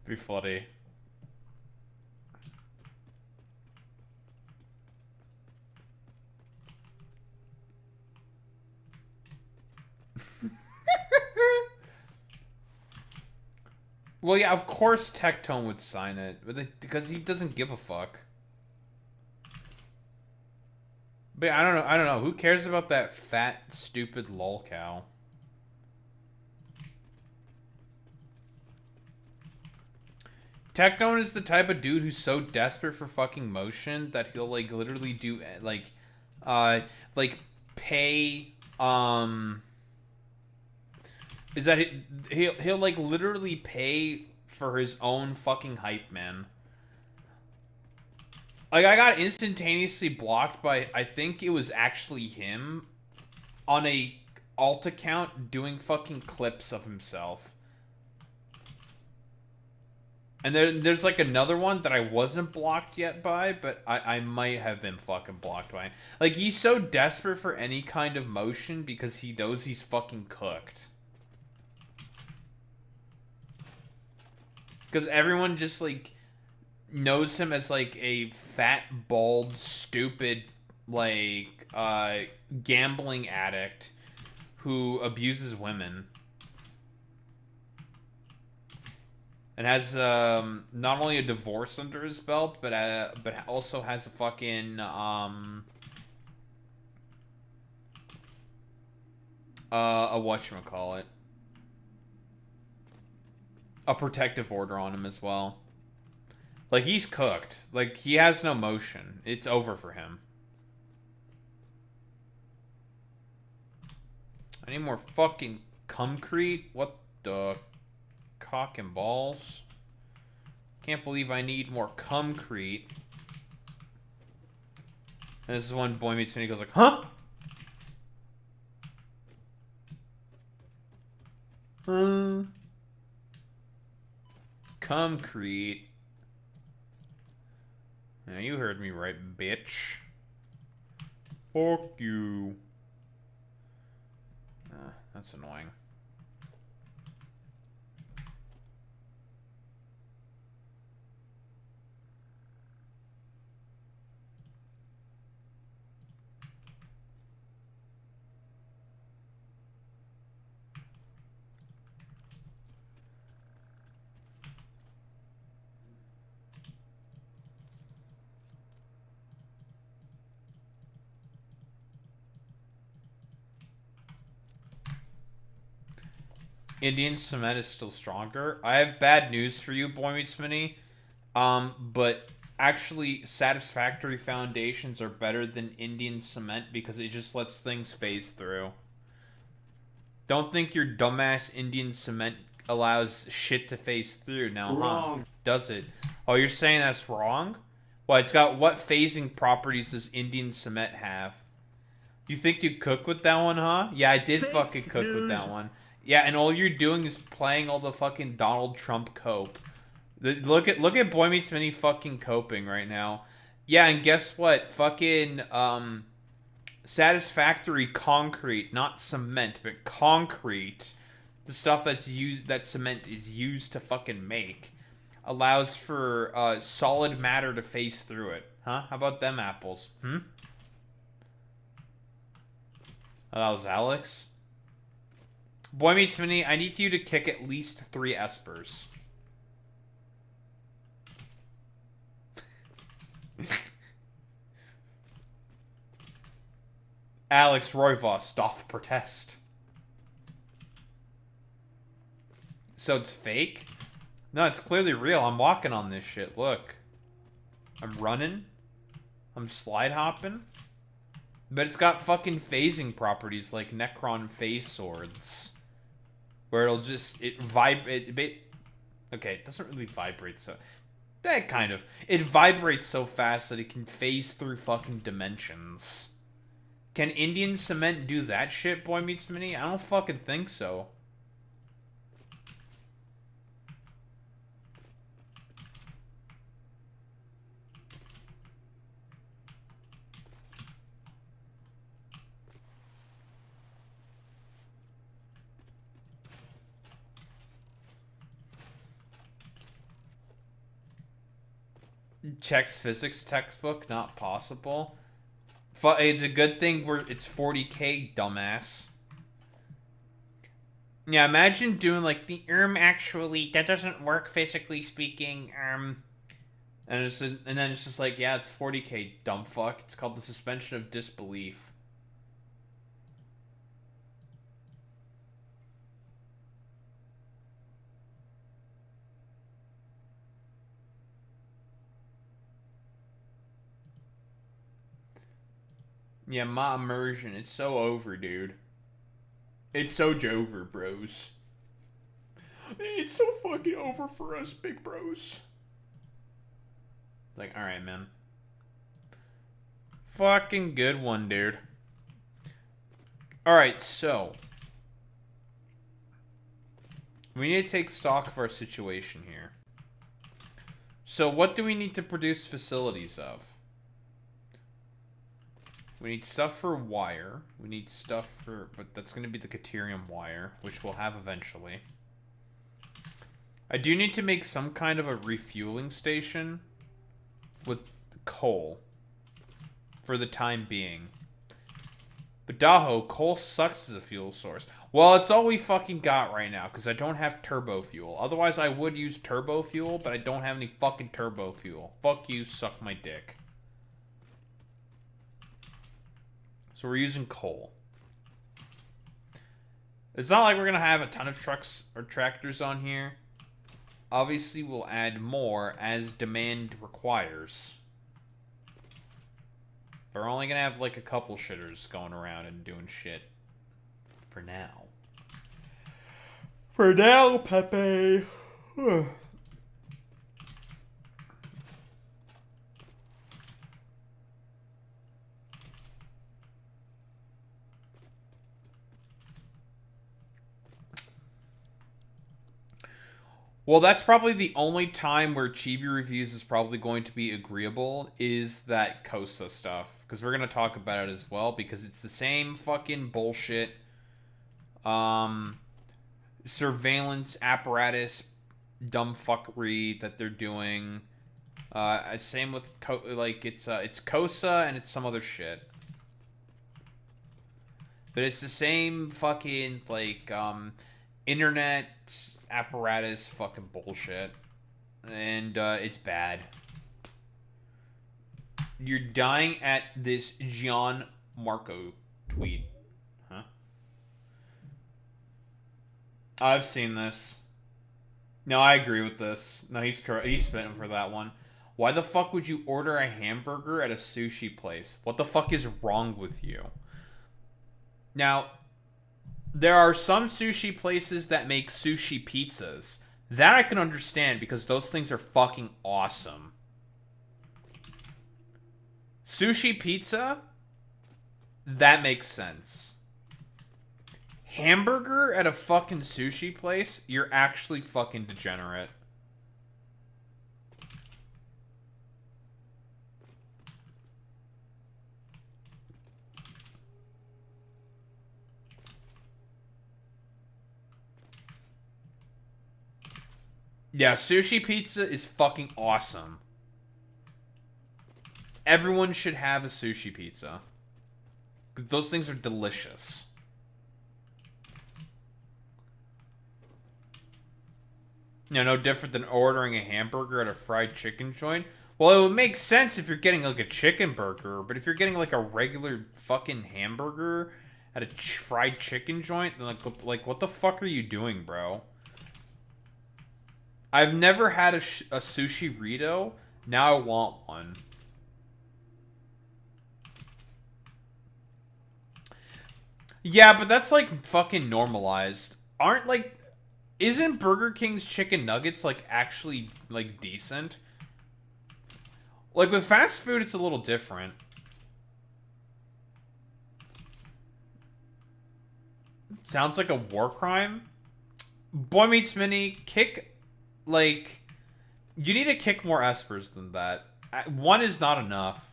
Be funny. Well, yeah, of course Tectone would sign it, because he doesn't give a fuck. But I don't know. Who cares about that fat, stupid lol cow? Tectone is the type of dude who's so desperate for fucking motion that he'll, like, literally do, like pay, is that he'll like literally pay for his own fucking hype man. Like, I got instantaneously blocked by, I think it was actually him, on a alt account doing fucking clips of himself. And then there's like another one that I wasn't blocked yet by, but I might have been fucking blocked by. Like, he's so desperate for any kind of motion because he knows he's fucking cooked. Because everyone just, like, knows him as, like, a fat, bald, stupid, like, gambling addict who abuses women. And has, not only a divorce under his belt, but also has a fucking, a whatchamacallit. A protective order on him as well. Like, he's cooked. Like, he has no motion. It's over for him. I need more fucking cumcrete. What the cock and balls? Can't believe I need more cumcrete. And this is when Boy Meets Mini goes like, huh? Cumcrete. Now you heard me right, bitch. Fuck you. That's annoying. Indian cement is still stronger. I have bad news for you, Boy Meets Mini. But actually, satisfactory foundations are better than Indian cement because it just lets things phase through. Don't think your dumbass Indian cement allows shit to phase through now, Wrong. huh? Does it? Oh, you're saying that's wrong? Well, it's got what phasing properties does Indian cement have? You think you cook with that one, huh? Yeah, I did fucking cook with that one. Yeah, and all you're doing is playing all the fucking Donald Trump cope. Look at Boy Meets Mini fucking coping right now. Yeah, and guess what? Fucking satisfactory concrete, not cement, but concrete. The stuff that cement is used to fucking make allows for solid matter to phase through it. Huh? How about them apples? Oh, that was Alex. Boy Meets Mini, I need you to kick at least 3 espers. Alex Roivos doth protest. So it's fake? No, it's clearly real. I'm walking on this shit. Look. I'm running. I'm slide hopping. But it's got fucking phasing properties like Necron phase swords. Where it'll just... Okay, it doesn't really vibrate so... That kind of. It vibrates so fast that it can phase through fucking dimensions. Can Indian cement do that shit, Boy Meets Mini? I don't fucking think so. Checks physics textbook, not possible. It's a good thing it's 40k, dumbass. Yeah, imagine doing like the actually that doesn't work physically speaking. And then it's just like, yeah, it's 40k, dumb fuck. It's called the suspension of disbelief. Yeah, my immersion, it's so over, dude. It's so over, bros. It's so fucking over for us, big bros. Like, alright, man. Fucking good one, dude. Alright, so. We need to take stock of our situation here. So, what do we need to produce facilities of? We need stuff for wire. We need stuff for... But that's going to be the Caterium wire, which we'll have eventually. I do need to make some kind of a refueling station with coal for the time being. But Daho, coal sucks as a fuel source. Well, it's all we fucking got right now, because I don't have turbo fuel. Otherwise, I would use turbo fuel, but I don't have any fucking turbo fuel. Fuck you, suck my dick. So we're using coal. It's not like we're going to have a ton of trucks or tractors on here. Obviously, we'll add more as demand requires. But we're only going to have like a couple shitters going around and doing shit. For now. For now, Pepe. Well, that's probably the only time where Chibi Reviews is probably going to be agreeable is that Kosa stuff. Because we're going to talk about it as well, because it's the same fucking bullshit. Surveillance apparatus dumb fuckery that they're doing. Same with, it's Kosa and it's some other shit. But it's the same fucking, internet apparatus fucking bullshit. And, it's bad. You're dying at this Gian Marco tweet. Huh? I've seen this. No, I agree with this. No, he's correct. He's spitting for that one. Why the fuck would you order a hamburger at a sushi place? What the fuck is wrong with you? Now, there are some sushi places that make sushi pizzas. That I can understand because those things are fucking awesome. Sushi pizza? That makes sense. Hamburger at a fucking sushi place? You're actually fucking degenerate. Yeah, sushi pizza is fucking awesome. Everyone should have a sushi pizza. Because those things are delicious. You know, no different than ordering a hamburger at a fried chicken joint. Well, it would make sense if you're getting like a chicken burger, but if you're getting like a regular fucking hamburger at a fried chicken joint, then like what the fuck are you doing, bro? I've never had a sushi Rito. Now I want one. Yeah, but that's like fucking normalized. Aren't like... Isn't Burger King's chicken nuggets like actually like decent? Like with fast food, it's a little different. Sounds like a war crime. Boy Meets Mini, kick... Like, you need to kick more espers than that. One is not enough.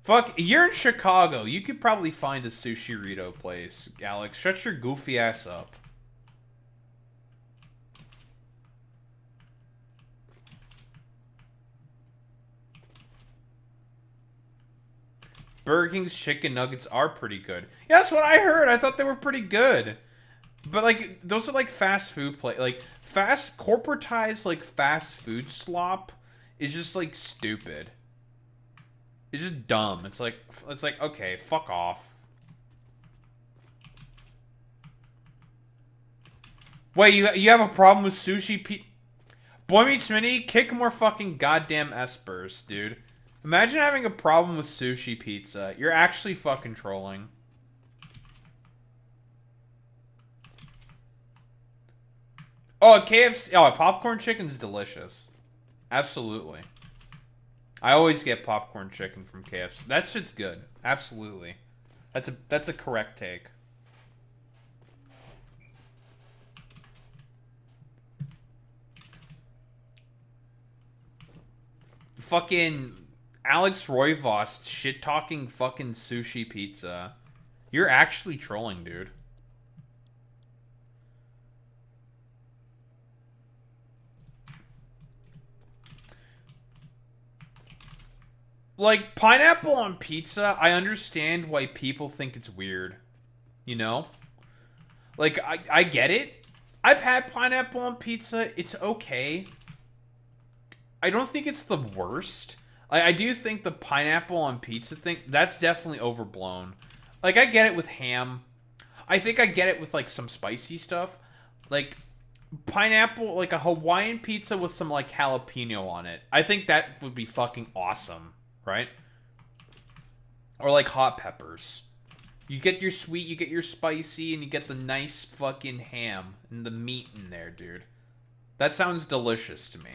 Fuck, you're in Chicago. You could probably find a sushi Rito place, Alex. Shut your goofy ass up. Burger King's chicken nuggets are pretty good. Yeah, that's what I heard. I thought they were pretty good. But, like, those are, like, fast food like, corporatized, like, fast food slop is just, like, stupid. It's just dumb. It's like, okay, fuck off. Wait, you have a problem with sushi Boy Meets Mini, kick more fucking goddamn espers, dude. Imagine having a problem with sushi pizza. You're actually fucking trolling. Oh, KFC. Oh, popcorn chicken's delicious. Absolutely. I always get popcorn chicken from KFC. That shit's good. Absolutely. That's a correct take. Fucking Alex Royvost shit-talking fucking sushi pizza. You're actually trolling, dude. Like, pineapple on pizza, I understand why people think it's weird. You know? Like, I get it. I've had pineapple on pizza. It's okay. I don't think it's the worst. I do think the pineapple on pizza thing, that's definitely overblown. Like, I get it with ham. I think I get it with, like, some spicy stuff. Like, pineapple, like a Hawaiian pizza with some, like, jalapeno on it. I think that would be fucking awesome. Right? Or like hot peppers. You get your sweet, you get your spicy, and you get the nice fucking ham and the meat in there, dude. That sounds delicious to me.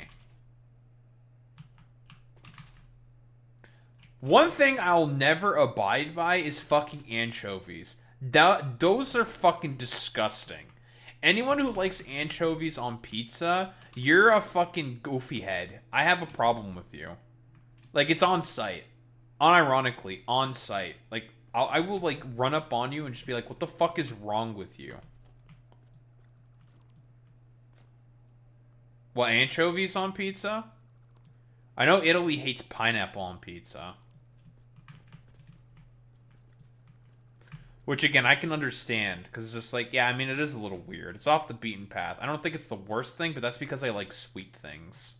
One thing I'll never abide by is fucking anchovies. Those are fucking disgusting. Anyone who likes anchovies on pizza, you're a fucking goofy head. I have a problem with you. Like, it's on site. Unironically, on site. Like, I will, like, run up on you and just be like, what the fuck is wrong with you? What, anchovies on pizza? I know Italy hates pineapple on pizza. Which, again, I can understand. Because it's just like, yeah, I mean, it is a little weird. It's off the beaten path. I don't think it's the worst thing, but that's because I like sweet things.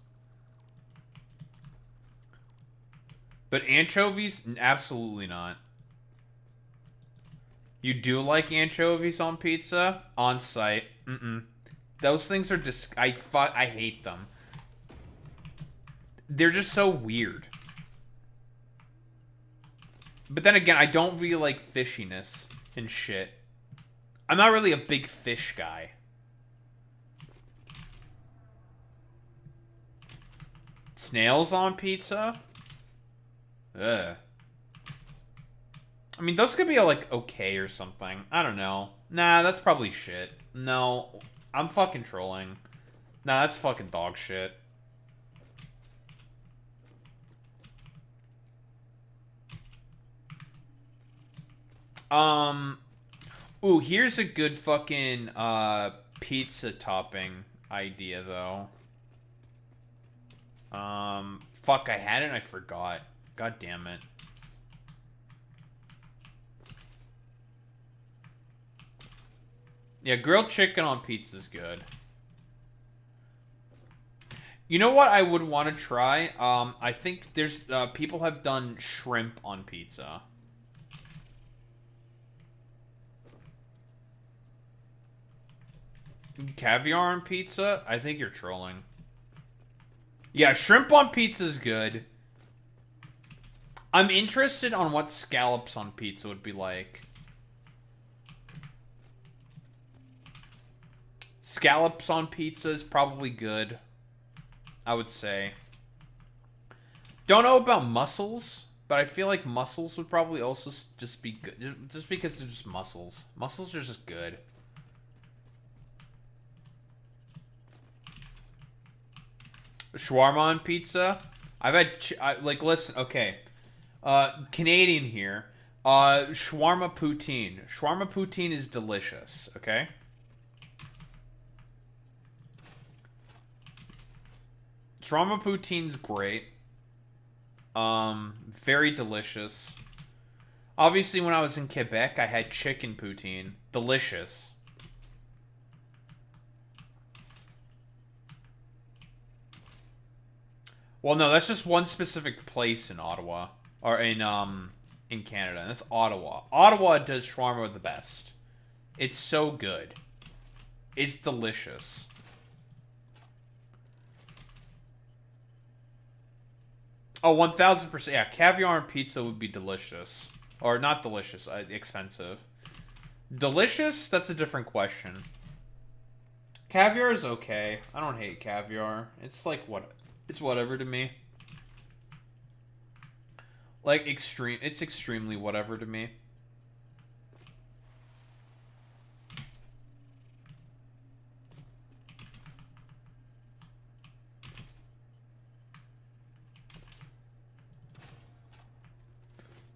But anchovies? Absolutely not. You do like anchovies on pizza? On site. Those things are I hate them. They're just so weird. But then again, I don't really like fishiness and shit. I'm not really a big fish guy. Snails on pizza? Ugh. I mean, those could be, like, okay or something. I don't know. Nah, that's probably shit. No, I'm fucking trolling. Nah, that's fucking dog shit. Ooh, here's a good fucking, pizza topping idea, though. Fuck, I had it and I forgot. God damn it. Yeah, grilled chicken on pizza is good. You know what I would want to try? I think there's, people have done shrimp on pizza. Caviar on pizza? I think you're trolling. Yeah, shrimp on pizza is good. I'm interested on what scallops on pizza would be like. Scallops on pizza is probably good, I would say. Don't know about mussels, but I feel like mussels would probably also just be good. Just because they're just mussels. Mussels are just good. Shawarma on pizza? I've had, like, listen, okay. Canadian here. Shawarma poutine. Shawarma poutine is delicious, okay? Shawarma poutine's great. Very delicious. Obviously, when I was in Quebec, I had chicken poutine. Delicious. Well, no, that's just one specific place in Ottawa. Or in Canada. And that's Ottawa. Ottawa does shawarma the best. It's so good. It's delicious. Oh, 1000%. Yeah, caviar and pizza would be delicious. Or not delicious, expensive. Delicious? That's a different question. Caviar is okay. I don't hate caviar. It's like what? It's whatever to me. Like it's extremely whatever to me.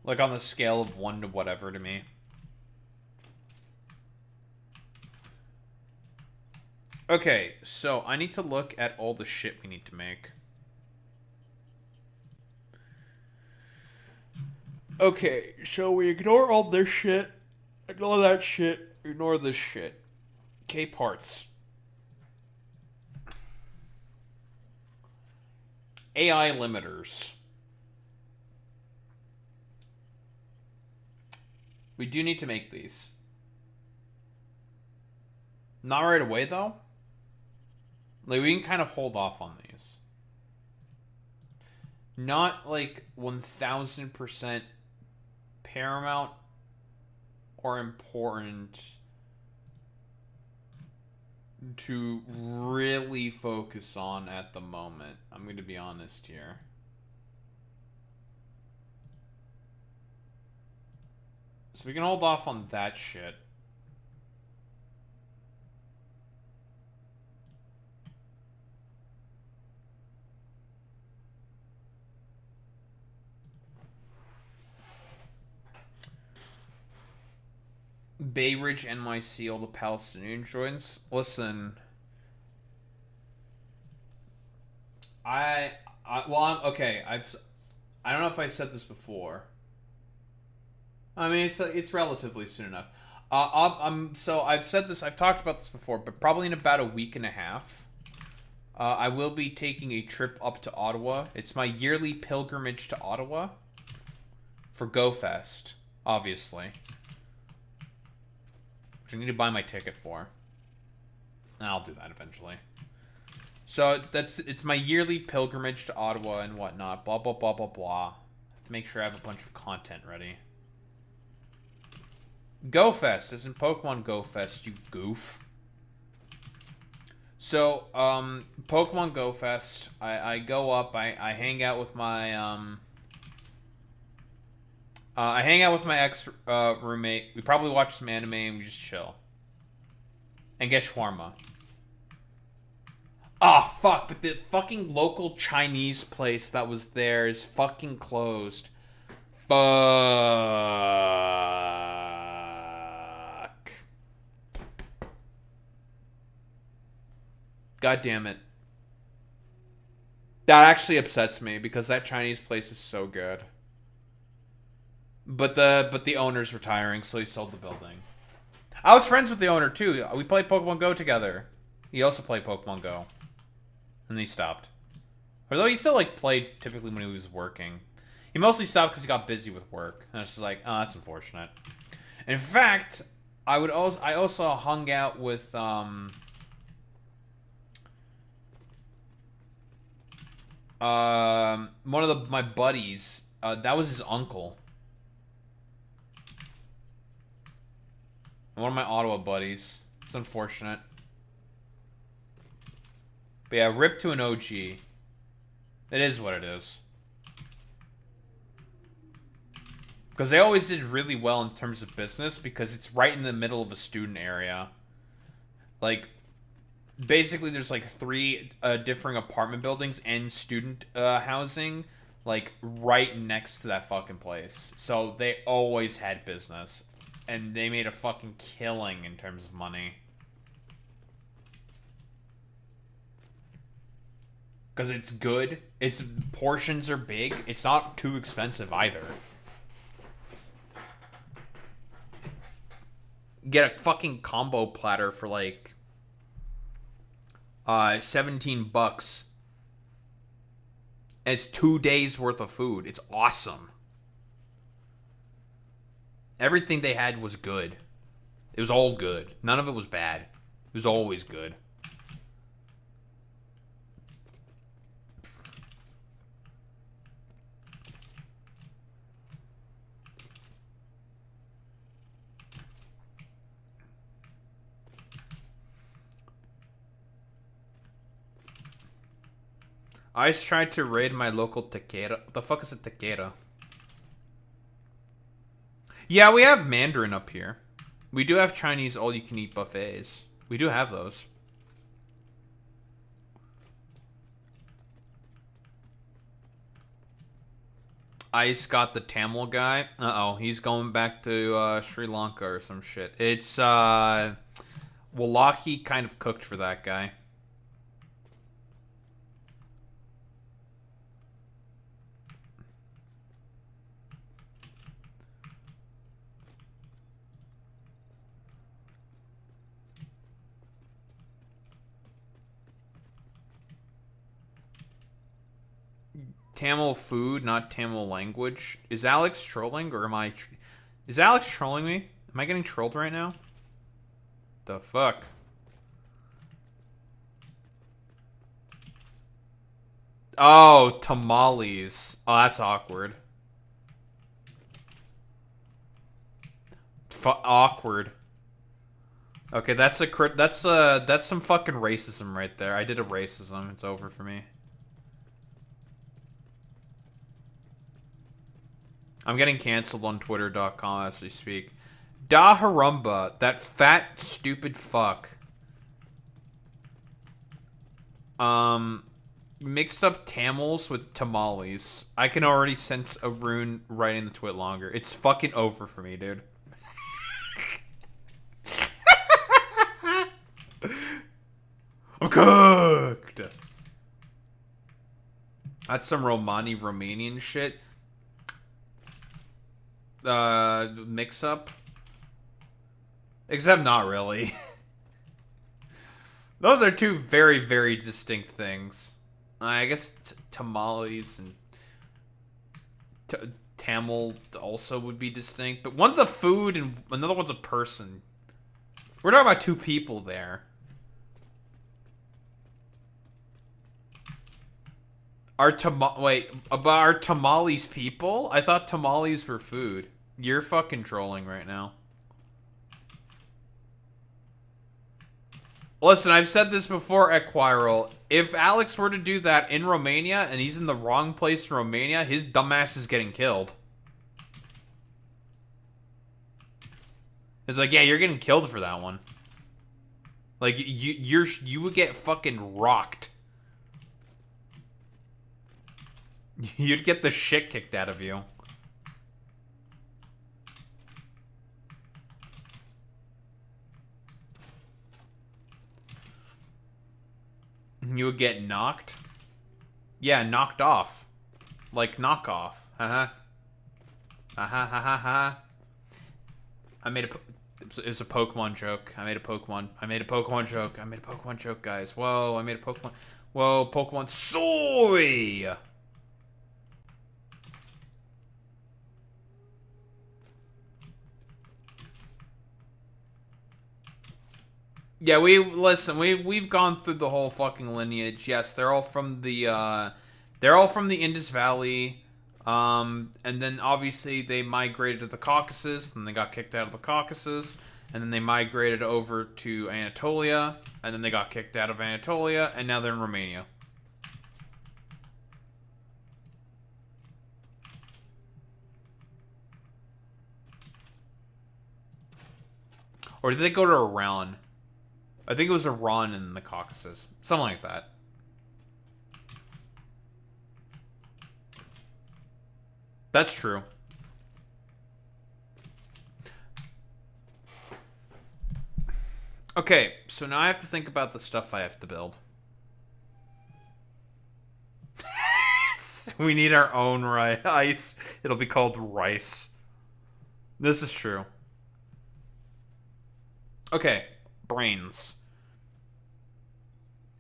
Like on the scale of 1 to whatever to me. Okay, so I need to look at all the shit we need to make. Okay, so we ignore all this shit. Ignore that shit. Ignore this shit. K parts. AI limiters. We do need to make these. Not right away, though. Like, we can kind of hold off on these. Not, like, 1000% paramount or important to really focus on at the moment. I'm going to be honest here. So we can hold off on that shit. Bay Ridge, NYC, all the Palestinian joints. Listen, okay. I don't know if I said this before. I mean, it's relatively soon enough. So I've said this. I've talked about this before, but probably in about a week and a half, I will be taking a trip up to Ottawa. It's my yearly pilgrimage to Ottawa for GoFest, obviously. which I need to buy my ticket for. I'll do that eventually. So it's my yearly pilgrimage to Ottawa and whatnot. Blah blah blah blah blah. To make sure I have a bunch of content ready. Go Fest isn't Pokemon Go Fest, you goof. So, Pokemon Go Fest, I go up, I hang out with my, I hang out with my ex-roommate. We probably watch some anime and we just chill. And get shawarma. Ah, fuck, but the fucking local Chinese place that was there is fucking closed. Fuck. God damn it. That actually upsets me because that Chinese place is so good. But the owner's retiring, so he sold the building. I was friends with the owner too. We played Pokemon Go together. He also played Pokemon Go. And then he stopped. Although he still like played typically when he was working. He mostly stopped because he got busy with work. And it's just like, oh, that's unfortunate. And in fact, I also hung out with one of my buddies, that was his uncle. One of my Ottawa buddies. It's unfortunate. But yeah, rip to an OG. It is what it is. Because they always did really well in terms of business because it's right in the middle of a student area. Like, basically there's like 3 different apartment buildings and student housing like right next to that fucking place. So they always had business. And they made a fucking killing in terms of money. Because it's good. Its portions are big. It's not too expensive either. Get a fucking combo platter for like 17 bucks. And it's 2 days worth of food. It's awesome. Everything they had was good. It was all good. None of it was bad. It was always good. I just tried to raid my local taquera. What the fuck is a taquera? Yeah, we have Mandarin up here. We do have Chinese all-you-can-eat buffets. We do have those. Ice got the Tamil guy. Uh-oh, he's going back to Sri Lanka or some shit. It's, Wallahi kind of cooked for that guy. Tamil food, not Tamil language. Is Alex trolling or am I... Is Alex trolling me? Am I getting trolled right now? The fuck? Oh, tamales. Oh, that's awkward. Awkward. Okay, that's some fucking racism right there. I did a racism. It's over for me. I'm getting canceled on Twitter.com as we speak. Da Harumba, that fat, stupid fuck. Mixed up Tamils with tamales. I can already sense a rune writing the twit longer. It's fucking over for me, dude. I'm cooked! That's some Romanian shit. Mix up? Except not really. Those are two very, very distinct things. I guess tamales and Tamil also would be distinct, but one's a food and another one's a person. We're talking about 2 people there. Wait, about our tamales people? I thought tamales were food. You're fucking trolling right now. Listen, I've said this before at Quirrell. If Alex were to do that in Romania and he's in the wrong place in Romania, his dumbass is getting killed. It's like, yeah, you're getting killed for that one. Like, you would get fucking rocked. You'd get the shit kicked out of you. You would get knocked? Yeah, knocked off. Like knockoff. Haha. Haha ha ha ha. I made it was a Pokemon joke. I made a Pokemon joke, guys. Whoa, I made a Pokemon. Whoa, Pokemon. Soy! Yeah, we've gone through the whole fucking lineage. Yes, they're all from the Indus Valley. And then obviously they migrated to the Caucasus, and they got kicked out of the Caucasus, and then they migrated over to Anatolia, and then they got kicked out of Anatolia, and now they're in Romania. Or did they go to Iran? I think it was Iran in the Caucasus. Something like that. That's true. Okay, so now I have to think about the stuff I have to build. We need our own rice. It'll be called rice. This is true. Okay, brains.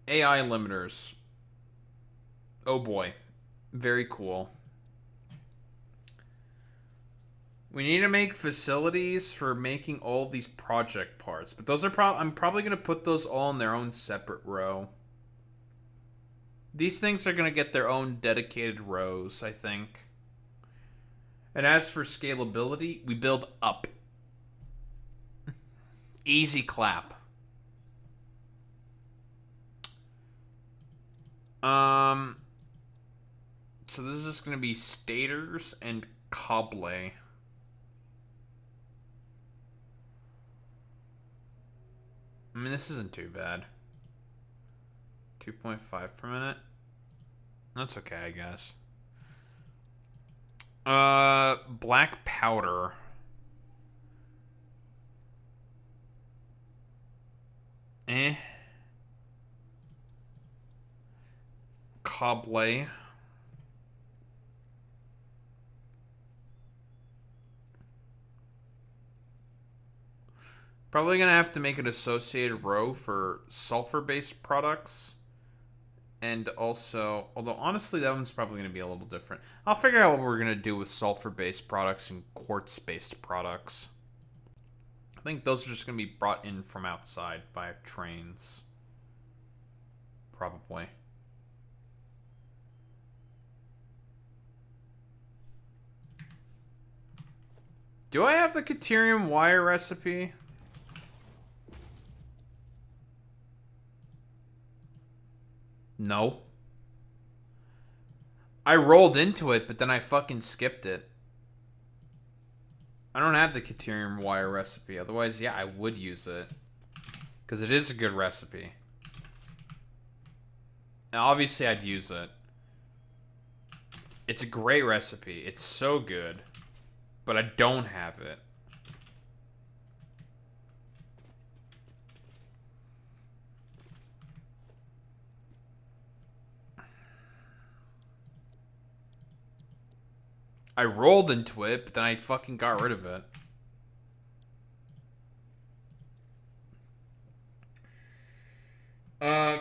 AI limiters. Oh boy. Very cool. We need to make facilities for making all these project parts. But those are I'm probably going to put those all in their own separate row. These things are going to get their own dedicated rows, I think. And as for scalability, we build up. Easy clap. So this is just going to be stators and cobble. I mean, this isn't too bad. 2.5 per minute. That's okay, I guess. Black powder. Cobble. Probably gonna have to make an associated row for sulfur-based products. And also, although honestly that one's probably gonna be a little different. I'll figure out what we're gonna do with sulfur-based products and quartz-based products. I think those are just gonna be brought in from outside by trains. Probably. Do I have the Caterium wire recipe? No. I rolled into it, but then I fucking skipped it. I don't have the Caterium wire recipe. Otherwise, yeah, I would use it. Because it is a good recipe. Now, obviously, I'd use it. It's a great recipe. It's so good. But I don't have it. I rolled into it, but then I fucking got rid of it.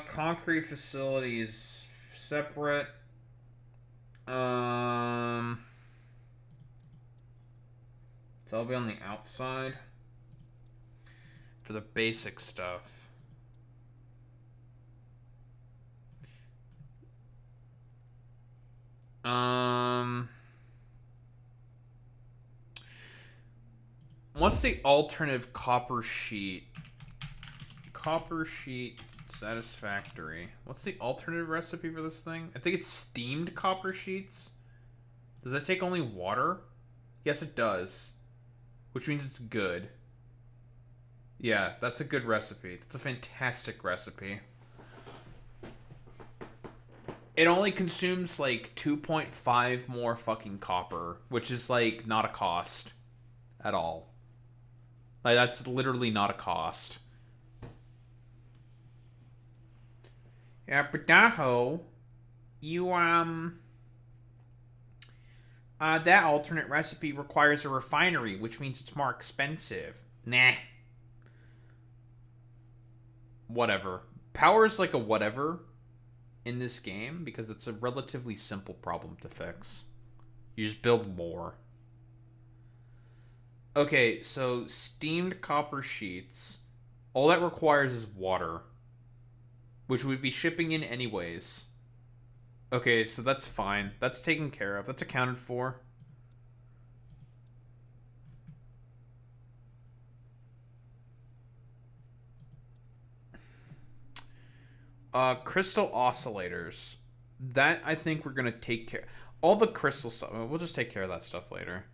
Concrete facilities separate. So I'll be on the outside. for the basic stuff. What's the alternative copper sheet? Copper sheet satisfactory. What's the alternative recipe for this thing? I think it's steamed copper sheets. Does that take only water? Yes, it does. Which means it's good. Yeah, that's a good recipe. That's a fantastic recipe. It only consumes like 2.5 more fucking copper, which is like not a cost at all. Like that's literally not a cost. Yeah, but Daho, you that alternate recipe requires a refinery, which means it's more expensive. Nah. Whatever. Power is like a whatever in this game because it's a relatively simple problem to fix. You just build more. Okay, so steamed copper sheets. All that requires is water, which we'd be shipping in anyways. Okay, so that's fine. That's taken care of. That's accounted for. Crystal oscillators. That, I think we're going to take care... All the crystal stuff. We'll just take care of that stuff later.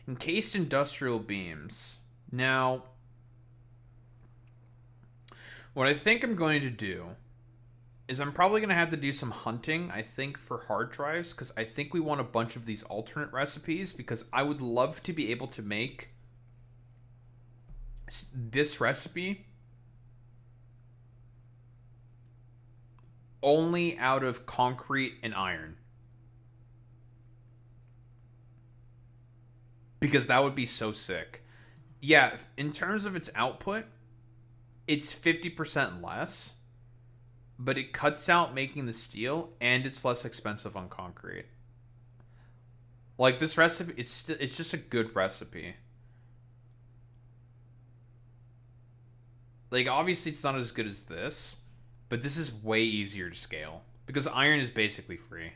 Encased industrial beams. Now, what I think I'm going to do is I'm probably going to have to do some hunting, I think, for hard drives, because I think we want a bunch of these alternate recipes, because I would love to be able to make this recipe only out of concrete and iron. Because that would be so sick. Yeah, in terms of its output, it's 50% less, but it cuts out making the steel, and it's less expensive on concrete. Like, this recipe, it's just a good recipe. Like, obviously it's not as good as this, but this is way easier to scale, because iron is basically free.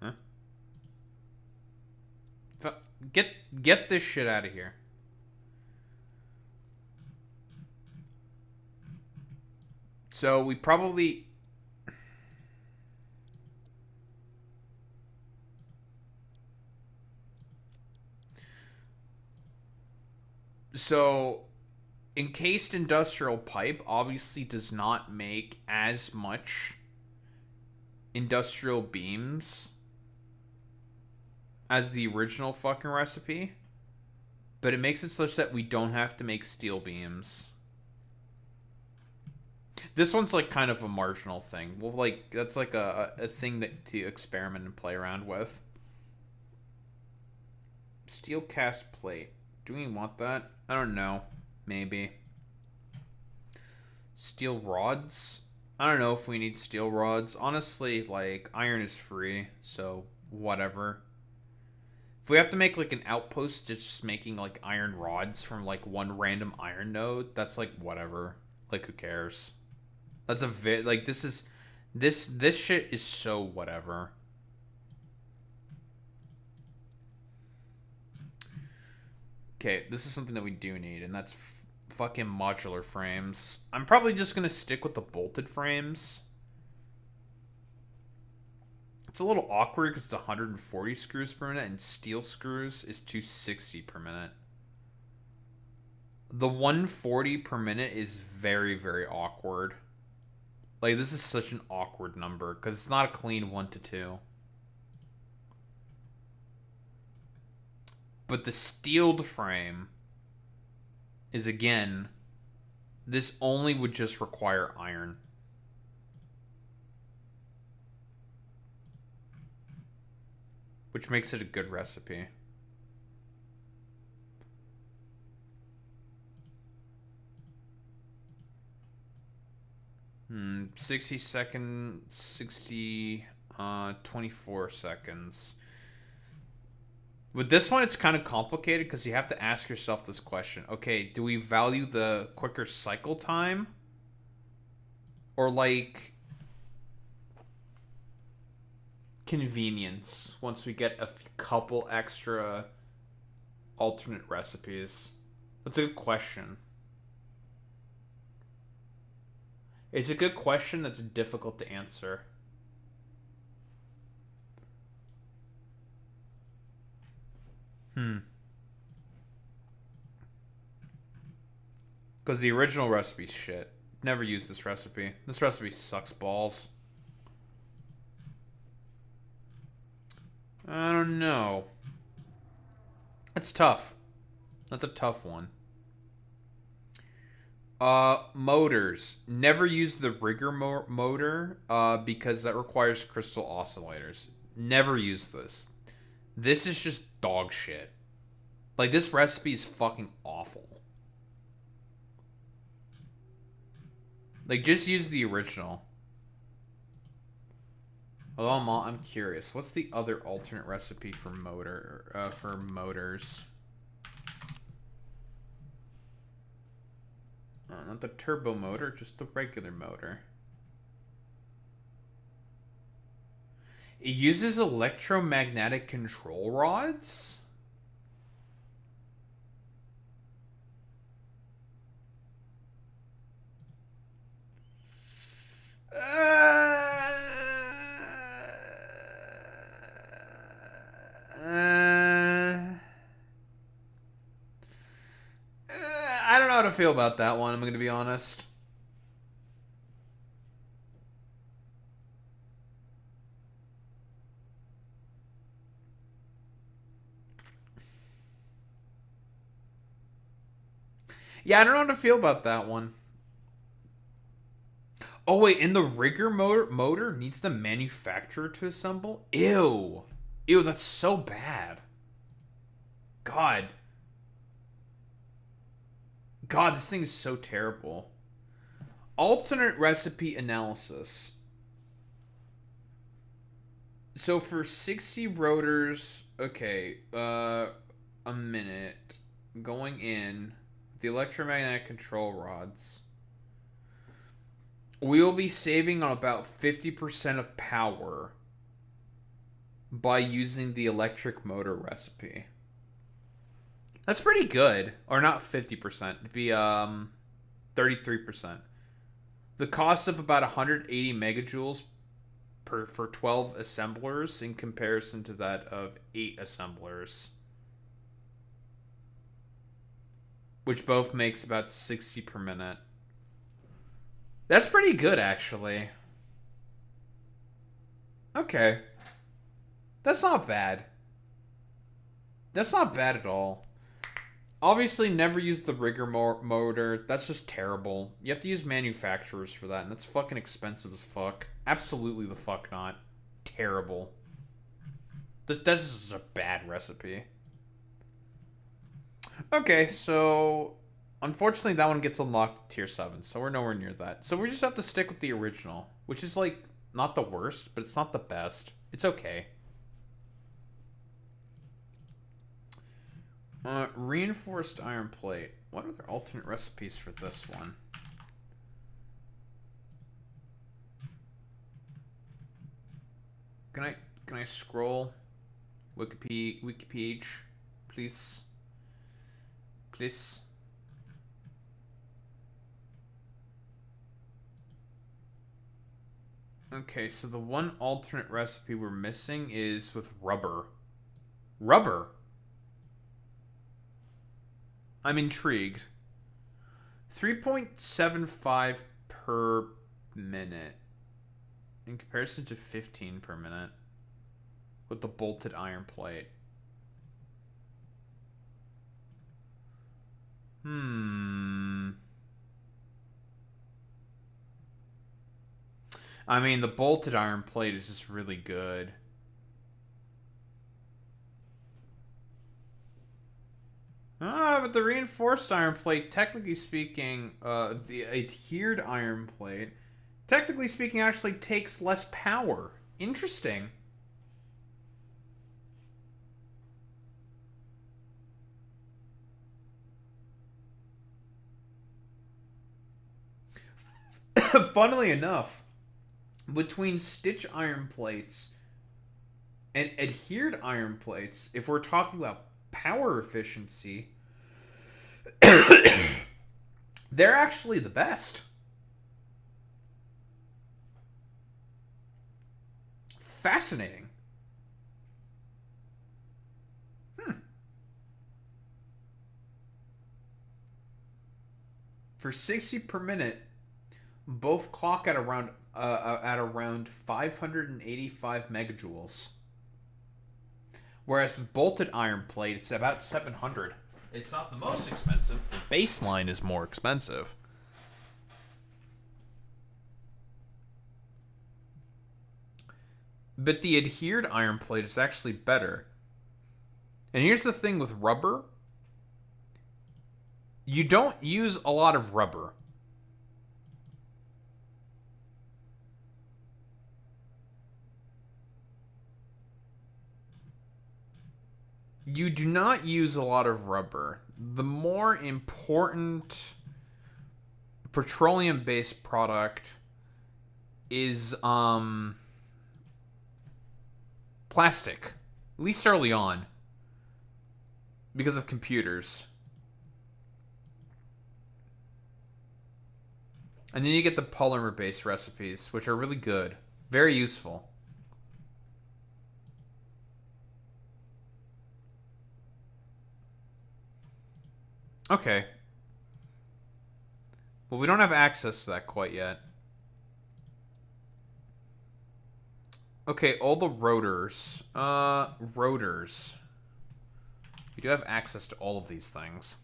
Huh? Get this shit out of here. So we probably... So, encased industrial pipe obviously does not make as much industrial beams as the original fucking recipe, but it makes it such that we don't have to make steel beams. This one's like kind of a marginal thing. Well, like that's like a thing that to experiment and play around with. Steel cast plate. Do we want that? I don't know. Maybe. Steel rods? I don't know if we need steel rods. Honestly, like, iron is free, so whatever. If we have to make, like, an outpost just making, like, iron rods from, like, one random iron node, that's, like, whatever. Like, who cares? That's a like, this is... This shit is so whatever. Okay, this is something that we do need, and that's fucking modular frames. I'm probably just gonna stick with the bolted frames. It's a little awkward because it's 140 screws per minute, and steel screws is 260 per minute. The 140 per minute is very, very awkward. Like, this is such an awkward number, because it's not a clean 1 to 2. But the steeled frame is, again, this only would just require iron. Which makes it a good recipe. 60 seconds, 24 seconds. With this one, it's kind of complicated because you have to ask yourself this question. Okay, do we value the quicker cycle time? Or, like, convenience once we get a couple extra alternate recipes? That's a good question. It's a good question that's difficult to answer. Because the original recipe's shit. Never use this recipe. This recipe sucks balls. I don't know. It's tough. That's a tough one. Motors. Never use the rigger motor because that requires crystal oscillators. Never use this. This is just dog shit. Like, this recipe is fucking awful. Like, just use the original. Although I'm curious. What's the other alternate recipe for motors? Not the turbo motor, just the regular motor. It uses electromagnetic control rods? I don't know how to feel about that one, I'm going to be honest. Yeah, I don't know how to feel about that one. Oh, wait, and the rigger motor needs the manufacturer to assemble? Ew. Ew, that's so bad. God. God, this thing is so terrible. Alternate recipe analysis. So for 60 rotors, okay, a minute. Going in, the electromagnetic control rods. We will be saving on about 50% of power by using the electric motor recipe. That's pretty good. Or not 50%. It'd be 33%. The cost of about 180 megajoules for 12 assemblers in comparison to that of 8 assemblers. Which both makes about 60 per minute. That's pretty good, actually. Okay. That's not bad. That's not bad at all. Obviously, never use the rigger motor. That's just terrible. You have to use manufacturers for that, and that's fucking expensive as fuck. Absolutely the fuck not. Terrible. That's just a bad recipe. Okay, so unfortunately that one gets unlocked to tier 7, so we're nowhere near that. So we just have to stick with the original, which is like not the worst, but it's not the best. It's okay. Reinforced iron plate. What are the alternate recipes for this one? Can I scroll wiki page, please? Please. Okay, so the one alternate recipe we're missing is with rubber. Rubber? I'm intrigued. 3.75 per minute. In comparison to 15 per minute. With the bolted iron plate. I mean, the bolted iron plate is just really good. But the reinforced iron plate, technically speaking, the adhered iron plate technically speaking, actually takes less power. Interesting. Funnily enough, between stitch iron plates and adhered iron plates, if we're talking about power efficiency, they're actually the best. Fascinating. For 60 per minute, both clock at around 585 megajoules. Whereas with bolted iron plate, it's about 700. It's not the most expensive. The baseline is more expensive. But the adhered iron plate is actually better. And here's the thing with rubber. You don't use a lot of rubber. You do not use a lot of rubber. The more important petroleum-based product is plastic. At least early on. Because of computers. And then you get the polymer-based recipes, which are really good. Very useful. Okay. Well, we don't have access to that quite yet. Okay, all the rotors. Rotors. We do have access to all of these things.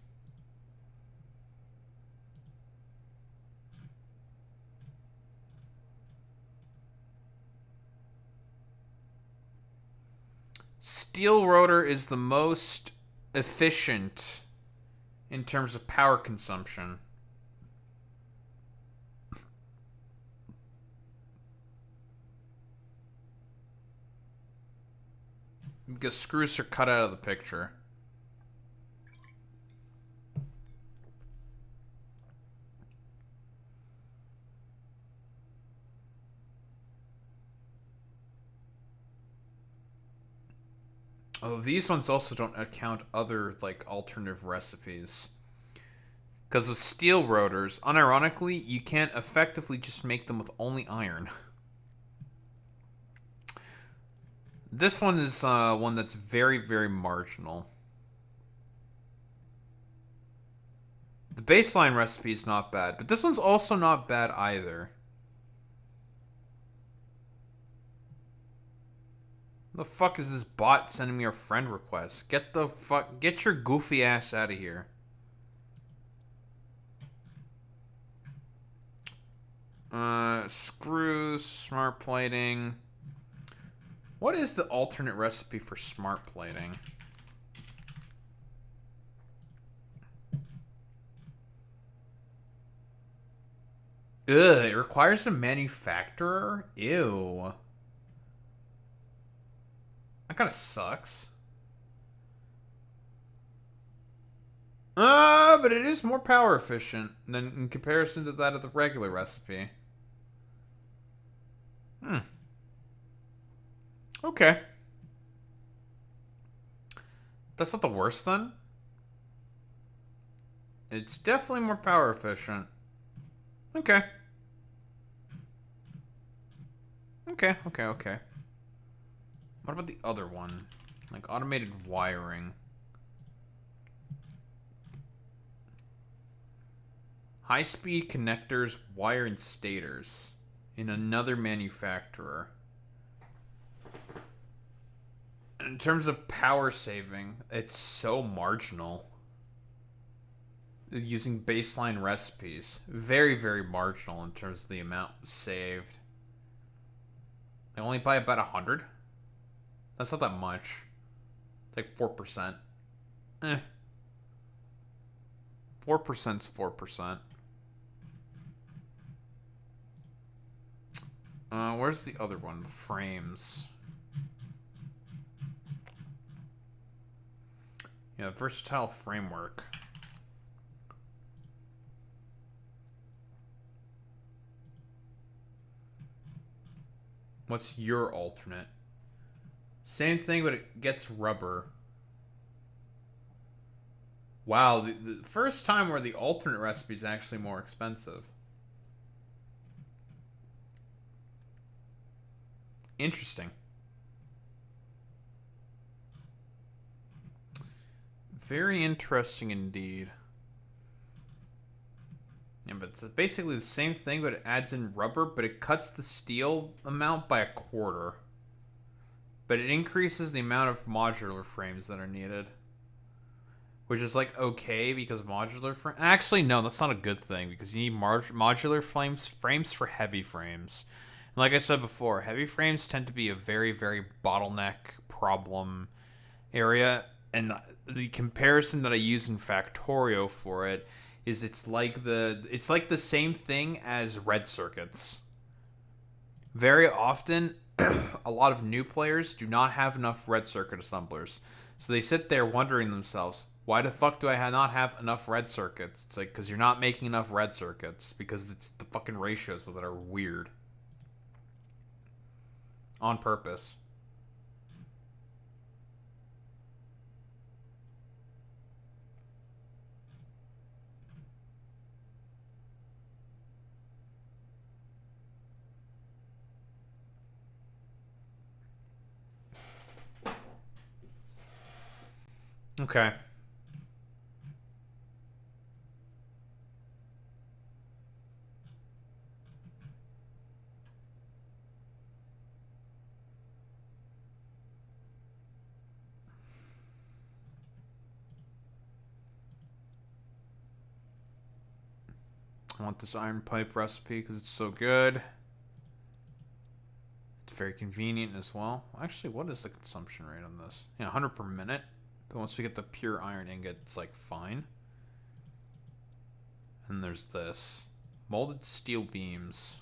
Steel rotor is the most efficient in terms of power consumption. Because screws are cut out of the picture. Oh, these ones also don't account other, like, alternative recipes. Because with steel rotors, unironically, you can't effectively just make them with only iron. This one is one that's very, very marginal. The baseline recipe is not bad, but this one's also not bad either. The fuck is this bot sending me a friend request? Get your goofy ass out of here. Screws, smart plating. What is the alternate recipe for smart plating? Ugh, it requires a manufacturer? Ew. That kind of sucks. But it is more power efficient than in comparison to that of the regular recipe. Okay. That's not the worst then. It's definitely more power efficient. Okay. Okay. What about the other one? Like automated wiring. High-speed connectors, wire, and stators in another manufacturer. In terms of power saving, it's so marginal. Using baseline recipes. Very, very marginal in terms of the amount saved. They only buy about 100? That's not that much. It's like 4%. 4%'s 4%. Where's the other one? The frames. Yeah, versatile framework. What's your alternate? Same thing, but it gets rubber. Wow, the first time where the alternate recipe is actually more expensive. Interesting. Very interesting indeed. Yeah, but it's basically the same thing, but it adds in rubber, but it cuts the steel amount by 1/4. But it increases the amount of modular frames that are needed. Which is like okay, because modular frame... Actually, no, that's not a good thing, because you need modular frames for heavy frames. And like I said before, heavy frames tend to be a very, very bottleneck problem area. And the comparison that I use in Factorio for it is it's like the same thing as red circuits. Very often, a lot of new players do not have enough red circuit assemblers. So they sit there wondering themselves, why the fuck do I not have enough red circuits? It's like, because you're not making enough red circuits. Because it's the fucking ratios with it are weird. On purpose. Okay. I want this iron pipe recipe because it's so good. It's very convenient as well. Actually, what is the consumption rate on this? Yeah, 100 per minute. But once we get the pure iron ingot, it's like fine. And there's this. Molded steel beams.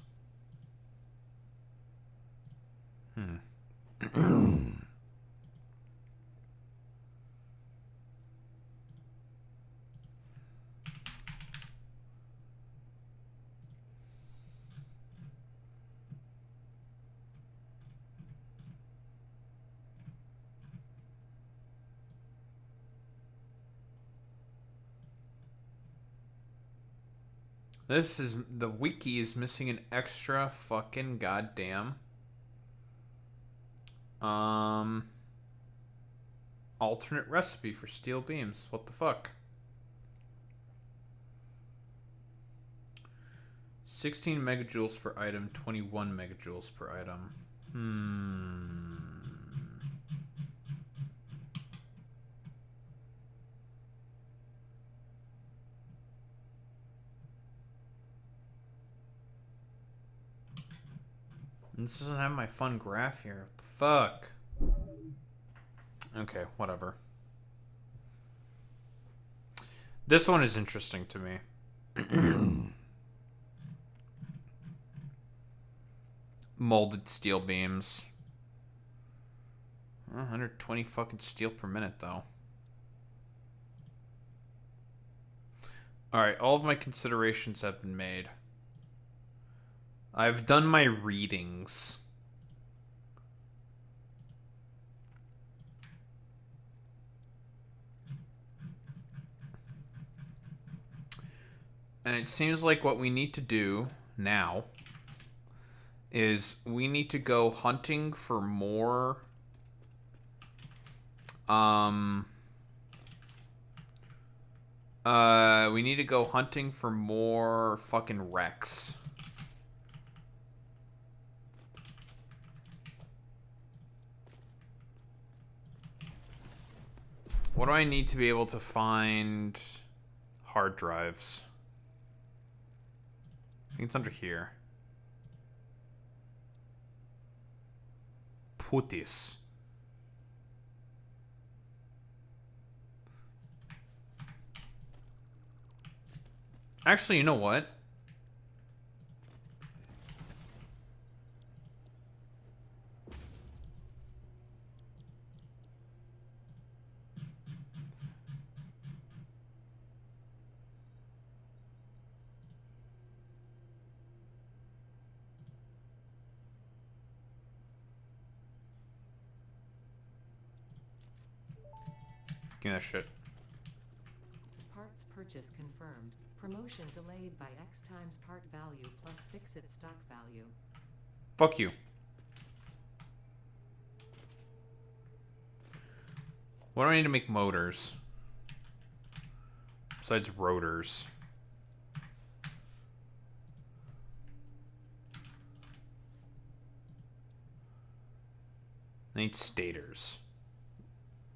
This is, the wiki is missing an extra fucking goddamn alternate recipe for steel beams. What the fuck? 16 megajoules per item, 21 megajoules per item. This doesn't have my fun graph here. What the fuck? Okay, whatever. This one is interesting to me. Molded steel beams. 120 fucking steel per minute, though. Alright, all of my considerations have been made. I've done my readings. And it seems like what we need to do now is we need to go hunting for more we need to go hunting for more fucking wrecks. What do I need to be able to find hard drives? I think it's under here. Putis. Actually, you know what? Give me that shit. Parts purchase confirmed. Promotion delayed by X times part value plus fixed stock value. Fuck you. What do I need to make motors? Besides rotors. I need stators.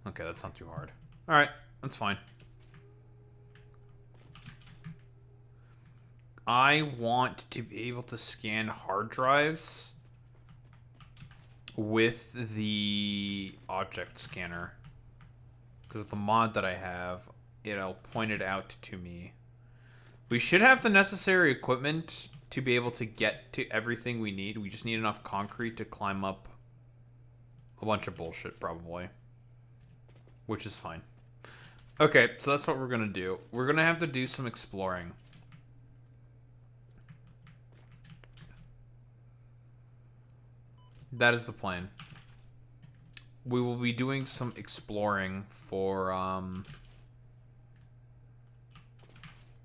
Okay, that's not too hard. Alright, that's fine. I want to be able to scan hard drives with the object scanner. Because with the mod that I have, it'll point it out to me. We should have the necessary equipment to be able to get to everything we need. We just need enough concrete to climb up a bunch of bullshit, probably. Which is fine. Okay, so that's what we're going to do. We're going to have to do some exploring. That is the plan. We will be doing some exploring for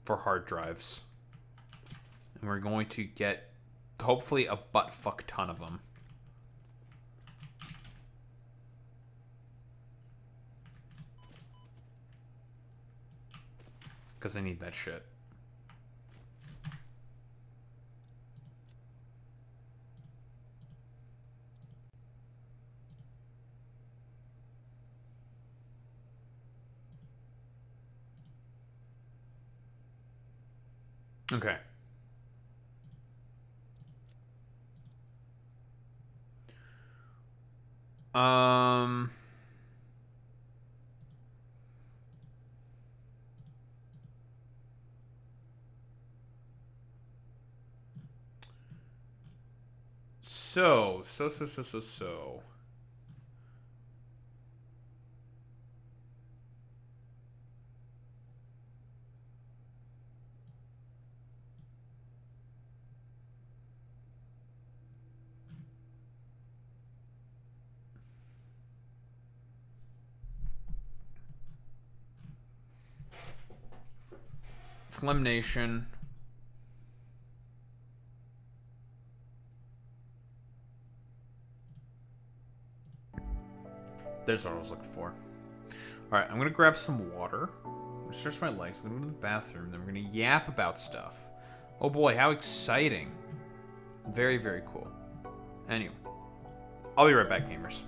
hard drives. And we're going to get, hopefully, a butt-fuck ton of them. Because I need that shit. Okay. So. Slim Nation. There's what I was looking for. Alright, I'm gonna grab some water. I'm gonna stretch my legs. I'm gonna go to the bathroom. Then we're gonna yap about stuff. Oh boy, how exciting. Very, very cool. Anyway. I'll be right back, gamers.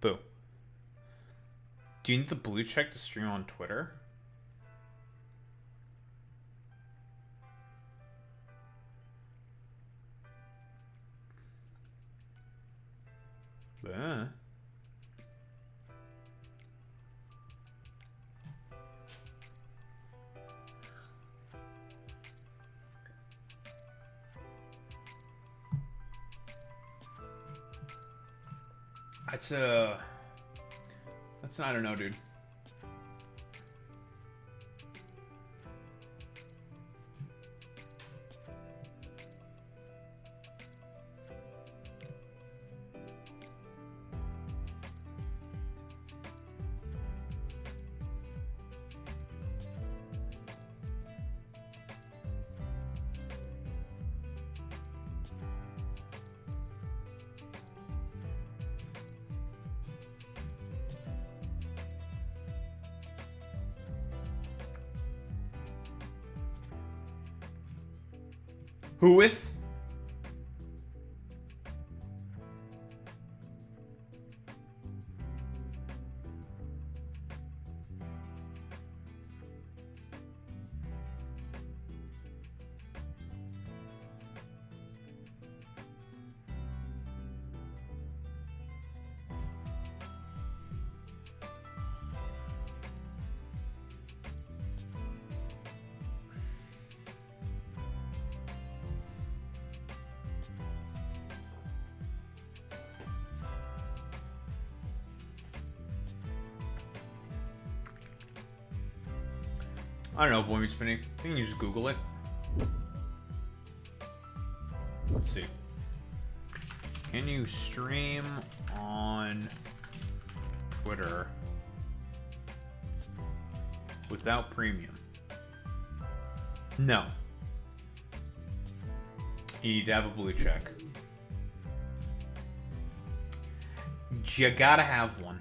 Boo. Do you need the blue check to stream on Twitter? That's I don't know, dude. Who with? I don't know, Boy Meets Spinning. I think you just Google it. Let's see. Can you stream on Twitter without premium? No. You need to have a blue check. You gotta have one.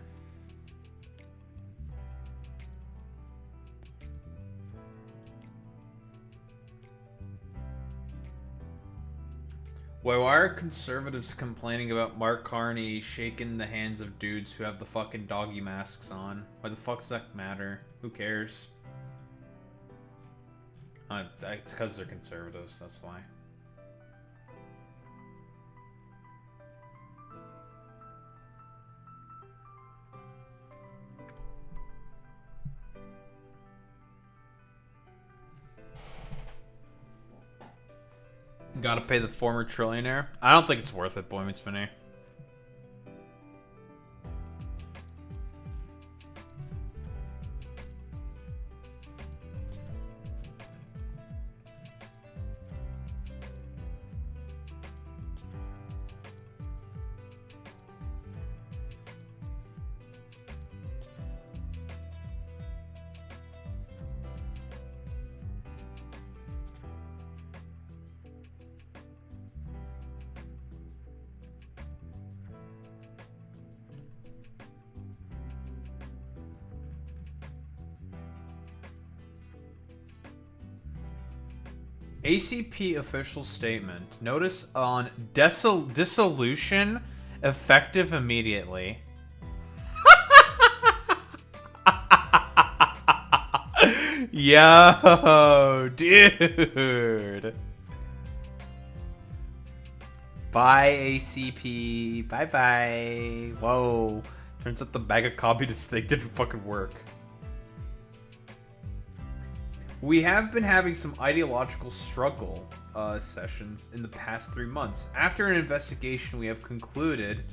Why are conservatives complaining about Mark Carney shaking the hands of dudes who have the fucking doggy masks on? Why the fuck does that matter? Who cares? It's because they're conservatives, that's why. Gotta pay the former trillionaire. I don't think it's worth it, Boy Meets Spinny. ACP official statement. Notice on dissolution effective immediately. Yo, dude. Bye, ACP. Bye-bye. Whoa. Turns out the bag of communist thing didn't fucking work. We have been having some ideological struggle sessions in the past 3 months. After an investigation, we have concluded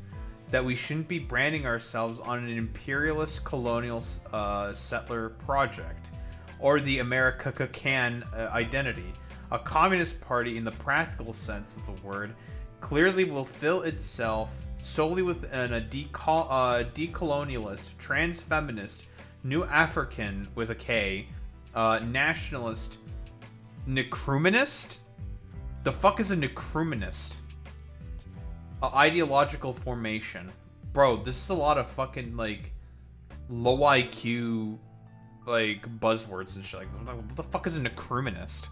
that we shouldn't be branding ourselves on an imperialist colonial settler project, or the America Can identity. A communist party, in the practical sense of the word, clearly will fill itself solely within a decolonialist, trans-feminist, new African with a K, nationalist, necrumanist? The fuck is a necrumanist? Ideological formation. Bro, this is a lot of fucking, like, low IQ, like, buzzwords and shit. Like, what the fuck is a necrumanist?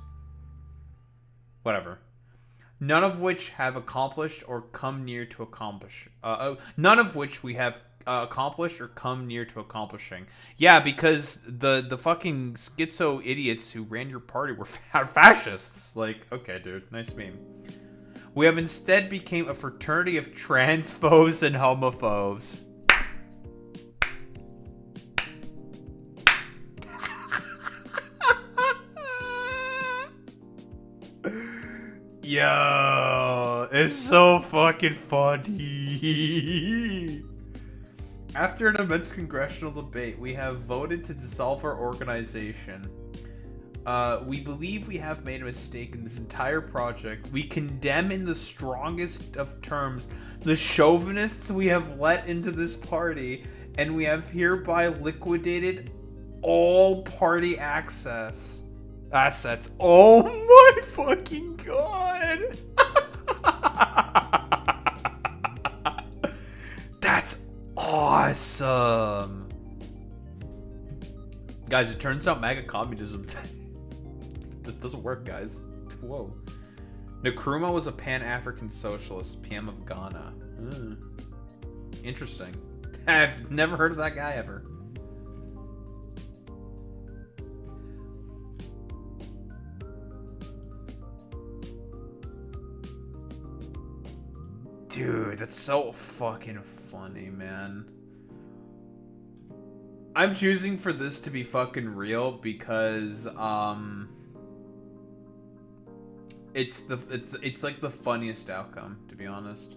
Whatever. None of which have accomplished or come near to accomplish. None of which we have accomplish or come near to accomplishing. Yeah, because the fucking schizo idiots who ran your party were fascists. Like, okay, dude, nice meme. We have instead became a fraternity of transphobes and homophobes. Yo, it's so fucking funny. After an immense congressional debate, we have voted to dissolve our organization. We believe we have made a mistake in this entire project. We condemn in the strongest of terms the chauvinists we have let into this party, and we have hereby liquidated all party assets. Oh my fucking god! That's awesome! Guys, it turns out MAGA communism that doesn't work, guys. Whoa. Nkrumah was a Pan-African socialist, PM of Ghana. Interesting. I've never heard of that guy ever. Dude, that's so fucking funny, man. I'm choosing for this to be fucking real because it's like the funniest outcome, to be honest.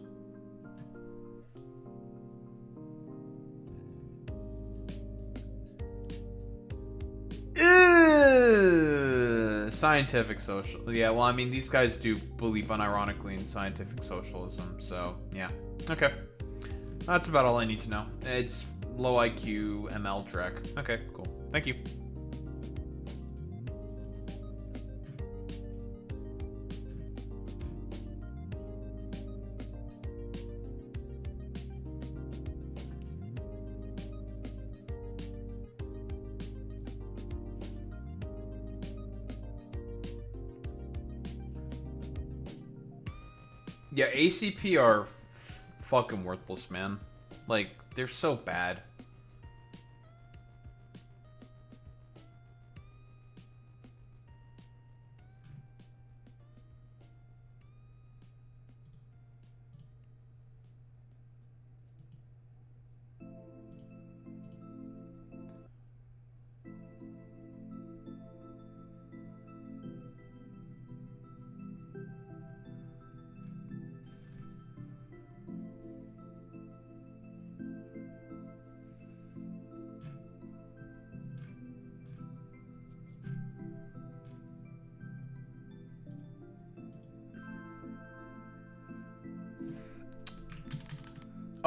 Scientific social. Yeah, well, I mean, these guys do believe unironically in scientific socialism, so yeah. Okay. That's about all I need to know. It's low IQ ML Drek. Okay, cool. Thank you. Yeah, ACP are fucking worthless, man. Like, they're so bad.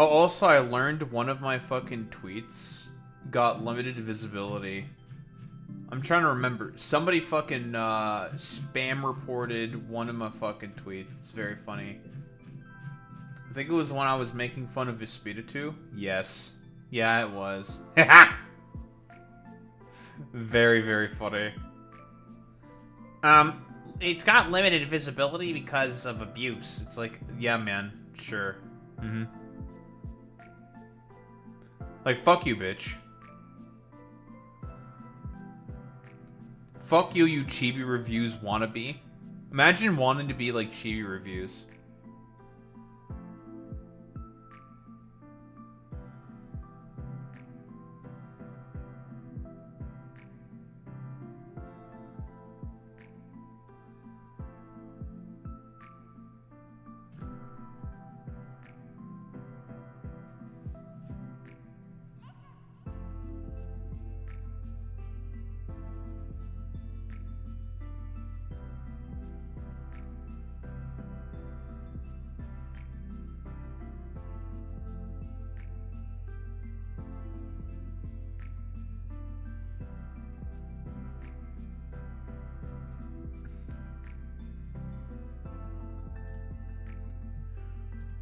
Oh, also, I learned one of my fucking tweets got limited visibility. I'm trying to remember. Somebody fucking spam reported one of my fucking tweets. It's very funny. I think it was when I was making fun of Espiritu. Yes. Yeah, it was. Very, very funny. It's got limited visibility because of abuse. It's like, yeah, man. Sure. Mm-hmm. Like, fuck you, bitch. Fuck you, you Chibi Reviews wannabe. Imagine wanting to be like Chibi Reviews.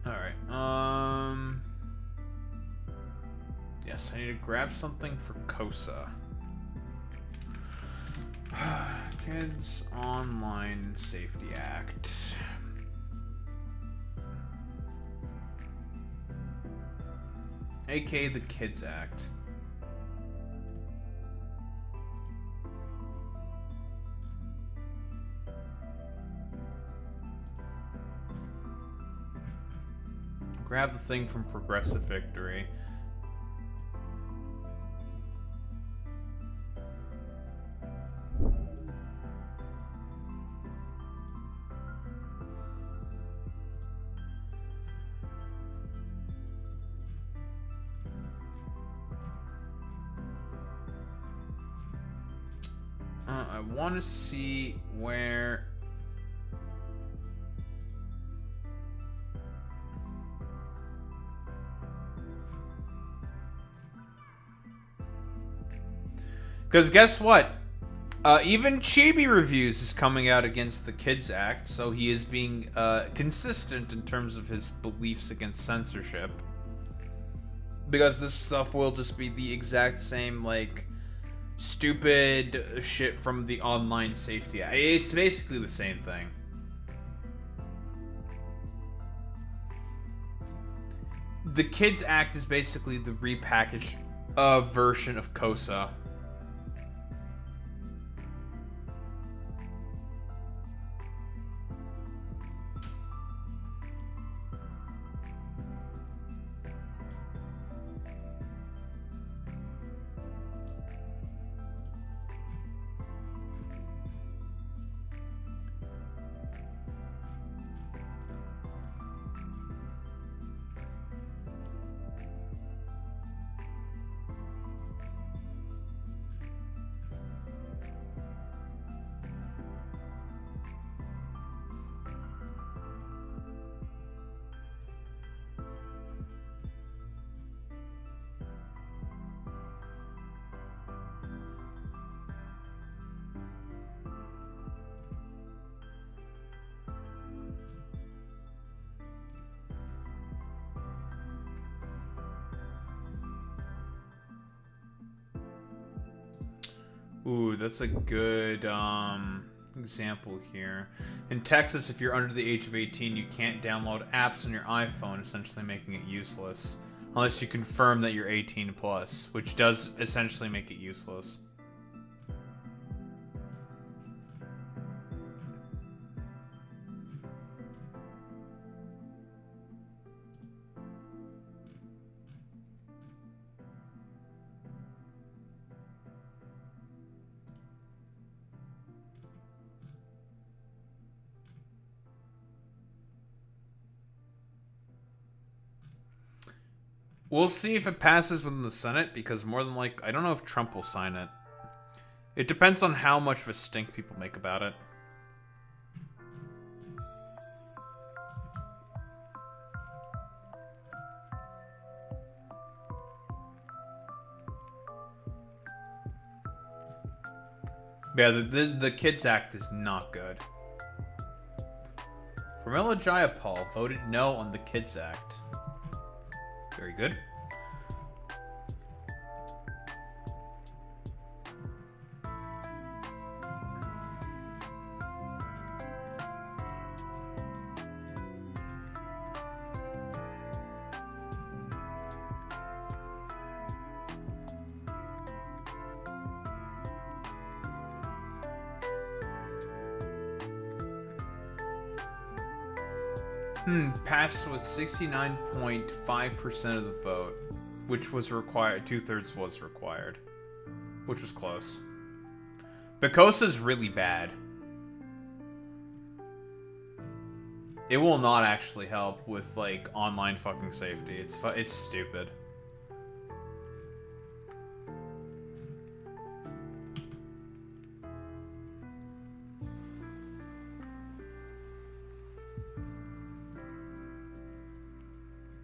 Alright, yes, I need to grab something for Kosa. Kids Online Safety Act. aka the Kids Act. Grab the thing from Progressive Victory. I want to see where... Because guess what? Even Chibi Reviews is coming out against the Kids Act, so he is being consistent in terms of his beliefs against censorship. Because this stuff will just be the exact same, like, stupid shit from the Online Safety Act. It's basically the same thing. The Kids Act is basically the repackaged version of Kosa. Ooh, that's a good example here. In Texas, if you're under the age of 18, you can't download apps on your iPhone, essentially making it useless. Unless you confirm that you're 18 plus, which does essentially make it useless. We'll see if it passes within the Senate, because more than I don't know if Trump will sign it. It depends on how much of a stink people make about it. Yeah, the Kids Act is not good. Pramila Jayapal voted no on the Kids Act. Very good. Passed with 69.5% of the vote, which was required. 2/3 was required, which was close. But Kosa's really bad. It will not actually help with online fucking safety. It's stupid.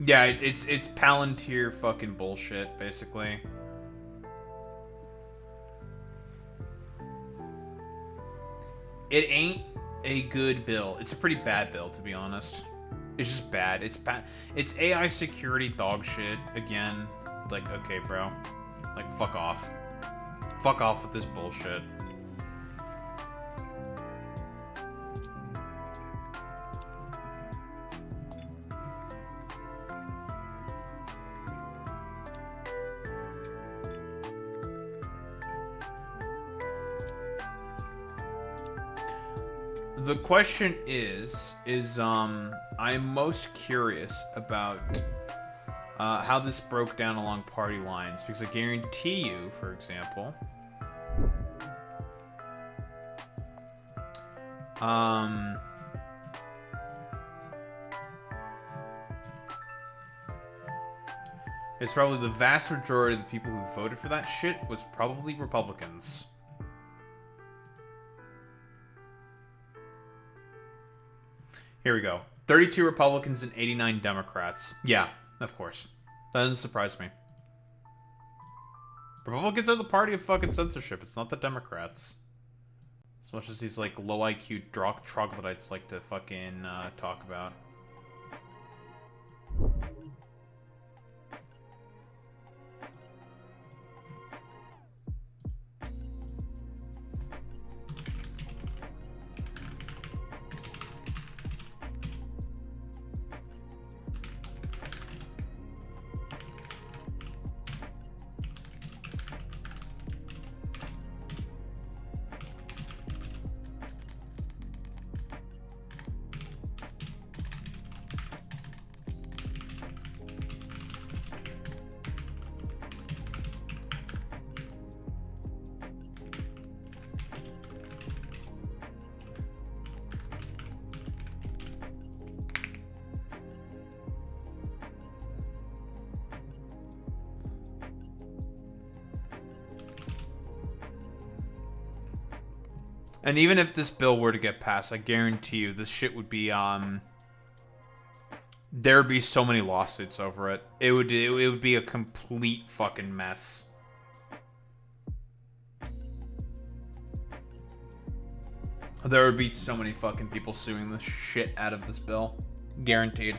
Yeah, it's Palantir fucking bullshit, basically. It ain't a good bill. It's a pretty bad bill, to be honest. It's just bad. It's AI security dog shit again. Okay, bro. Fuck off. Fuck off with this bullshit. The question is I'm most curious about how this broke down along party lines, because I guarantee you, for example, it's probably the vast majority of the people who voted for that shit was probably Republicans. Here we go. 32 Republicans and 89 Democrats. Yeah, of course. That doesn't surprise me. Republicans are the party of fucking censorship. It's not the Democrats. As much as these, like, low IQ troglodytes like to fucking talk about. And even if this bill were to get passed, I guarantee you this shit would be, there'd be so many lawsuits over it. It would be a complete fucking mess. There would be so many fucking people suing the shit out of this bill. Guaranteed.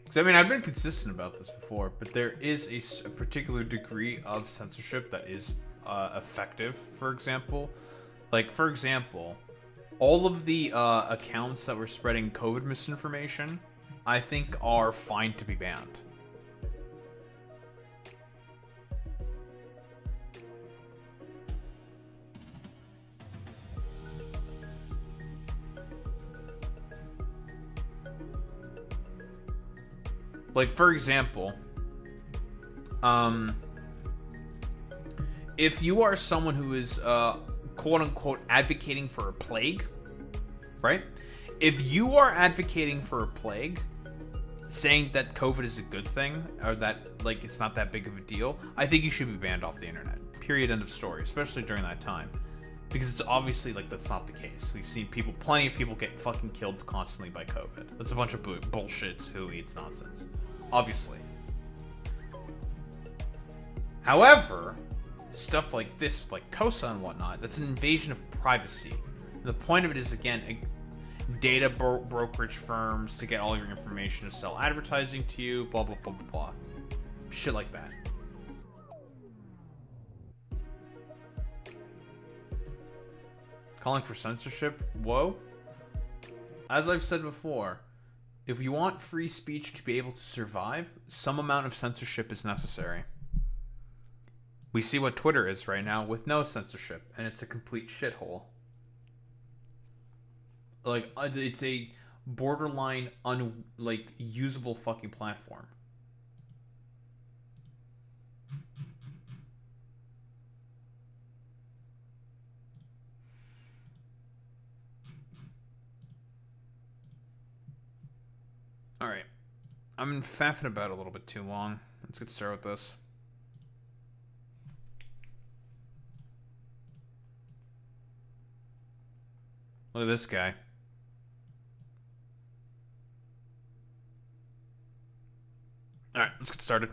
Because, I mean, I've been consistent about this before, but there is a particular degree of censorship that is effective, for example. Like, for example, all of the accounts that were spreading COVID misinformation, I think are fine to be banned. Like, for example, if you are someone who is, quote-unquote, advocating for a plague, right? If you are advocating for a plague, saying that COVID is a good thing, or that, like, it's not that big of a deal, I think you should be banned off the internet. Period, end of story, especially during that time. Because it's obviously, like, that's not the case. We've seen plenty of people get fucking killed constantly by COVID. That's a bunch of bullshit, who eats nonsense. Obviously. However, stuff like this, like Kosa and whatnot, that's an invasion of privacy. And the point of it is, again, data brokerage firms to get all your information to sell advertising to you, blah, blah, blah, blah, blah. Shit like that. Calling for censorship? Whoa. As I've said before, if you want free speech to be able to survive, some amount of censorship is necessary. We see what Twitter is right now with no censorship, and it's a complete shithole. Like, it's a borderline usable fucking platform. Alright. I'm faffing about a little bit too long. Let's get started with this. Look at this guy. Alright, let's get started.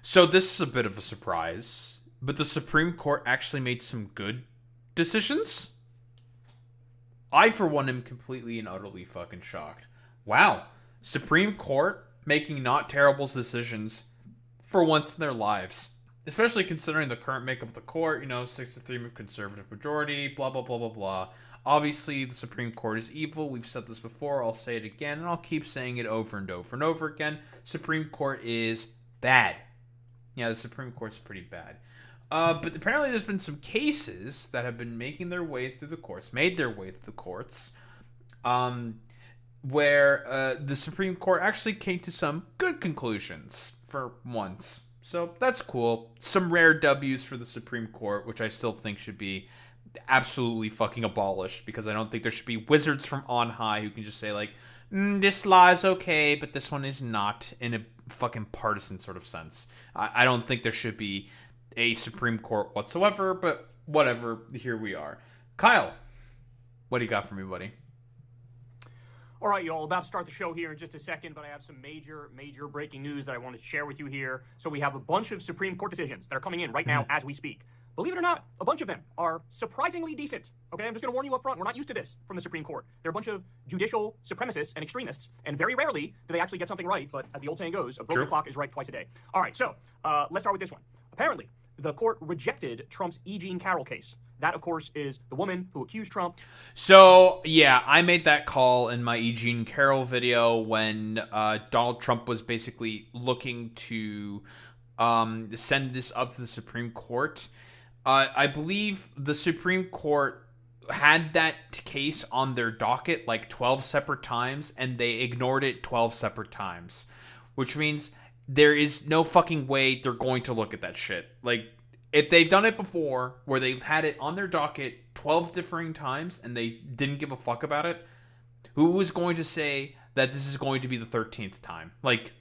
So this is a bit of a surprise, but the Supreme Court actually made some good decisions. I, for one, am completely and utterly fucking shocked. Wow. Supreme Court making not terrible decisions for once in their lives. Especially considering the current makeup of the court, 6-3 conservative majority, blah, blah, blah, blah, blah. Obviously, the Supreme Court is evil. We've said this before. I'll say it again, and I'll keep saying it over and over and over again. Supreme Court is bad. Yeah, the Supreme Court's pretty bad. But apparently there's been some cases that have been making their way through the courts, where the Supreme Court actually came to some good conclusions for once. So that's cool. Some rare W's for the Supreme Court, which I still think should be absolutely fucking abolished, because I don't think there should be wizards from on high who can just say, like, this law is okay, but this one is not, in a fucking partisan sort of sense. I don't think there should be a Supreme Court whatsoever, but whatever, here we are. Kyle, what do you got for me, buddy? All right, y'all, about to start the show here in just a second, but I have some major breaking news that I want to share with you here. So we have a bunch of Supreme Court decisions that are coming in right now as we speak. Believe it or not, a bunch of them are surprisingly decent. Okay, I'm just going to warn you up front, we're not used to this from the Supreme Court. They're a bunch of judicial supremacists and extremists, and very rarely do they actually get something right, but as the old saying goes, a broken clock is right twice a day. All right, so let's start with this one. Apparently, the court rejected Trump's E. Jean Carroll case. That, of course, is the woman who accused Trump. So, yeah, I made that call in my E. Jean Carroll video when Donald Trump was basically looking to send this up to the Supreme Court. I believe the Supreme Court had that case on their docket like 12 separate times, and they ignored it 12 separate times. Which means there is no fucking way they're going to look at that shit. Like, if they've done it before, where they've had it on their docket 12 differing times, and they didn't give a fuck about it, who is going to say that this is going to be the 13th time? Like,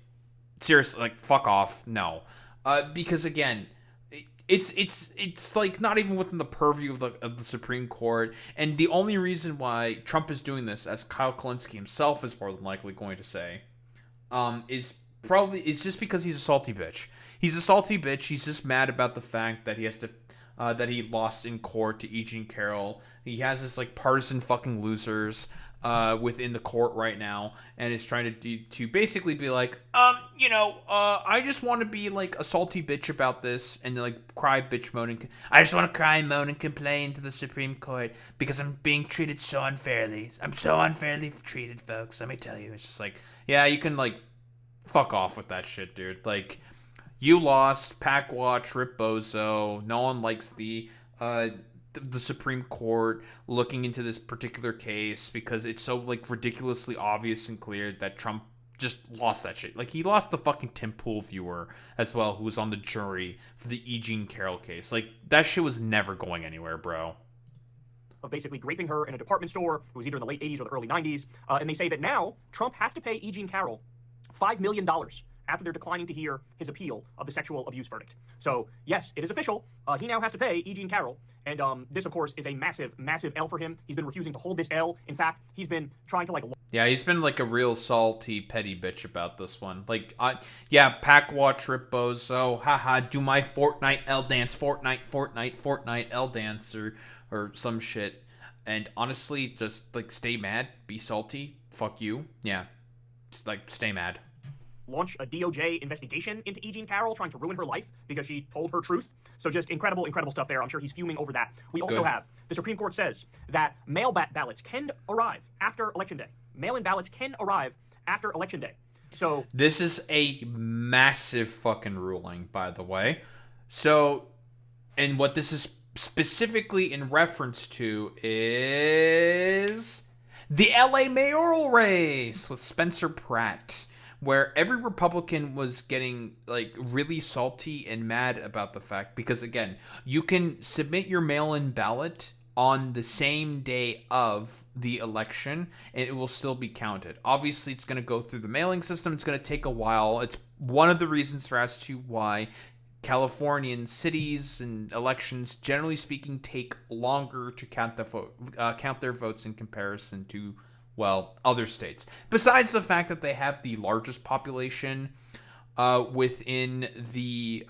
seriously, like, fuck off. No. Because, again, it's like not even within the purview of the Supreme Court, and the only reason why Trump is doing this, as Kyle Kulinski himself is more than likely going to say, is just because he's a salty bitch. He's a salty bitch. He's just mad about the fact that he has to, that he lost in court to E. Jean Carroll. He has this like partisan fucking losers within the court right now, and is trying to basically be like, I just want to be like a salty bitch about this, and like cry, bitch, moan, and I just want to cry, moan, and complain to the Supreme Court because I'm being treated so unfairly. I'm so unfairly treated, folks. Let me tell you, it's just like, yeah, you can like fuck off with that shit, dude. Like, you lost, pack watch, rip bozo. No one likes the Supreme Court looking into this particular case because it's so like ridiculously obvious and clear that Trump just lost that shit. Like, he lost the fucking Tim Pool viewer as well, who was on the jury for the E. Jean Carroll case. Like, that shit was never going anywhere, bro. Of basically raping her in a department store. It was either in the late 80s or the early 90s. And they say that now Trump has to pay E. Jean Carroll $5 million after they're declining to hear his appeal of the sexual abuse verdict. So, yes, it is official. He now has to pay E. Jean Carroll. And this, of course, is a massive, massive L for him. He's been refusing to hold this L. In fact, he's been trying to, like... Yeah, he's been, like, a real salty, petty bitch about this one. Like, pack watch, rip bozo, haha, do my Fortnite L dance, Fortnite L dance, or some shit. And honestly, just, like, stay mad, be salty, fuck you. Yeah, like, stay mad. Launch a DOJ investigation into E. Jean Carroll, trying to ruin her life because she told her truth. So just incredible stuff there. I'm sure he's fuming over that. We also have, the Supreme Court says that mail ballots can arrive after Election Day. Mail-in ballots can arrive after Election Day. So this is a massive fucking ruling, by the way. So, and what this is specifically in reference to is the LA mayoral race with Spencer Pratt, where every Republican was getting like really salty and mad about the fact, because again, you can submit your mail-in ballot on the same day of the election and it will still be counted. Obviously, it's going to go through the mailing system. It's going to take a while. It's one of the reasons as to why Californian cities and elections, generally speaking, take longer to count their votes in comparison to, well, other states. Besides the fact that they have the largest population within the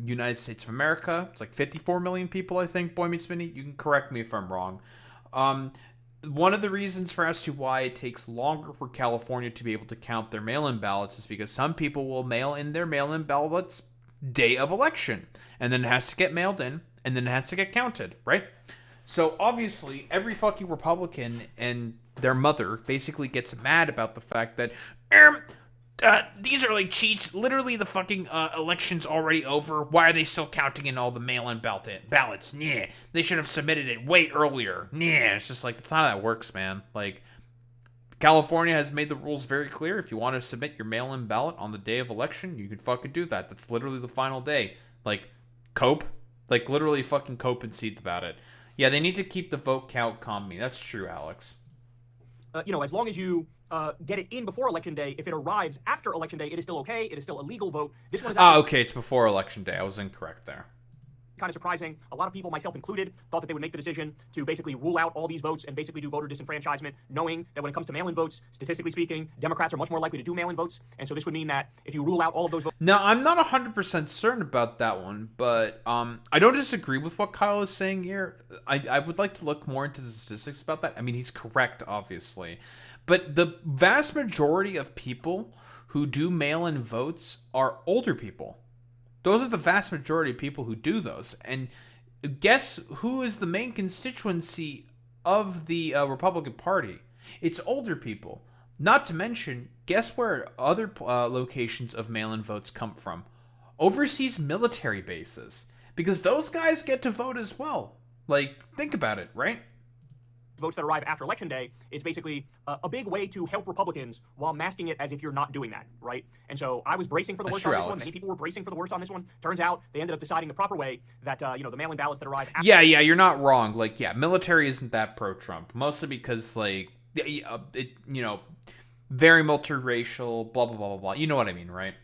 United States of America. It's like 54 million people, I think. Boy Meets Minnie, you can correct me if I'm wrong. One of the reasons for as to why it takes longer for California to be able to count their mail-in ballots is because some people will mail in their mail-in ballots day of election, and then it has to get mailed in, and then it has to get counted, right? So obviously, every fucking Republican and their mother basically gets mad about the fact that these are like cheats. Literally, the fucking election's already over. Why are they still counting in all the mail-in ballots? Nah, they should have submitted it way earlier. Nah, it's just like, that's not how that works, man. Like, California has made the rules very clear. If you want to submit your mail-in ballot on the day of election, you can fucking do that. That's literally the final day. Like, cope. Like, literally fucking cope and seat about it. Yeah, they need to keep the vote count commie. That's true, Alex. As long as you get it in before Election Day, if it arrives after Election Day, it is still okay. It is still a legal vote. This one is okay, it's before Election Day. I was incorrect there. Kind of surprising. A lot of people, myself included, thought that they would make the decision to basically rule out all these votes and basically do voter disenfranchisement, knowing that when it comes to mail-in votes, statistically speaking, Democrats are much more likely to do mail-in votes, and so this would mean that if you rule out all of those votes... Now, I'm not 100% certain about that one, but I don't disagree with what Kyle is saying here. I would like to look more into the statistics about that. I mean, he's correct, obviously. But the vast majority of people who do mail-in votes are older people. Those are the vast majority of people who do those. And guess who is the main constituency of the Republican Party? It's older people. Not to mention, guess where other locations of mail-in votes come from? Overseas military bases. Because those guys get to vote as well. Like, think about it, right? Votes that arrive after Election Day, it's basically a big way to help Republicans while masking it as if you're not doing that, right? And so I was bracing for the worst on this one. Many people were bracing for the worst on this one. Turns out they ended up deciding the proper way that, the mail-in ballots that arrive after... Yeah, you're not wrong. Like, yeah, military isn't that pro-Trump. Mostly because, like, very multiracial, blah, blah, blah, blah, blah. You know what I mean, right?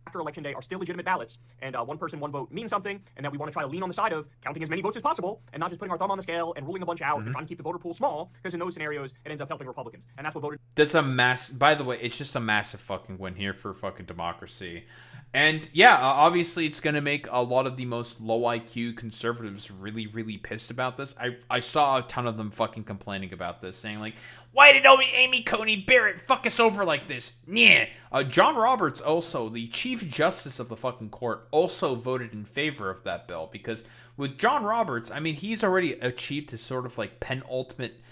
After Election Day are still legitimate ballots, and one person, one vote means something, and that we want to try to lean on the side of counting as many votes as possible, and not just putting our thumb on the scale and ruling a bunch out and trying to keep the voter pool small, because in those scenarios, it ends up helping Republicans. And that's what voted... That's a by the way, it's just a massive fucking win here for fucking democracy. And yeah, obviously it's going to make a lot of the most low IQ conservatives really, really pissed about this. I saw a ton of them fucking complaining about this, saying like, why did Amy Coney Barrett fuck us over like this? Yeah. John Roberts, also the Chief Justice of the fucking court, also voted in favor of that bill, because with John Roberts, I mean, he's already achieved his sort of like penultimate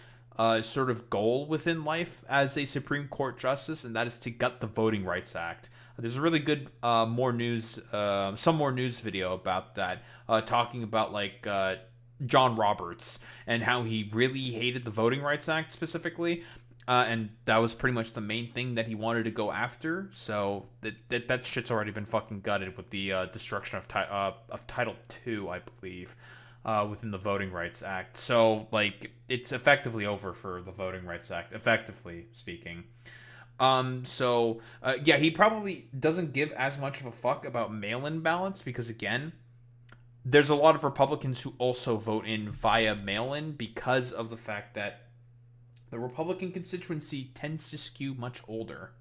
sort of goal within life as a Supreme Court justice, and that is to gut the Voting Rights Act. There's a really good some more news video about that, talking about like John Roberts and how he really hated the Voting Rights Act specifically, and that was pretty much the main thing that he wanted to go after. So that shit's already been fucking gutted with the destruction of Title II, I believe, within the Voting Rights Act. So like it's effectively over for the Voting Rights Act, effectively speaking. Yeah, he probably doesn't give as much of a fuck about mail-in ballots because, again, there's a lot of Republicans who also vote in via mail-in because of the fact that the Republican constituency tends to skew much older.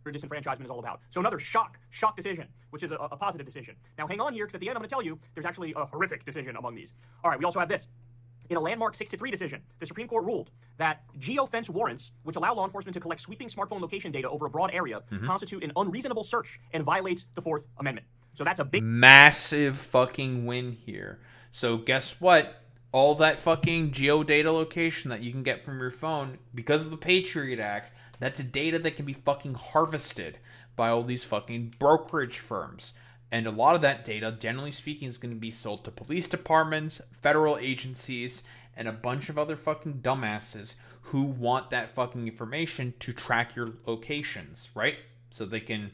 Disenfranchisement is all about. So another shock decision, which is a positive decision. Now hang on here, because at the end I'm going to tell you there's actually a horrific decision among these. All right, we also have this. In a landmark 6-3 decision, the Supreme Court ruled that geofence warrants, which allow law enforcement to collect sweeping smartphone location data over a broad area, constitute an unreasonable search and violates the Fourth Amendment. So that's a big... massive fucking win here. So guess what? All that fucking geodata location that you can get from your phone, because of the Patriot Act, that's data that can be fucking harvested by all these fucking brokerage firms. And a lot of that data, generally speaking, is going to be sold to police departments, federal agencies, and a bunch of other fucking dumbasses who want that fucking information to track your locations, right? So they can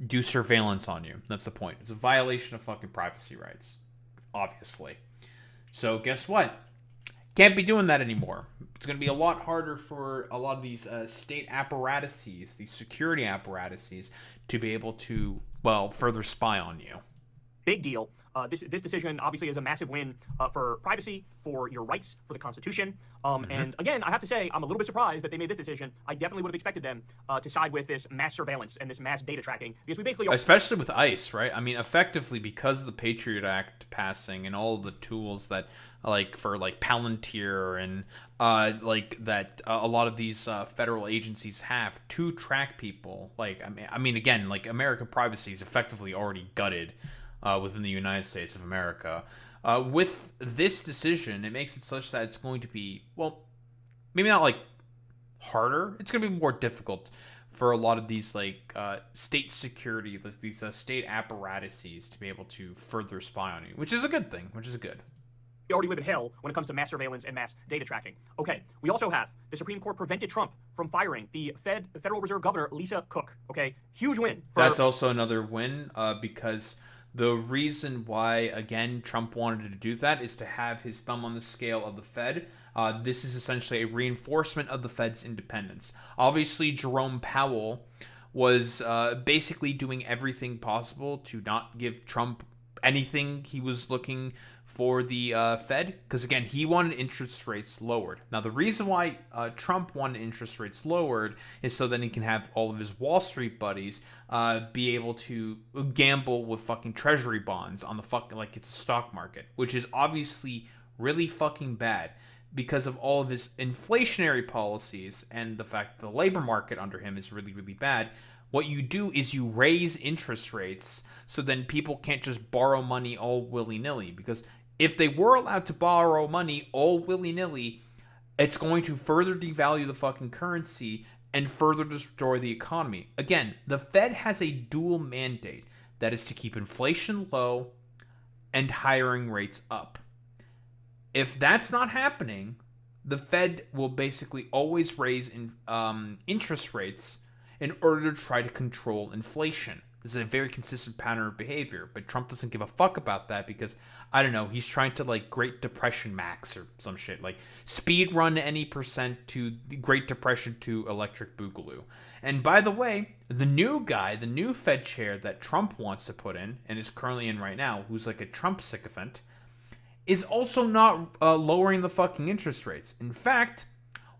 do surveillance on you. That's the point. It's a violation of fucking privacy rights, obviously. So guess what? Can't be doing that anymore. It's going to be a lot harder for a lot of these state apparatuses, these security apparatuses, to be able to, well, further spy on you. Big deal. This decision obviously is a massive win for privacy, for your rights, for the Constitution. And again, I have to say, I'm a little bit surprised that they made this decision. I definitely would have expected them to side with this mass surveillance and this mass data tracking, because we basically... Especially with ICE, right? I mean, effectively, because of the Patriot Act passing and all of the tools that, like, for, like, Palantir and, that a lot of these federal agencies have to track people. Like, I mean, again, like, American privacy is effectively already gutted within the United States of America. With this decision, it makes it such that it's going to be, well, maybe not like harder. It's going to be more difficult for a lot of these like state security, these state apparatuses to be able to further spy on you, which is a good thing, which is good. We already live in hell when it comes to mass surveillance and mass data tracking. Okay, we also have the Supreme Court prevented Trump from firing the Federal Reserve Governor, Lisa Cook. Okay, huge win. That's also another win because... The reason why, again, Trump wanted to do that is to have his thumb on the scale of the Fed. This is essentially a reinforcement of the Fed's independence. Obviously, Jerome Powell was basically doing everything possible to not give Trump anything he was looking for the Fed, because, again, he wanted interest rates lowered. Now, the reason why Trump wanted interest rates lowered is so then he can have all of his Wall Street buddies be able to gamble with fucking treasury bonds on the fucking, like it's a stock market, which is obviously really fucking bad because of all of his inflationary policies and the fact that the labor market under him is really, really bad. What you do is you raise interest rates so then people can't just borrow money all willy-nilly, because if they were allowed to borrow money all willy-nilly, it's going to further devalue the fucking currency and further destroy the economy. Again, the Fed has a dual mandate. That is to keep inflation low and hiring rates up. If that's not happening, the Fed will basically always raise interest rates in order to try to control inflation. This is a very consistent pattern of behavior, but Trump doesn't give a fuck about that because, I don't know, he's trying to like Great Depression max or some shit, like speed run any percent to the Great Depression to Electric Boogaloo. And by the way, the new guy, the new Fed chair that Trump wants to put in and is currently in right now, who's like a Trump sycophant, is also not lowering the fucking interest rates. In fact,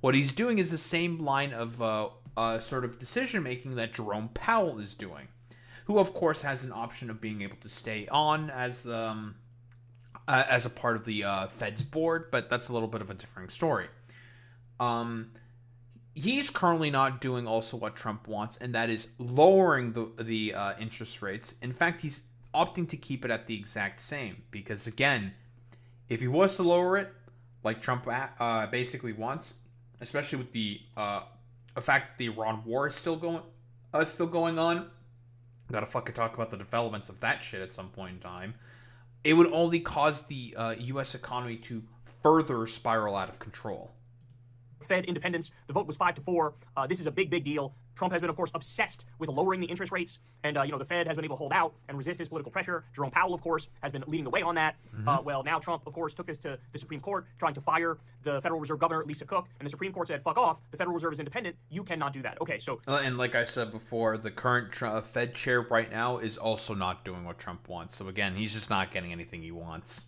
what he's doing is the same line of sort of decision making that Jerome Powell is doing, who of course has an option of being able to stay on as a part of the Fed's board, but that's a little bit of a different story. He's currently not doing also what Trump wants, and that is lowering the interest rates. In fact, he's opting to keep it at the exact same, because again, if he was to lower it, like Trump basically wants, especially with the fact that the Iran war is still going on, gotta fucking talk about the developments of that shit at some point in time, it would only cause the U.S. economy to further spiral out of control. Fed independence. The vote was 5-4. This is a big, big deal. Trump has been, of course, obsessed with lowering the interest rates, and the Fed has been able to hold out and resist his political pressure. Jerome Powell, of course, has been leading the way on that. Well, now Trump, of course, took this to the Supreme Court, trying to fire the Federal Reserve Governor, Lisa Cook, and the Supreme Court said, fuck off, the Federal Reserve is independent, you cannot do that. Okay, so... And like I said before, the current Fed chair right now is also not doing what Trump wants. So again, he's just not getting anything he wants.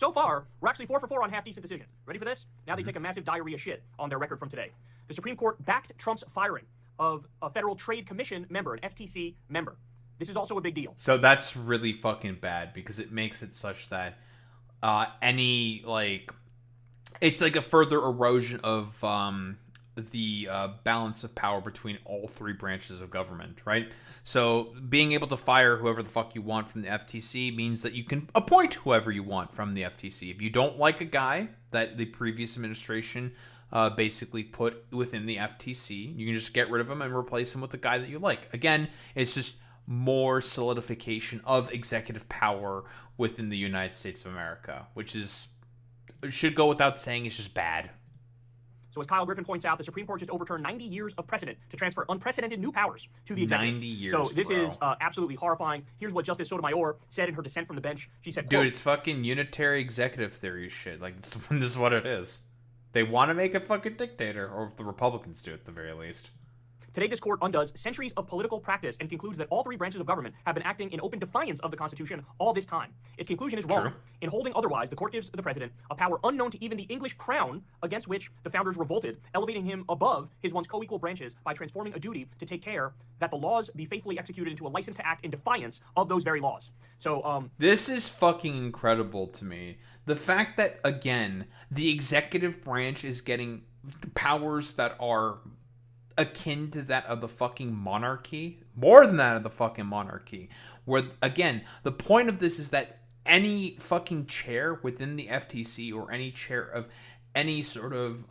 So far, we're actually 4-for-4 on half-decent decisions. Ready for this? Now they take a massive diarrhea shit on their record from today. The Supreme Court backed Trump's firing of a Federal Trade Commission member, an FTC member. This is also a big deal. So that's really fucking bad because it makes it such that it's like a further erosion of the balance of power between all three branches of government, right? So being able to fire whoever the fuck you want from the FTC means that you can appoint whoever you want from the FTC. If you don't like a guy that the previous administration basically put within the FTC, you can just get rid of him and replace him with the guy that you like. Again, it's just more solidification of executive power within the United States of America, which is, should go without saying, is just bad. So as Kyle Griffin points out, the Supreme Court just overturned 90 years of precedent to transfer unprecedented new powers to the executive. 90 years, So this bro. is absolutely horrifying. Here's what Justice Sotomayor said in her dissent from the bench. She said, Dude, quote, it's fucking unitary executive theory shit. Like, this is what it is. They want to make a fucking dictator, or the Republicans do at the very least. today this court undoes centuries of political practice and concludes that all three branches of government have been acting in open defiance of the Constitution all this time. Its conclusion is wrong. True. In holding otherwise, the court gives the president a power unknown to even the English crown, against which the founders revolted, elevating him above his once co-equal branches by transforming a duty to take care that the laws be faithfully executed into a license to act in defiance of those very laws. So, this is fucking incredible to me. The fact that, again, the executive branch is getting powers that are akin to that of the fucking monarchy, more than that of the fucking monarchy, where, again, the point of this is that any fucking chair within the FTC or any chair of any sort of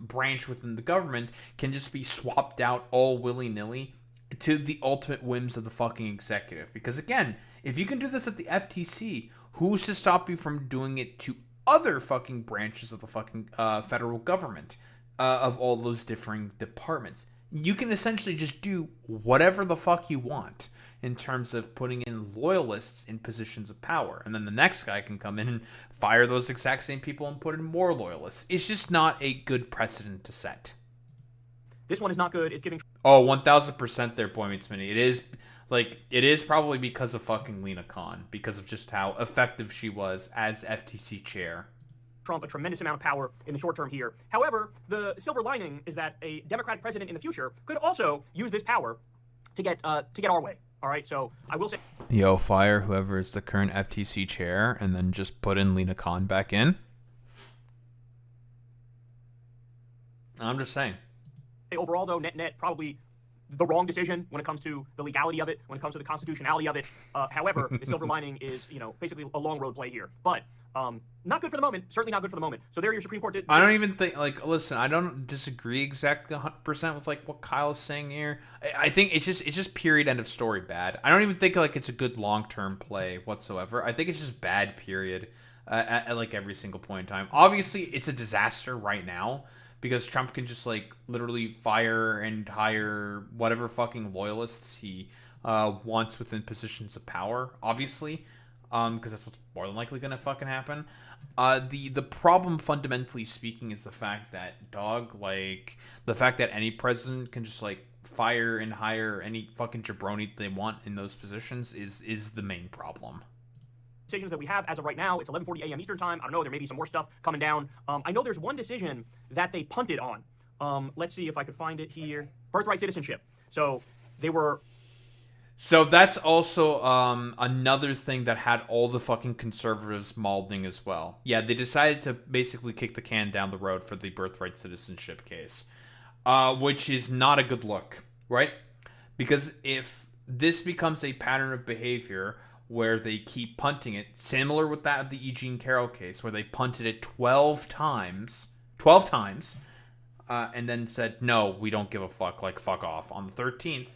branch within the government can just be swapped out all willy-nilly to the ultimate whims of the fucking executive. Because, again, if you can do this at the FTC, who's to stop you from doing it to other fucking branches of the fucking federal government, of all those differing departments? You can essentially just do whatever the fuck you want in terms of putting in loyalists in positions of power. And then the next guy can come in and fire those exact same people and put in more loyalists. It's just not a good precedent to set. this one is not good. It's giving... Oh, 1000% there, Boy Meets Minnie. It is probably because of fucking Lena Khan, because of just how effective she was as FTC chair. Trump a tremendous amount of power in the short term here. However, the silver lining is that a Democratic president in the future could also use this power to get our way. All right, so I will say... Yo, fire whoever is the current FTC chair, and then just put in Lena Khan back in. I'm just saying. Overall, though, net, probably the wrong decision when it comes to the legality of it, when it comes to the constitutionality of it. However, the silver lining is, basically a long road play here. But not good for the moment. Certainly not good for the moment. So there your Supreme Court did... I don't even think, listen, I don't disagree exactly 100% with, what Kyle is saying here. I think it's just period, end of story bad. I don't even think, it's a good long-term play whatsoever. I think it's just bad, period, at every single point in time. Obviously, it's a disaster right now, because Trump can just, literally fire and hire whatever fucking loyalists he wants within positions of power, obviously, because that's what's more than likely going to fucking happen. The problem, fundamentally speaking, is the fact that, the fact that any president can just, fire and hire any fucking jabroni they want in those positions is the main problem. Decisions that we have as of right now. It's 11:40 a.m. Eastern time. I don't know. There may be some more stuff coming down. I know there's one decision that they punted on. Let's see if I could find it here. Birthright citizenship. So they were... So that's also another thing that had all the fucking conservatives mauling as well. Yeah, they decided to basically kick the can down the road for the birthright citizenship case, which is not a good look, right? Because if this becomes a pattern of behavior where they keep punting it, similar with that of the E. Jean Carroll case, where they punted it 12 times, and then said, no, we don't give a fuck, fuck off, on the 13th.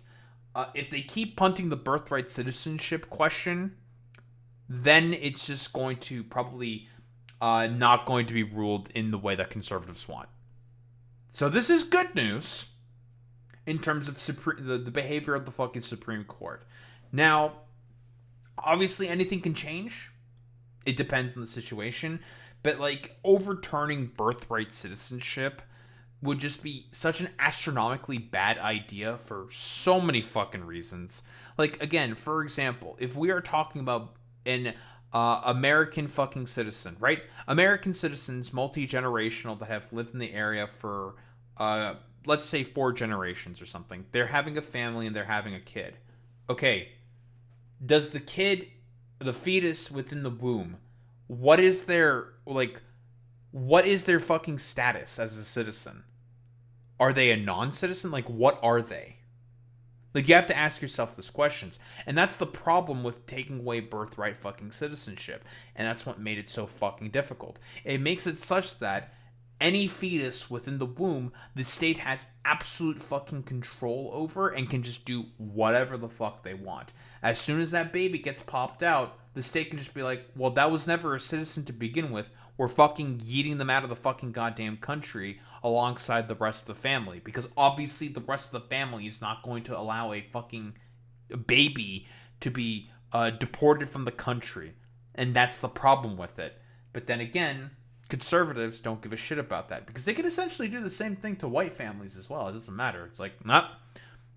If they keep punting the birthright citizenship question, then it's just going to probably not going to be ruled in the way that conservatives want. So this is good news in terms of the behavior of the fucking Supreme Court. Now, obviously, anything can change. It depends on the situation. But, overturning birthright citizenship would just be such an astronomically bad idea for so many fucking reasons. Again, for example, if we are talking about an American fucking citizen, right? American citizens, multi-generational, that have lived in the area for, let's say, 4 generations or something. They're having a family and they're having a kid. Okay, does the kid, the fetus within the womb, what is their fucking status as a citizen? Are they a non-citizen? What are they? You have to ask yourself these questions. And that's the problem with taking away birthright fucking citizenship. And that's what made it so fucking difficult. It makes it such that any fetus within the womb, the state has absolute fucking control over and can just do whatever the fuck they want. As soon as that baby gets popped out, the state can just be like, well, that was never a citizen to begin with. We're fucking yeeting them out of the fucking goddamn country alongside the rest of the family. Because obviously the rest of the family is not going to allow a fucking baby to be deported from the country. And that's the problem with it. But then again, conservatives don't give a shit about that. Because they can essentially do the same thing to white families as well. It doesn't matter. It's like, nah,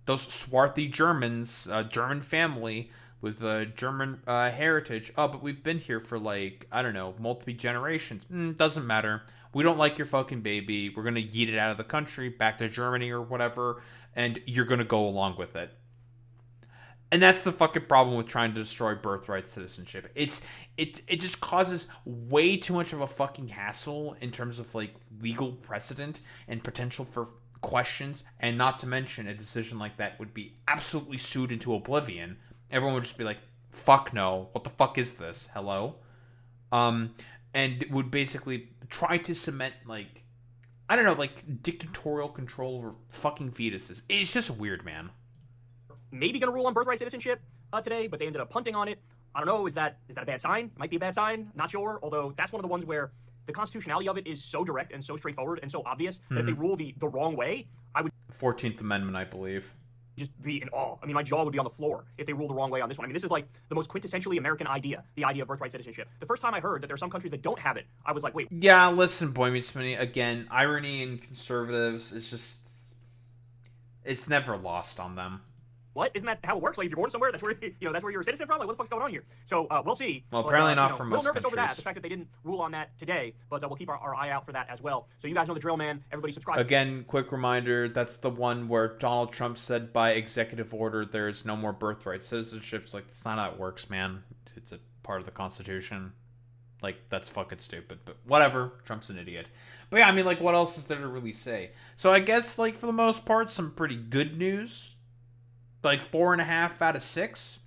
those swarthy Germans, German family with German heritage. Oh, but we've been here for like, I don't know, multiple generations. Doesn't matter. We don't like your fucking baby. We're going to yeet it out of the country, back to Germany or whatever, and you're going to go along with it. And that's the fucking problem with trying to destroy birthright citizenship. It just causes way too much of a fucking hassle in terms of like legal precedent and potential for questions, and not to mention a decision like that would be absolutely sued into oblivion. Everyone would just be like, fuck no, what the fuck is this? Hello? And would basically try to cement, like, I don't know, like, dictatorial control over fucking fetuses. It's just weird, man. Maybe going to rule on birthright citizenship today, but they ended up punting on it. I don't know, is that a bad sign? Might be a bad sign, not sure, although that's one of the ones where the constitutionality of it is so direct and so straightforward and so obvious that if they rule the wrong way, I would... 14th Amendment, I believe. Just be in awe. I mean, my jaw would be on the floor if they ruled the wrong way on this one. I mean, this is like the most quintessentially American idea, the idea of birthright citizenship. The first time I heard that there are some countries that don't have it, I was like, wait. Yeah, listen, Boy Meets Minnie, again, irony in conservatives is just... It's never lost on them. What? Isn't that how it works? Like, if you're born somewhere, that's where that's where you're a citizen from? Like, what the fuck's going on here? So, we'll see. Well, apparently not from most countries. A little countries. nervous over that, the fact that they didn't rule on that today, but we'll keep our eye out for that as well. So you guys know the drill, man. Everybody subscribe. Again, quick reminder, that's the one where Donald Trump said by executive order there's no more birthright citizenship. Like, that's not how it works, man. It's a part of the Constitution. Like, that's fucking stupid, but whatever. Trump's an idiot. But yeah, I mean, like, what else is there to really say? So I guess, like, for the most part, some pretty good news. Like 4.5 out of 6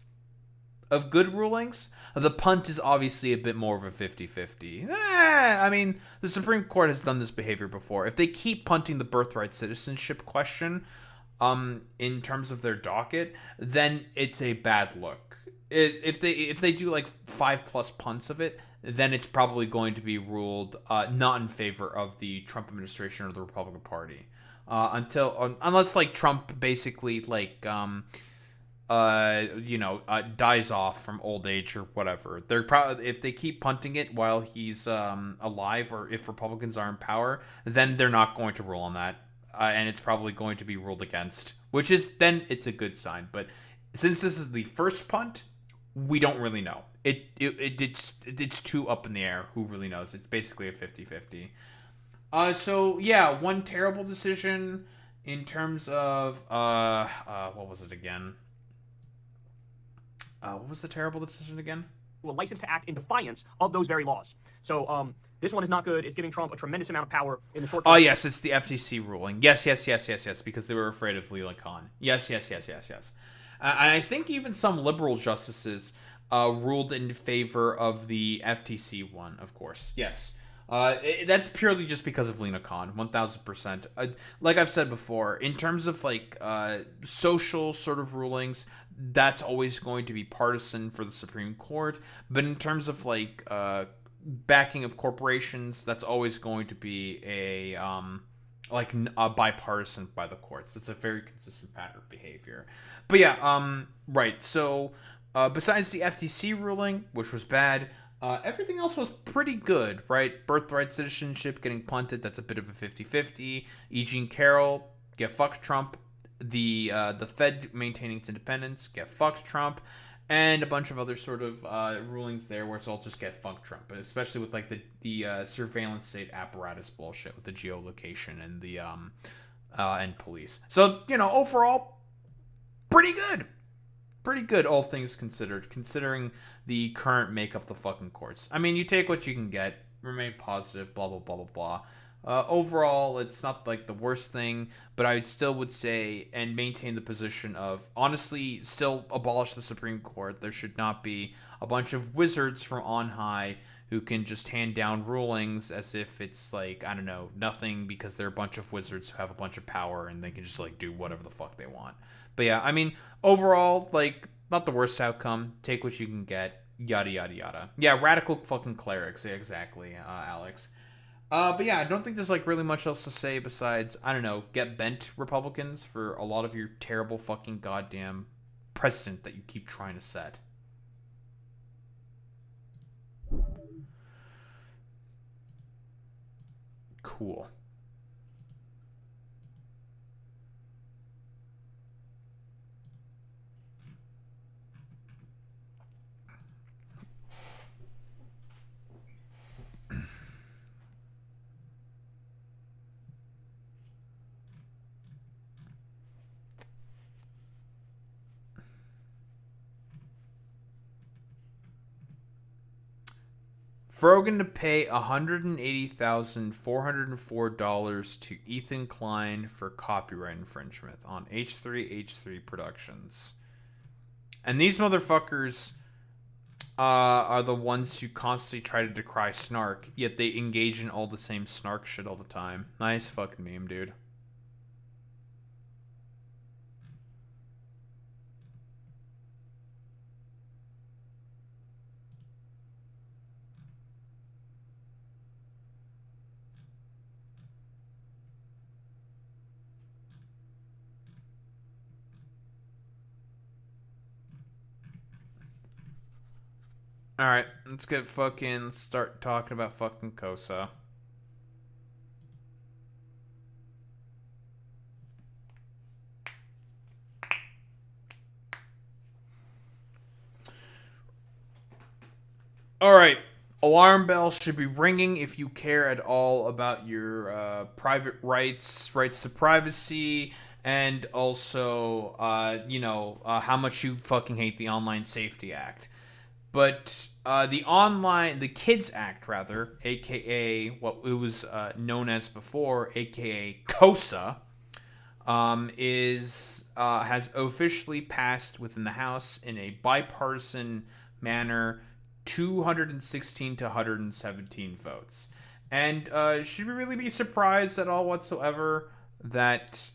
of good rulings. The punt is obviously a bit more of a 50-50. I mean, the Supreme Court has done this behavior before. If they keep punting the birthright citizenship question in terms of their docket, then it's a bad look. If they do like 5+ punts of it, then it's probably going to be ruled not in favor of the Trump administration or the Republican Party. Unless like Trump basically like dies off from old age or whatever. They're probably, if they keep punting it while he's alive, or if Republicans are in power, then they're not going to rule on that, and it's probably going to be ruled against, which is then it's a good sign. But since this is the first punt, we don't really know. It's too up in the air. Who really knows? It's basically a 50-50. So yeah, one terrible decision in terms of what was it again? What was the terrible decision again? A license to act in defiance of those very laws. So this one is not good. It's giving Trump a tremendous amount of power in the short term. Oh yes, it's the FTC ruling. Yes, because they were afraid of Leland Kahn. Yes. And I think even some liberal justices ruled in favor of the FTC one, of course. Yes. That's purely just because of Lena Khan, 1000%. Like I've said before, in terms of like social sort of rulings, that's always going to be partisan for the Supreme Court. But in terms of like backing of corporations, that's always going to be a bipartisan by the courts. That's a very consistent pattern of behavior. But yeah, right. So besides the FTC ruling, which was bad. Everything else was pretty good, right? Birthright citizenship getting punted, that's a bit of a 50-50. E. Jean Carroll, get fucked Trump. The Fed maintaining its independence, get fucked Trump. And a bunch of other sort of rulings there where it's all just get fucked Trump. But especially with like the surveillance state apparatus bullshit with the geolocation and the and police. So, overall, pretty good. Pretty good, all things considered, considering the current makeup of the fucking courts. I mean, you take what you can get, remain positive, blah, blah, blah, blah, blah. Overall, it's not like the worst thing, but I still would say and maintain the position of, honestly, still abolish the Supreme Court. There should not be a bunch of wizards from on high who can just hand down rulings as if it's like, I don't know, nothing, because they're a bunch of wizards who have a bunch of power and they can just like do whatever the fuck they want. But yeah, I mean, overall, like, not the worst outcome. Take what you can get. Yada yada yada. Yeah, radical fucking clerics. Yeah, exactly, Alex. But yeah, I don't think there's like really much else to say besides, I don't know, get bent, Republicans, for a lot of your terrible fucking goddamn precedent that you keep trying to set. Cool. Frogan to pay $180,404 to Ethan Klein for copyright infringement on H3H3 Productions. And these motherfuckers are the ones who constantly try to decry snark, yet they engage in all the same snark shit all the time. Nice fucking meme, dude. Alright, let's start talking about fucking Kosa. Alright, alarm bells should be ringing if you care at all about your private rights to privacy, and also, how much you fucking hate the Online Safety Act. But the Kids Act, rather, aka what it was known as before, aka Kosa, has officially passed within the House in a bipartisan manner, 216 to 117 votes. And should we really be surprised at all whatsoever that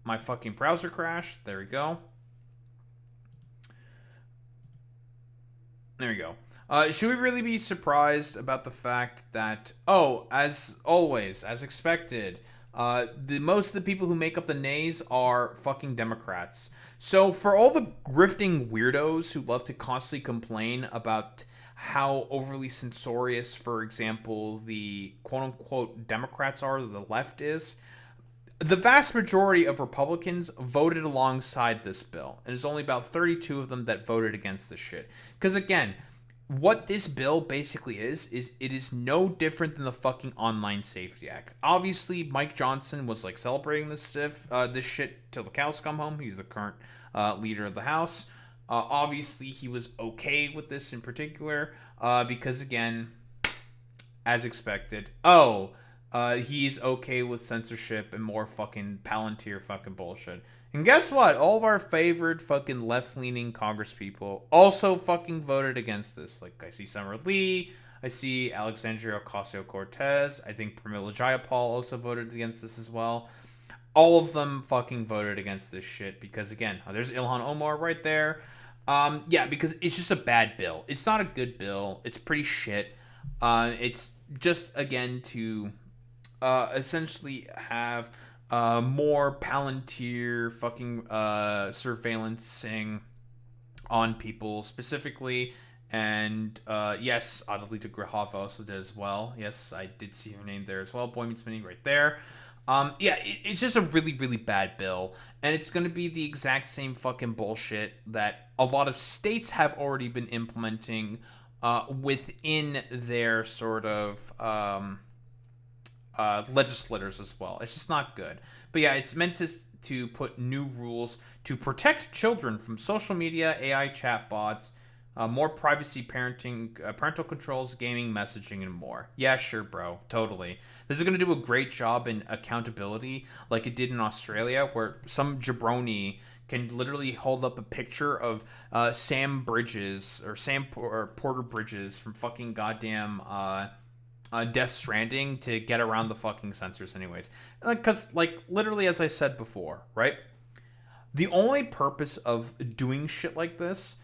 my fucking browser crashed? There we go. There you go. Should we really be surprised about the fact that, as always, as expected, most of the people who make up the nays are fucking Democrats. So for all the grifting weirdos who love to constantly complain about how overly censorious, for example, the quote-unquote Democrats are, the left is, the vast majority of Republicans voted alongside this bill, and there's only about 32 of them that voted against this shit. Because again, what this bill basically is it is no different than the fucking Online Safety Act. Obviously, Mike Johnson was like celebrating this shit till the cows come home. He's the current leader of the House. Obviously, he was okay with this in particular because, again, as expected, he's okay with censorship and more fucking Palantir fucking bullshit. And guess what? All of our favored fucking left-leaning congresspeople also fucking voted against this. Like, I see Summer Lee, I see Alexandria Ocasio-Cortez, I think Pramila Jayapal also voted against this as well. All of them fucking voted against this shit because, again, there's Ilhan Omar right there. Because it's just a bad bill. It's not a good bill. It's pretty shit. It's just, again, to essentially have more Palantir fucking surveillancing on people specifically. And yes, Adalita Grahava also did as well. Yes, I did see her name there as well. Boy Meets Mini right there. It's just a really, really bad bill. And it's going to be the exact same fucking bullshit that a lot of states have already been implementing within their sort of legislators as well. It's just not good. But yeah, it's meant to put new rules to protect children from social media, AI chatbots, more privacy parental controls, gaming, messaging, and more. Yeah, sure, bro. Totally. This is going to do a great job in accountability like it did in Australia, where some jabroni can literally hold up a picture of Sam Bridges or Porter Bridges from fucking goddamn Death Stranding to get around the fucking censors anyways. Because, like, literally, as I said before, right? The only purpose of doing shit like this,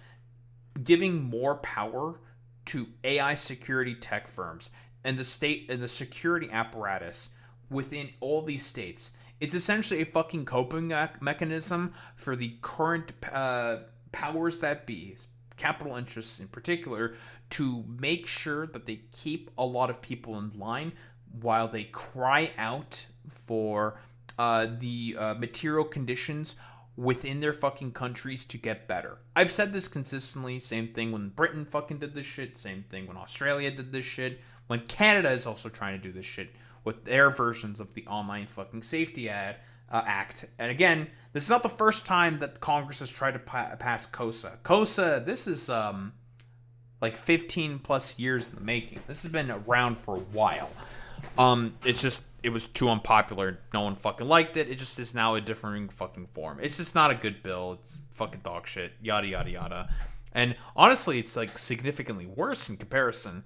giving more power to AI security tech firms and the state and the security apparatus within all these states, it's essentially a fucking coping mechanism for the current powers that be, capital interests in particular, to make sure that they keep a lot of people in line while they cry out for the material conditions within their fucking countries to get better. I've said this consistently. Same thing when Britain fucking did this shit. Same thing when Australia did this shit. When Canada is also trying to do this shit with their versions of the Online Fucking Safety Act. And again, this is not the first time that Congress has tried to pass Kosa. Kosa, this is like 15 plus years in the making. This has been around for a while. It was too unpopular. No one fucking liked it. It just is now a differing fucking form. It's just not a good bill. It's fucking dog shit. Yada, yada, yada. And honestly, it's like significantly worse in comparison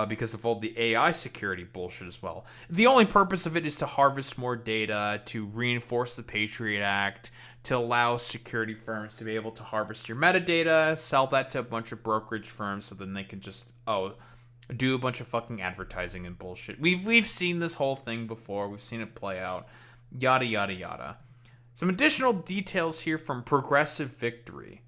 because of all the AI security bullshit as well. The only purpose of it is to harvest more data, to reinforce the Patriot Act, to allow security firms to be able to harvest your metadata, sell that to a bunch of brokerage firms so then they can just, do a bunch of fucking advertising and bullshit. We've seen this whole thing before. We've seen it play out. Yada, yada, yada. Some additional details here from Progressive Victory.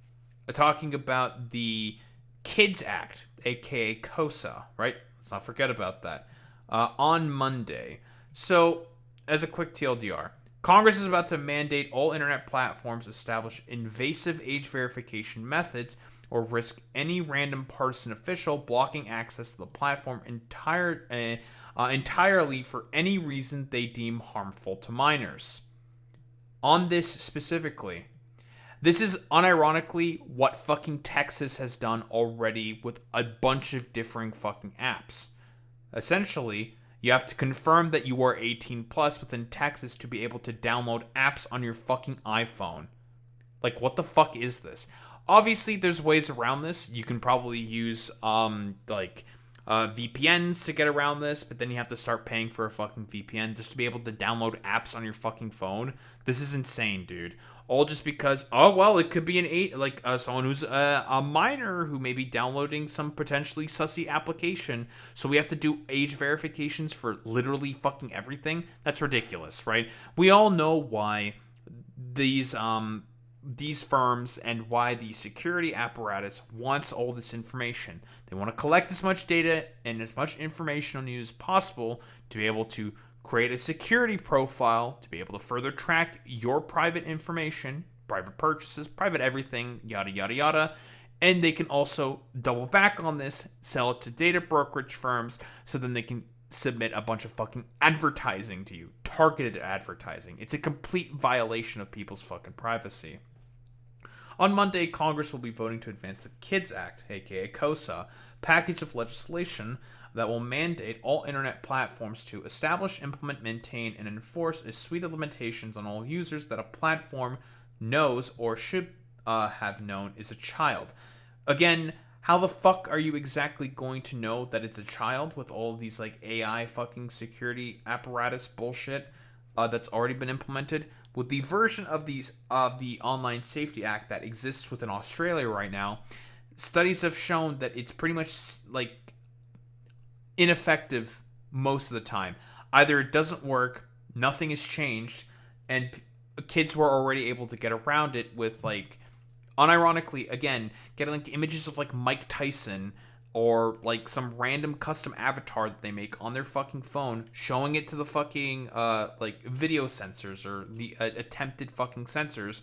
Talking about the Kids Act, aka Kosa, right? Let's not forget about that. On Monday. So, as a quick TLDR, Congress is about to mandate all internet platforms establish invasive age verification methods or risk any random partisan official blocking access to the platform entirely for any reason they deem harmful to minors. On this specifically, this is unironically what fucking Texas has done already with a bunch of differing fucking apps. Essentially, you have to confirm that you are 18 plus within Texas to be able to download apps on your fucking iPhone. Like, what the fuck is this? Obviously, there's ways around this. You can probably use, VPNs to get around this, but then you have to start paying for a fucking VPN just to be able to download apps on your fucking phone. This is insane, dude. All just because, it could be someone who's a minor who may be downloading some potentially sussy application, so we have to do age verifications for literally fucking everything. That's ridiculous, right? We all know why these firms and why the security apparatus wants all this information. They want to collect as much data and as much information on you as possible to be able to create a security profile, to be able to further track your private information, private purchases, private everything, yada, yada, yada. And they can also double back on this, sell it to data brokerage firms, so then they can submit a bunch of fucking advertising to you, targeted advertising. It's a complete violation of people's fucking privacy. On Monday, Congress will be voting to advance the Kids Act, aka Kosa, package of legislation that will mandate all internet platforms to establish, implement, maintain, and enforce a suite of limitations on all users that a platform knows or should have known is a child. Again, how the fuck are you exactly going to know that it's a child with all of these like AI fucking security apparatus bullshit that's already been implemented? With the version of the Online Safety Act that exists within Australia right now, studies have shown that it's pretty much like ineffective most of the time. Either it doesn't work, nothing has changed, and kids were already able to get around it with like, unironically, again, getting like images of like Mike Tyson or like some random custom avatar that they make on their fucking phone, showing it to the fucking like video sensors or the attempted fucking sensors,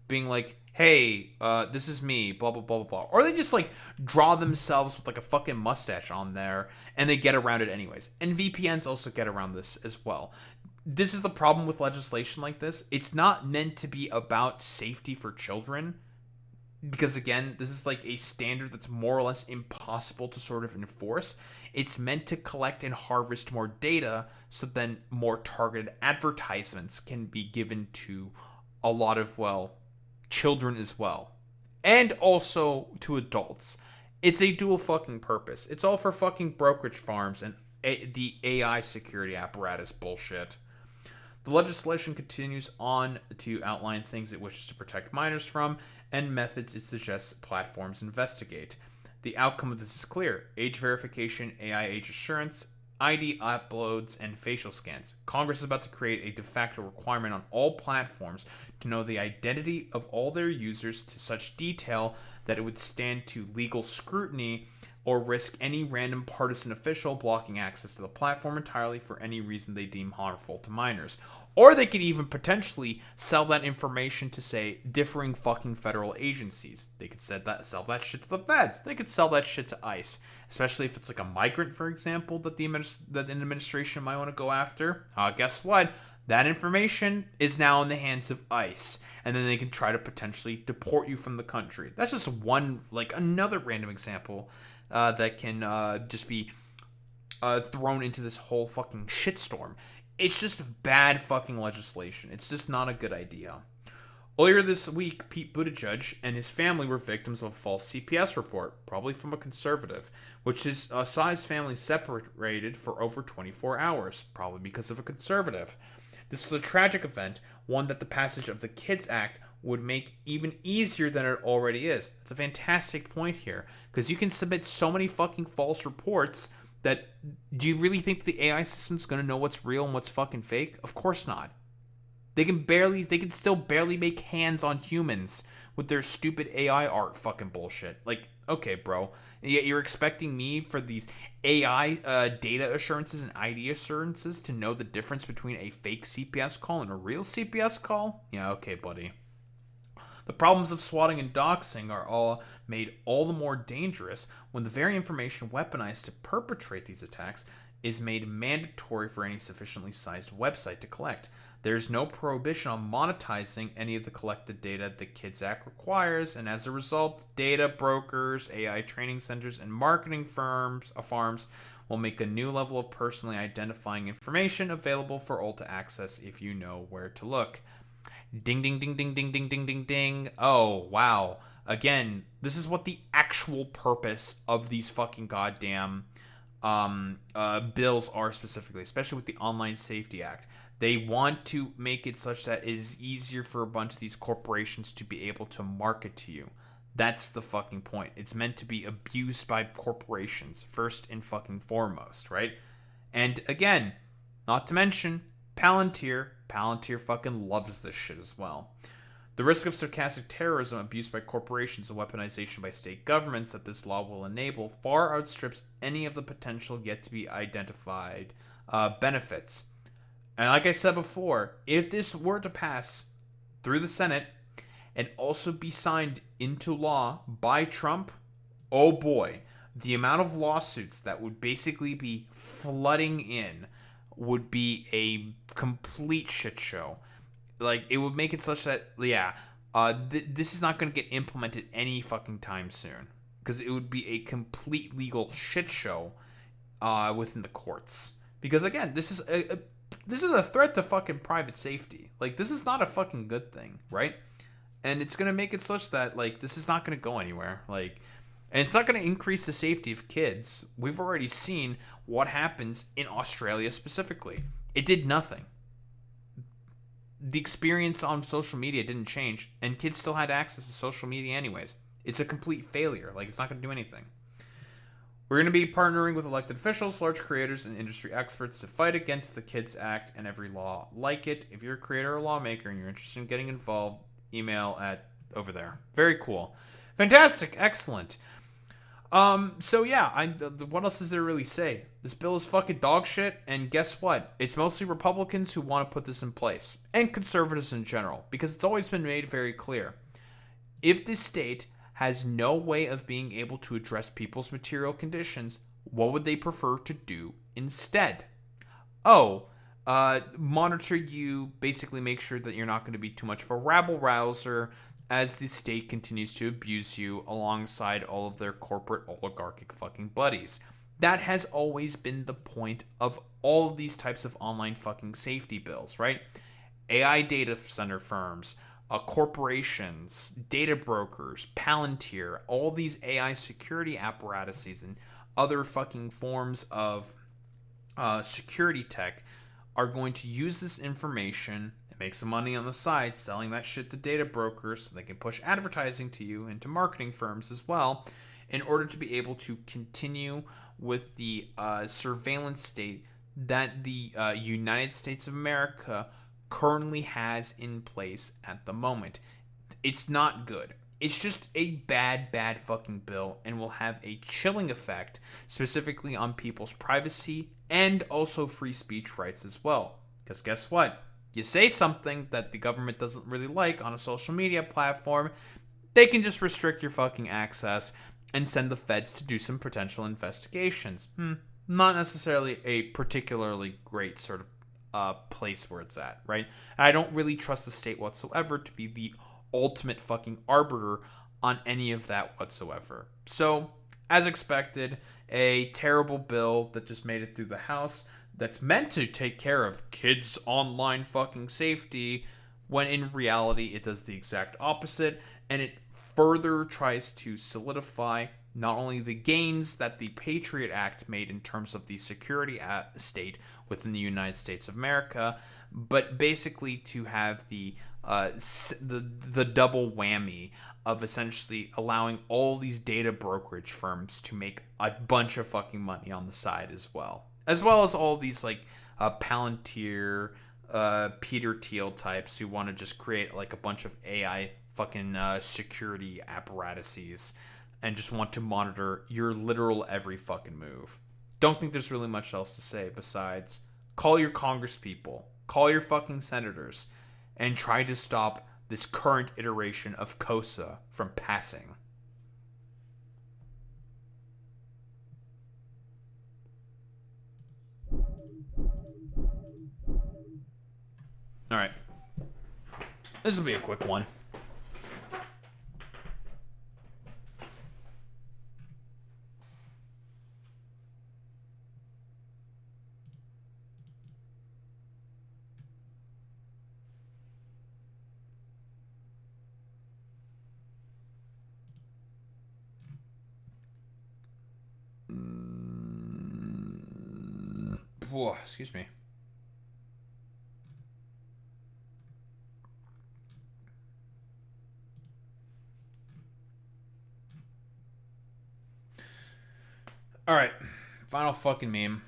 being like, hey, this is me, blah, blah, blah, blah, blah. Or they just like draw themselves with like a fucking mustache on there and they get around it anyways. And VPNs also get around this as well. This is the problem with legislation like this. It's not meant to be about safety for children. Because again, this is like a standard that's more or less impossible to sort of enforce. It's meant to collect and harvest more data so then more targeted advertisements can be given to a lot of, children as well. And also to adults. It's a dual fucking purpose. It's all for fucking brokerage farms and the AI security apparatus bullshit. The legislation continues on to outline things it wishes to protect minors from and methods it suggests platforms investigate. The outcome of this is clear: age verification, AI age assurance, ID uploads, and facial scans. Congress is about to create a de facto requirement on all platforms to know the identity of all their users to such detail that it would stand to legal scrutiny or risk any random partisan official blocking access to the platform entirely for any reason they deem harmful to minors. Or they could even potentially sell that information to, say, differing fucking federal agencies. They could sell that shit to the feds. They could sell that shit to ICE. Especially if it's like a migrant, for example, that an administration might want to go after. Guess what? That information is now in the hands of ICE. And then they can try to potentially deport you from the country. That's just one, like, another random example that can just be thrown into this whole fucking shitstorm. It's just bad fucking legislation. It's just not a good idea. Earlier this week, Pete Buttigieg and his family were victims of a false CPS report, probably from a conservative, which saw his family separated for over 24 hours, probably because of a conservative. This was a tragic event, one that the passage of the KIDS Act would make even easier than it already is. That's a fantastic point here, because you can submit so many fucking false reports that, do you really think the AI system's going to know what's real and what's fucking fake? Of course not. They can still barely make hands on humans with their stupid AI art fucking bullshit. Like, okay, bro. Yet you're expecting me for these AI data assurances and ID assurances to know the difference between a fake CPS call and a real CPS call? Yeah, okay, buddy. The problems of swatting and doxing are all made all the more dangerous when the very information weaponized to perpetrate these attacks is made mandatory for any sufficiently sized website to collect. There's no prohibition on monetizing any of the collected data the KIDS Act requires, and as a result, data brokers, AI training centers, and marketing farms will make a new level of personally identifying information available for all to access if you know where to look. Ding, ding, ding, ding, ding, ding, ding, ding, ding. Oh, wow. Again, this is what the actual purpose of these fucking goddamn bills are specifically, especially with the Online Safety Act. They want to make it such that it is easier for a bunch of these corporations to be able to market to you. That's the fucking point. It's meant to be abused by corporations, first and fucking foremost, right? And again, not to mention, Palantir fucking loves this shit as well. The risk of sarcastic terrorism, abuse by corporations, and weaponization by state governments that this law will enable far outstrips any of the potential yet to be identified benefits. And like I said before, if this were to pass through the Senate and also be signed into law by Trump, oh boy, the amount of lawsuits that would basically be flooding in would be a complete shit show. Like, it would make it such that, this is not going to get implemented any fucking time soon, because it would be a complete legal shit show within the courts. Because again, this is a threat to fucking private safety. Like, this is not a fucking good thing, right? And it's going to make it such that, like, this is not going to go anywhere. Like, and it's not going to increase the safety of kids. We've already seen what happens in Australia specifically. It did nothing. The experience on social media didn't change, and kids still had access to social media anyways. It's a complete failure. Like, it's not going to do anything. We're going to be partnering with elected officials, large creators, and industry experts to fight against the KIDS Act and every law like it. If you're a creator or lawmaker and you're interested in getting involved, email at over there. Very cool. Fantastic. Excellent. So yeah, what else is there to really say? This bill is fucking dog shit, and guess what? It's mostly Republicans who want to put this in place, and conservatives in general, because it's always been made very clear. If the state has no way of being able to address people's material conditions, what would they prefer to do instead? Monitor you, basically make sure that you're not going to be too much of a rabble-rouser as the state continues to abuse you alongside all of their corporate oligarchic fucking buddies. That has always been the point of all of these types of online fucking safety bills, right? AI data center firms, corporations, data brokers, Palantir, all these AI security apparatuses and other fucking forms of security tech are going to use this information and make some money on the side selling that shit to data brokers so they can push advertising to you and to marketing firms as well in order to be able to continue with the surveillance state that the United States of America currently has in place at the moment. It's not good. It's just a bad fucking bill and will have a chilling effect specifically on people's privacy and also free speech rights as well. Because guess what? You say something that the government doesn't really like on a social media platform, they can just restrict your fucking access and send the feds to do some potential investigations. Not necessarily a particularly great sort of place where it's at, right? And I don't really trust the state whatsoever to be the ultimate fucking arbiter on any of that whatsoever. So, as expected, a terrible bill that just made it through the House that's meant to take care of kids' online fucking safety, when in reality it does the exact opposite, and it further tries to solidify not only the gains that the Patriot Act made in terms of the security state within the United States of America, but basically to have the double whammy of essentially allowing all these data brokerage firms to make a bunch of fucking money on the side as well as all these like Palantir, Peter Thiel types who want to just create like a bunch of AI fucking security apparatuses and just want to monitor your literal every fucking move. Don't think there's really much else to say besides call your congresspeople, call your fucking senators, and try to stop this current iteration of Kosa from passing. Alright. This will be a quick one. Whoa, excuse me. Alright, final fucking meme.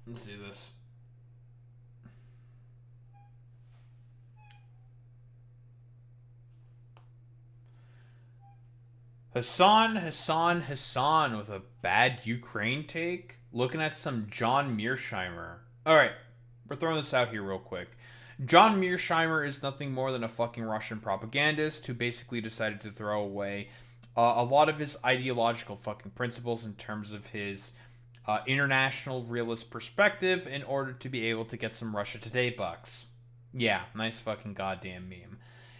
Let's do this. Hasan with a bad Ukraine take. Looking at some John Mearsheimer. Alright, we're throwing this out here real quick. John Mearsheimer is nothing more than a fucking Russian propagandist who basically decided to throw away a lot of his ideological fucking principles in terms of his international realist perspective in order to be able to get some Russia Today bucks. Yeah, nice fucking goddamn meme.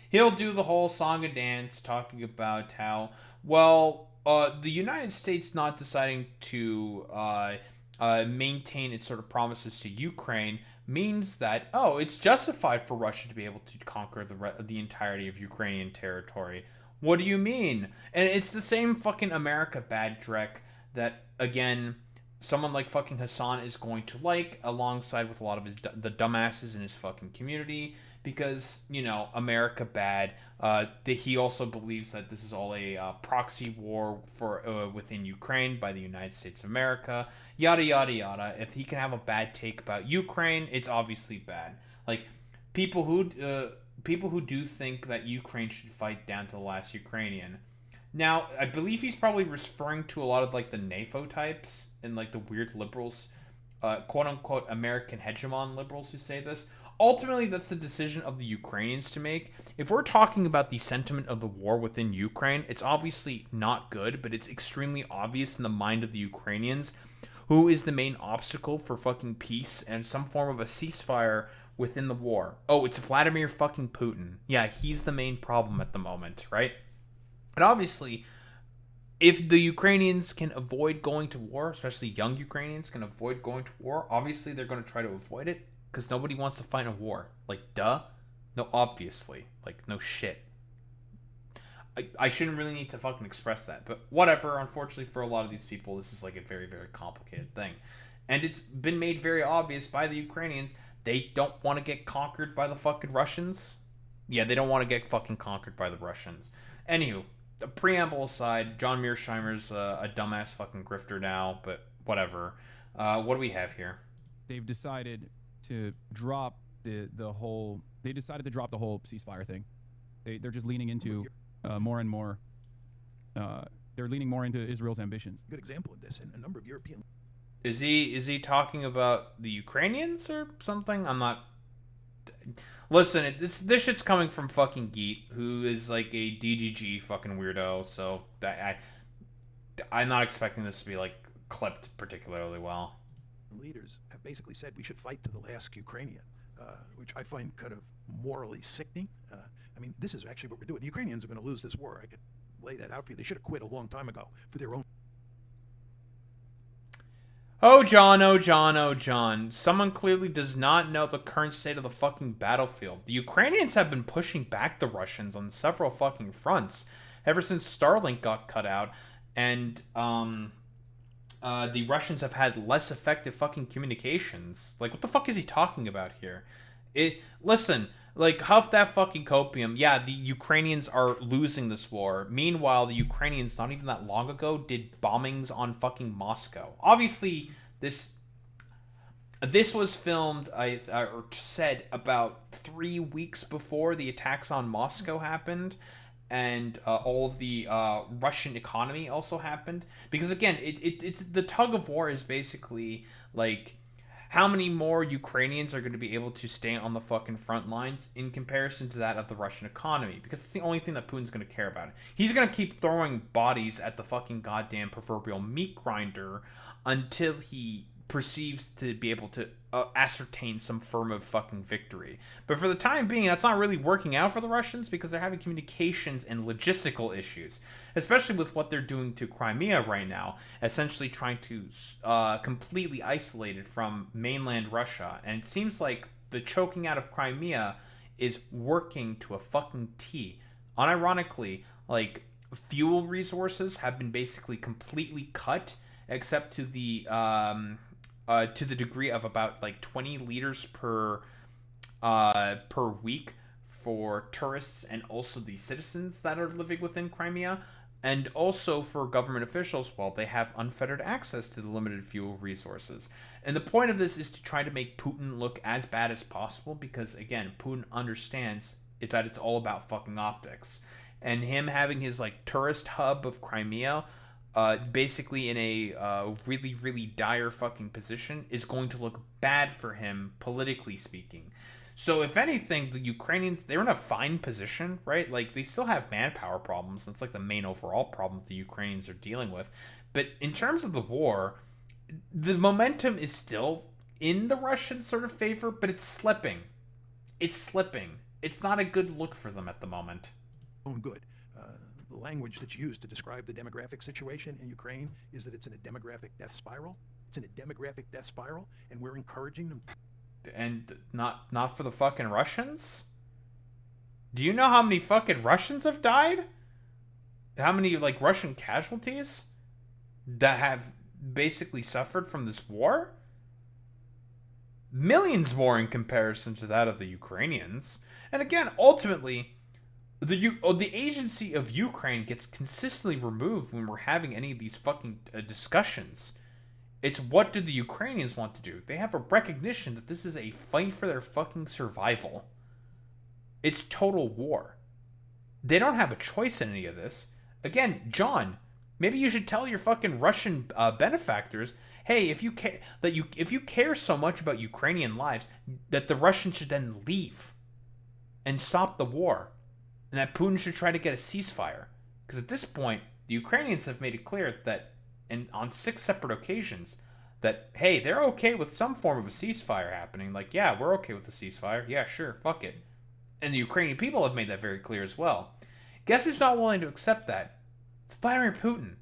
He'll do the whole song and dance talking about how, well, the United States not deciding to maintain its sort of promises to Ukraine means that, oh, it's justified for Russia to be able to conquer the entirety of Ukrainian territory. What do you mean? And it's the same fucking America bad dreck that, again, someone like fucking Hasan is going to like, alongside with a lot of the dumbasses in his fucking community, because, you know, America bad. He also believes that this is all a proxy war for within Ukraine by the United States of America. Yada yada yada. If he can have a bad take about Ukraine, it's obviously bad. Like people who do think that Ukraine should fight down to the last Ukrainian. Now, I believe he's probably referring to a lot of like the NAFO types and like the weird liberals, quote unquote American hegemon liberals who say this. Ultimately, that's the decision of the Ukrainians to make. If we're talking about the sentiment of the war within Ukraine, it's obviously not good, but it's extremely obvious in the mind of the Ukrainians who is the main obstacle for fucking peace and some form of a ceasefire within the war. Oh, it's Vladimir fucking Putin. Yeah, he's the main problem at the moment, right? And obviously, if the Ukrainians can avoid going to war, especially young Ukrainians can avoid going to war, obviously they're going to try to avoid it because nobody wants to fight a war. Like, duh. No, obviously. Like, no shit. I shouldn't really need to fucking express that, but whatever. Unfortunately for a lot of these people, this is like a very, very complicated thing. And it's been made very obvious by the Ukrainians, they don't want to get conquered by the fucking Russians. Yeah, they don't want to get fucking conquered by the Russians. Anywho, the preamble aside, John Mearsheimer's a dumbass fucking grifter now, but whatever. What do we have here? They've decided to drop the whole... They decided to drop the whole ceasefire thing. They're just leaning into... more and more, they're leaning more into Israel's ambitions. Good example of this in a number of European. Is he talking about the Ukrainians or something? I'm not. Listen, this shit's coming from fucking Geet, who is like a DGG fucking weirdo. So I'm not expecting this to be like clipped particularly well. Leaders have basically said we should fight to the last Ukrainian, which I find kind of morally sickening. I mean, this is actually what we're doing. The Ukrainians are going to lose this war. I could lay that out for you. They should have quit a long time ago for their own. Oh, John, oh, John, oh, John. Someone clearly does not know the current state of the fucking battlefield. The Ukrainians have been pushing back the Russians on several fucking fronts ever since Starlink got cut out, and the Russians have had less effective fucking communications. Like, what the fuck is he talking about here? Listen... Like, huff that fucking copium. Yeah, the Ukrainians are losing this war. Meanwhile, the Ukrainians, not even that long ago, did bombings on fucking Moscow. Obviously, this was filmed, or said, about 3 weeks before the attacks on Moscow happened. And all of the Russian economy also happened. Because, again, it's the tug of war is basically, like... How many more Ukrainians are going to be able to stay on the fucking front lines in comparison to that of the Russian economy? Because it's the only thing that Putin's going to care about. He's going to keep throwing bodies at the fucking goddamn proverbial meat grinder until he perceives to be able to ascertain some form of fucking victory. But for the time being, that's not really working out for the Russians because they're having communications and logistical issues, especially with what they're doing to Crimea right now, essentially trying to completely isolate it from mainland Russia. And it seems like the choking out of Crimea is working to a fucking T. Unironically, like, fuel resources have been basically completely cut, except to the degree of about like 20 liters per week for tourists and also the citizens that are living within Crimea, and also for government officials. Well, they have unfettered access to the limited fuel resources. And the point of this is to try to make Putin look as bad as possible because, again, Putin understands that it's all about fucking optics. And him having his like tourist hub of Crimea basically in a really, really dire fucking position is going to look bad for him, politically speaking. So if anything, the Ukrainians, they're in a fine position, right? Like, they still have manpower problems. That's like the main overall problem that the Ukrainians are dealing with. But in terms of the war, the momentum is still in the Russian sort of favor, but it's slipping. It's slipping. It's not a good look for them at the moment. Own good. The language that's used to describe the demographic situation in Ukraine is that it's in a demographic death spiral. It's in a demographic death spiral, and we're encouraging them. And not for the fucking Russians? Do you know how many fucking Russians have died? How many, like, Russian casualties that have basically suffered from this war? Millions more in comparison to that of the Ukrainians. And again, ultimately... The agency of Ukraine gets consistently removed when we're having any of these fucking discussions. It's what do the Ukrainians want to do? They have a recognition that this is a fight for their fucking survival. It's total war. They don't have a choice in any of this. Again, John, maybe you should tell your fucking Russian benefactors, hey, if you care so much about Ukrainian lives, that the Russians should then leave and stop the war. And that Putin should try to get a ceasefire. Because at this point, the Ukrainians have made it clear that, and on 6 separate occasions, that, hey, they're okay with some form of a ceasefire happening. Like, yeah, we're okay with the ceasefire. Yeah, sure, fuck it. And the Ukrainian people have made that very clear as well. Guess who's not willing to accept that? It's Vladimir Putin.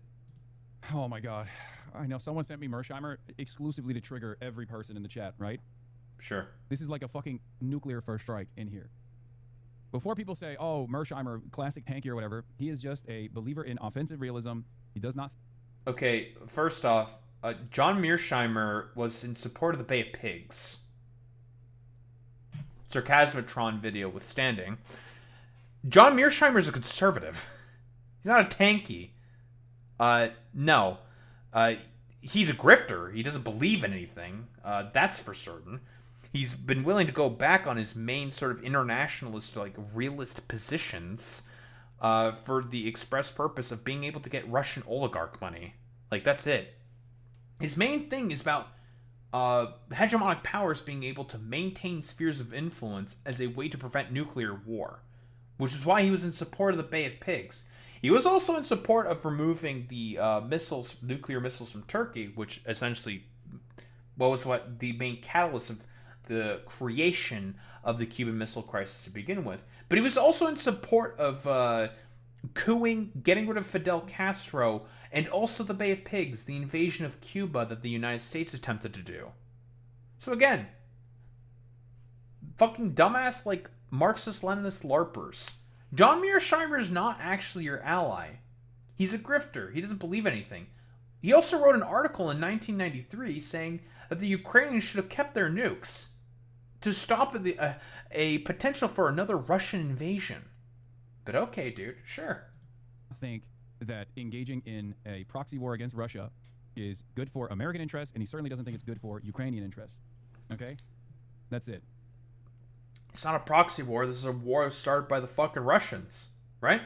Oh my god. I know, someone sent me Mearsheimer exclusively to trigger every person in the chat, right? Sure. This is like a fucking nuclear first strike in here. before people say, "Oh, Mersheimer, classic tanky or whatever," he is just a believer in offensive realism. He does not. Okay, first off, John Mearsheimer was in support of the Bay of Pigs. Sarcasmatron video withstanding. John Mearsheimer is a conservative. He's not a tanky. No. He's a grifter. He doesn't believe in anything. That's for certain. He's been willing to go back on his main sort of internationalist, like, realist positions for the express purpose of being able to get Russian oligarch money. Like, that's it. His main thing is about hegemonic powers being able to maintain spheres of influence as a way to prevent nuclear war, which is why he was in support of the Bay of Pigs. He was also in support of removing the nuclear missiles from Turkey, which essentially was what the main catalyst of the creation of the Cuban Missile Crisis to begin with. But he was also in support of coupping, getting rid of Fidel Castro, and also the Bay of Pigs, the invasion of Cuba that the United States attempted to do. So again, fucking dumbass, like, Marxist-Leninist LARPers. John Mearsheimer is not actually your ally. He's a grifter. He doesn't believe anything. He also wrote an article in 1993 saying that the Ukrainians should have kept their nukes to stop a potential for another Russian invasion. But okay, dude, sure. I think that engaging in a proxy war against Russia is good for American interests, and he certainly doesn't think it's good for Ukrainian interests. Okay? That's it. It's not a proxy war. This is a war started by the fucking Russians, right?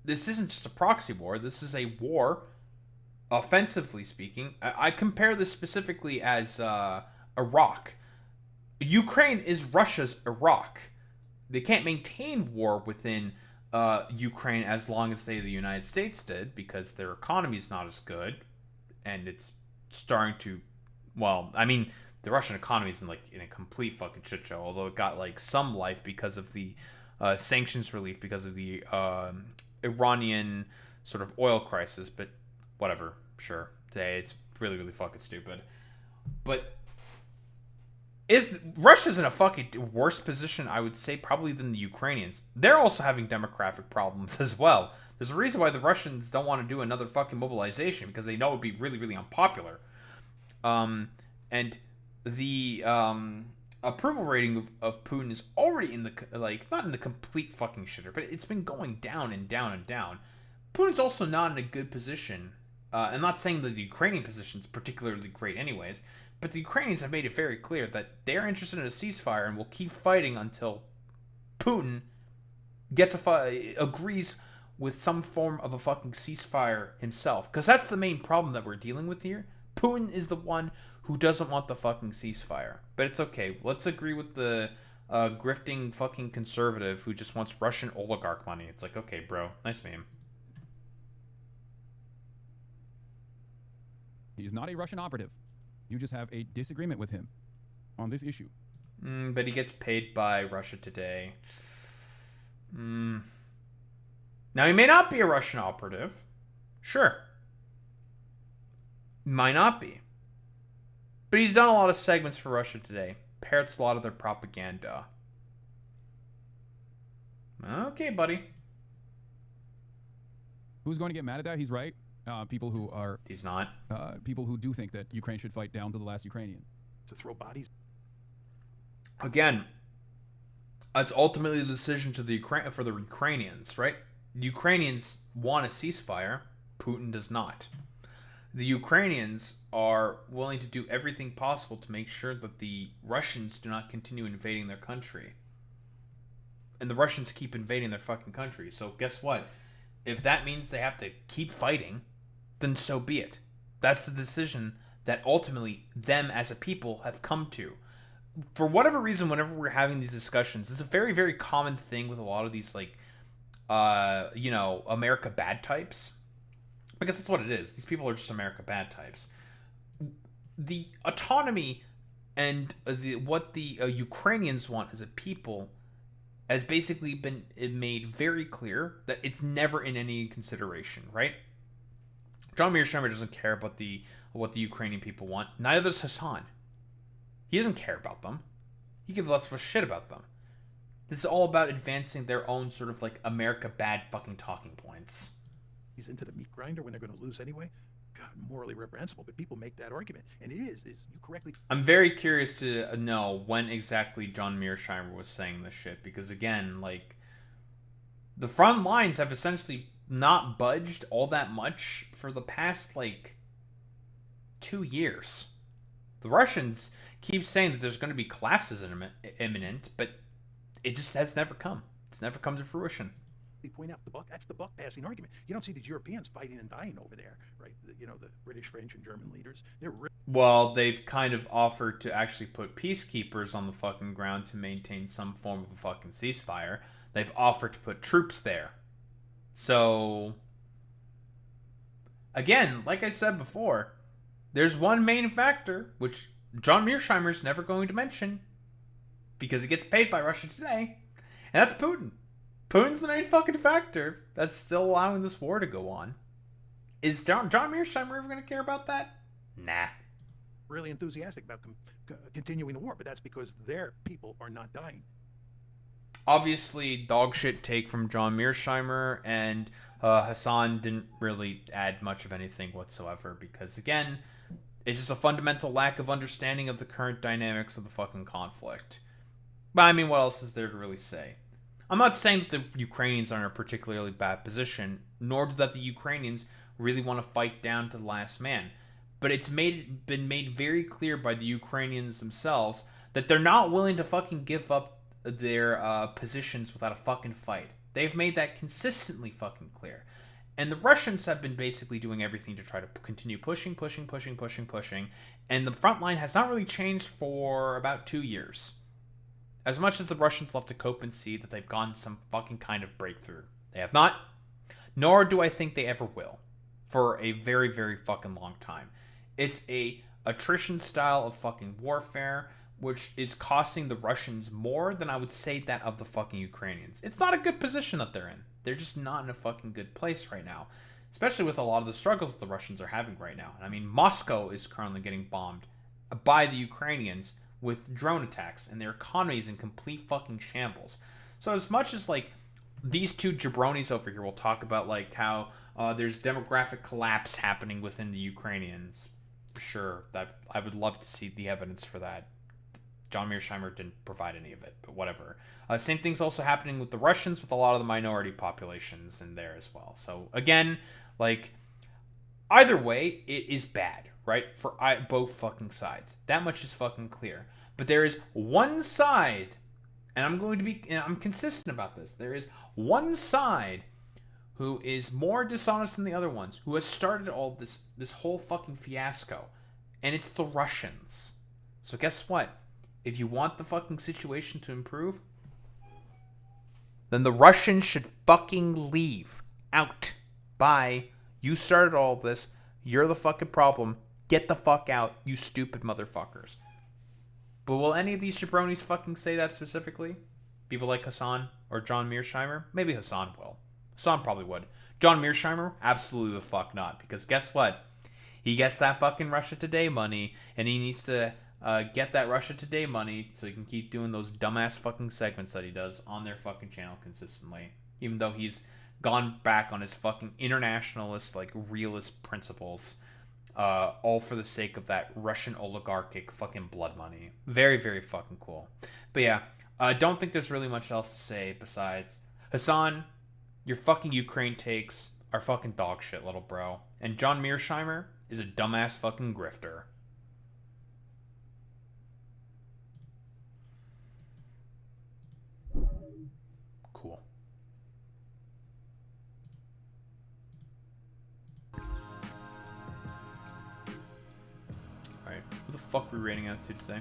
This isn't just a proxy war. This is a war, offensively speaking. I compare this specifically as Iraq. Ukraine is Russia's Iraq. They can't maintain war within Ukraine as long as the United States did, because their economy is not as good, and it's starting to, well, I mean, the Russian economy is in a complete fucking shit show, although it got like some life because of the sanctions relief because of the Iranian sort of oil crisis, but whatever, sure. Today it's really, really fucking stupid. But Russia's in a fucking worse position, I would say, probably than the Ukrainians. They're also having demographic problems as well. There's a reason why the Russians don't want to do another fucking mobilization, because they know it would be really, really unpopular. And the approval rating of Putin is already in the, like, not in the complete fucking shitter, but it's been going down and down and down. Putin's also not in a good position. I'm not saying that the Ukrainian position is particularly great anyways, but the Ukrainians have made it very clear that they're interested in a ceasefire and will keep fighting until Putin agrees with some form of a fucking ceasefire himself. Because that's the main problem that we're dealing with here. Putin is the one who doesn't want the fucking ceasefire. But it's okay. Let's agree with the grifting fucking conservative who just wants Russian oligarch money. It's like, okay, bro. Nice meme. He's not a Russian operative. You just have a disagreement with him on this issue. But he gets paid by Russia Today. Now, he may not be a Russian operative. Sure. Might not be. But he's done a lot of segments for Russia Today. Parrots a lot of their propaganda. Okay, buddy. Who's going to get mad at that? He's right. People who are... He's not. People who do think that Ukraine should fight down to the last Ukrainian. To throw bodies? Again, it's ultimately the decision for the Ukrainians, right? The Ukrainians want a ceasefire. Putin does not. The Ukrainians are willing to do everything possible to make sure that the Russians do not continue invading their country. And the Russians keep invading their fucking country. So guess what? If that means they have to keep fighting, then so be it. That's the decision that ultimately them as a people have come to. For whatever reason, whenever we're having these discussions, it's a very, very common thing with a lot of these, like, America bad types. Because that's what it is. These people are just America bad types. The autonomy and what the Ukrainians want as a people has basically been made very clear that it's never in any consideration, right? John Mearsheimer doesn't care about what the Ukrainian people want. Neither does Hasan. He doesn't care about them. He gives less of a shit about them. This is all about advancing their own sort of like America bad fucking talking points. He's into the meat grinder when they're going to lose anyway. God, morally reprehensible, but people make that argument, and it is you correctly. I'm very curious to know when exactly John Mearsheimer was saying this shit, because again, like, the front lines have essentially not budged all that much for the past, like, 2 years. The Russians keep saying that there's going to be collapses imminent, but it just has never come. It's never come to fruition. They point out that's the buck passing argument. You don't see these Europeans fighting and dying over there, right? The British, French, and German leaders. Well, they've kind of offered to actually put peacekeepers on the fucking ground to maintain some form of a fucking ceasefire. They've offered to put troops there. So, again, like I said before, there's one main factor, which John Mearsheimer's never going to mention, because he gets paid by Russia today, and that's Putin. Putin's the main fucking factor that's still allowing this war to go on. Is John Mearsheimer ever going to care about that? Nah. Really enthusiastic about continuing the war, but that's because their people are not dying. Obviously, dogshit take from John Mearsheimer, and Hasan didn't really add much of anything whatsoever, because again, it's just a fundamental lack of understanding of the current dynamics of the fucking conflict. But I mean, what else is there to really say? I'm not saying that the Ukrainians are in a particularly bad position, nor that the Ukrainians really want to fight down to the last man. But it's been made very clear by the Ukrainians themselves that they're not willing to fucking give up their positions without a fucking fight. They've made that consistently fucking clear. And the Russians have been basically doing everything to try to continue pushing. And the front line has not really changed for about 2 years. As much as the Russians love to cope and see that they've gotten some fucking kind of breakthrough. They have not. Nor do I think they ever will. For a very, very fucking long time. It's a attrition style of fucking warfare, which is costing the Russians more than I would say that of the fucking Ukrainians. It's not a good position that they're in. They're just not in a fucking good place right now. Especially with a lot of the struggles that the Russians are having right now. I mean, Moscow is currently getting bombed by the Ukrainians with drone attacks, and their economy is in complete fucking shambles. So as much as, like, these two jabronis over here will talk about, like, how there's demographic collapse happening within the Ukrainians, sure, that I would love to see the evidence for that. John Mearsheimer didn't provide any of it, but whatever. Same thing's also happening with the Russians, with a lot of the minority populations in there as well. So, again, like, either way, it is bad. Right? For both fucking sides. That much is fucking clear. But there is one side, and I'm consistent about this. There is one side who is more dishonest than the other ones, who has started all this whole fucking fiasco. And it's the Russians. So guess what? If you want the fucking situation to improve, then the Russians should fucking leave. Out. Bye. You started all this. You're the fucking problem. Get the fuck out, you stupid motherfuckers. But will any of these jabronis fucking say that specifically? People like Hasan or John Mearsheimer? Maybe Hasan will. Hasan probably would. John Mearsheimer? Absolutely the fuck not. Because guess what? He gets that fucking Russia Today money, and he needs to get that Russia Today money so he can keep doing those dumbass fucking segments that he does on their fucking channel consistently. Even though he's gone back on his fucking internationalist, like, realist principles. All for the sake of that Russian oligarchic fucking blood money. Very, very fucking cool. But yeah, I don't think there's really much else to say besides, Hasan, your fucking Ukraine takes are fucking dog shit, little bro. And John Mearsheimer is a dumbass fucking grifter. Cool. Alright, who the fuck are we rating out to today?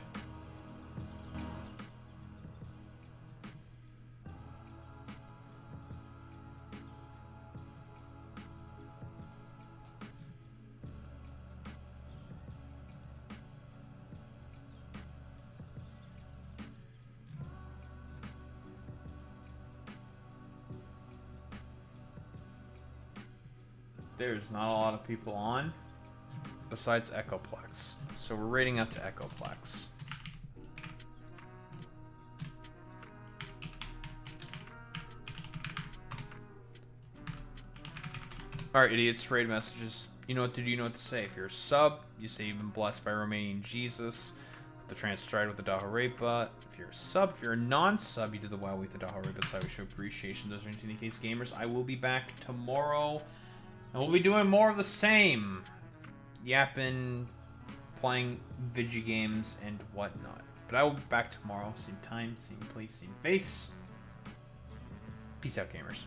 There's not a lot of people on besides Echoplex. So we're rating out to Echoplex. Alright, idiots, raid messages. You know what to do, you know what to say. If you're a sub, you say you've been blessed by Romanian Jesus. The Transstride with the Daharepa. If you're a sub, if you're a non-sub, you do the WoW with the Daharepa. That's how we show appreciation. Those are into the case gamers. I will be back tomorrow. And we'll be doing more of the same. Yapping, playing video games, and whatnot. But I will be back tomorrow. Same time, same place, same face. Peace out, gamers.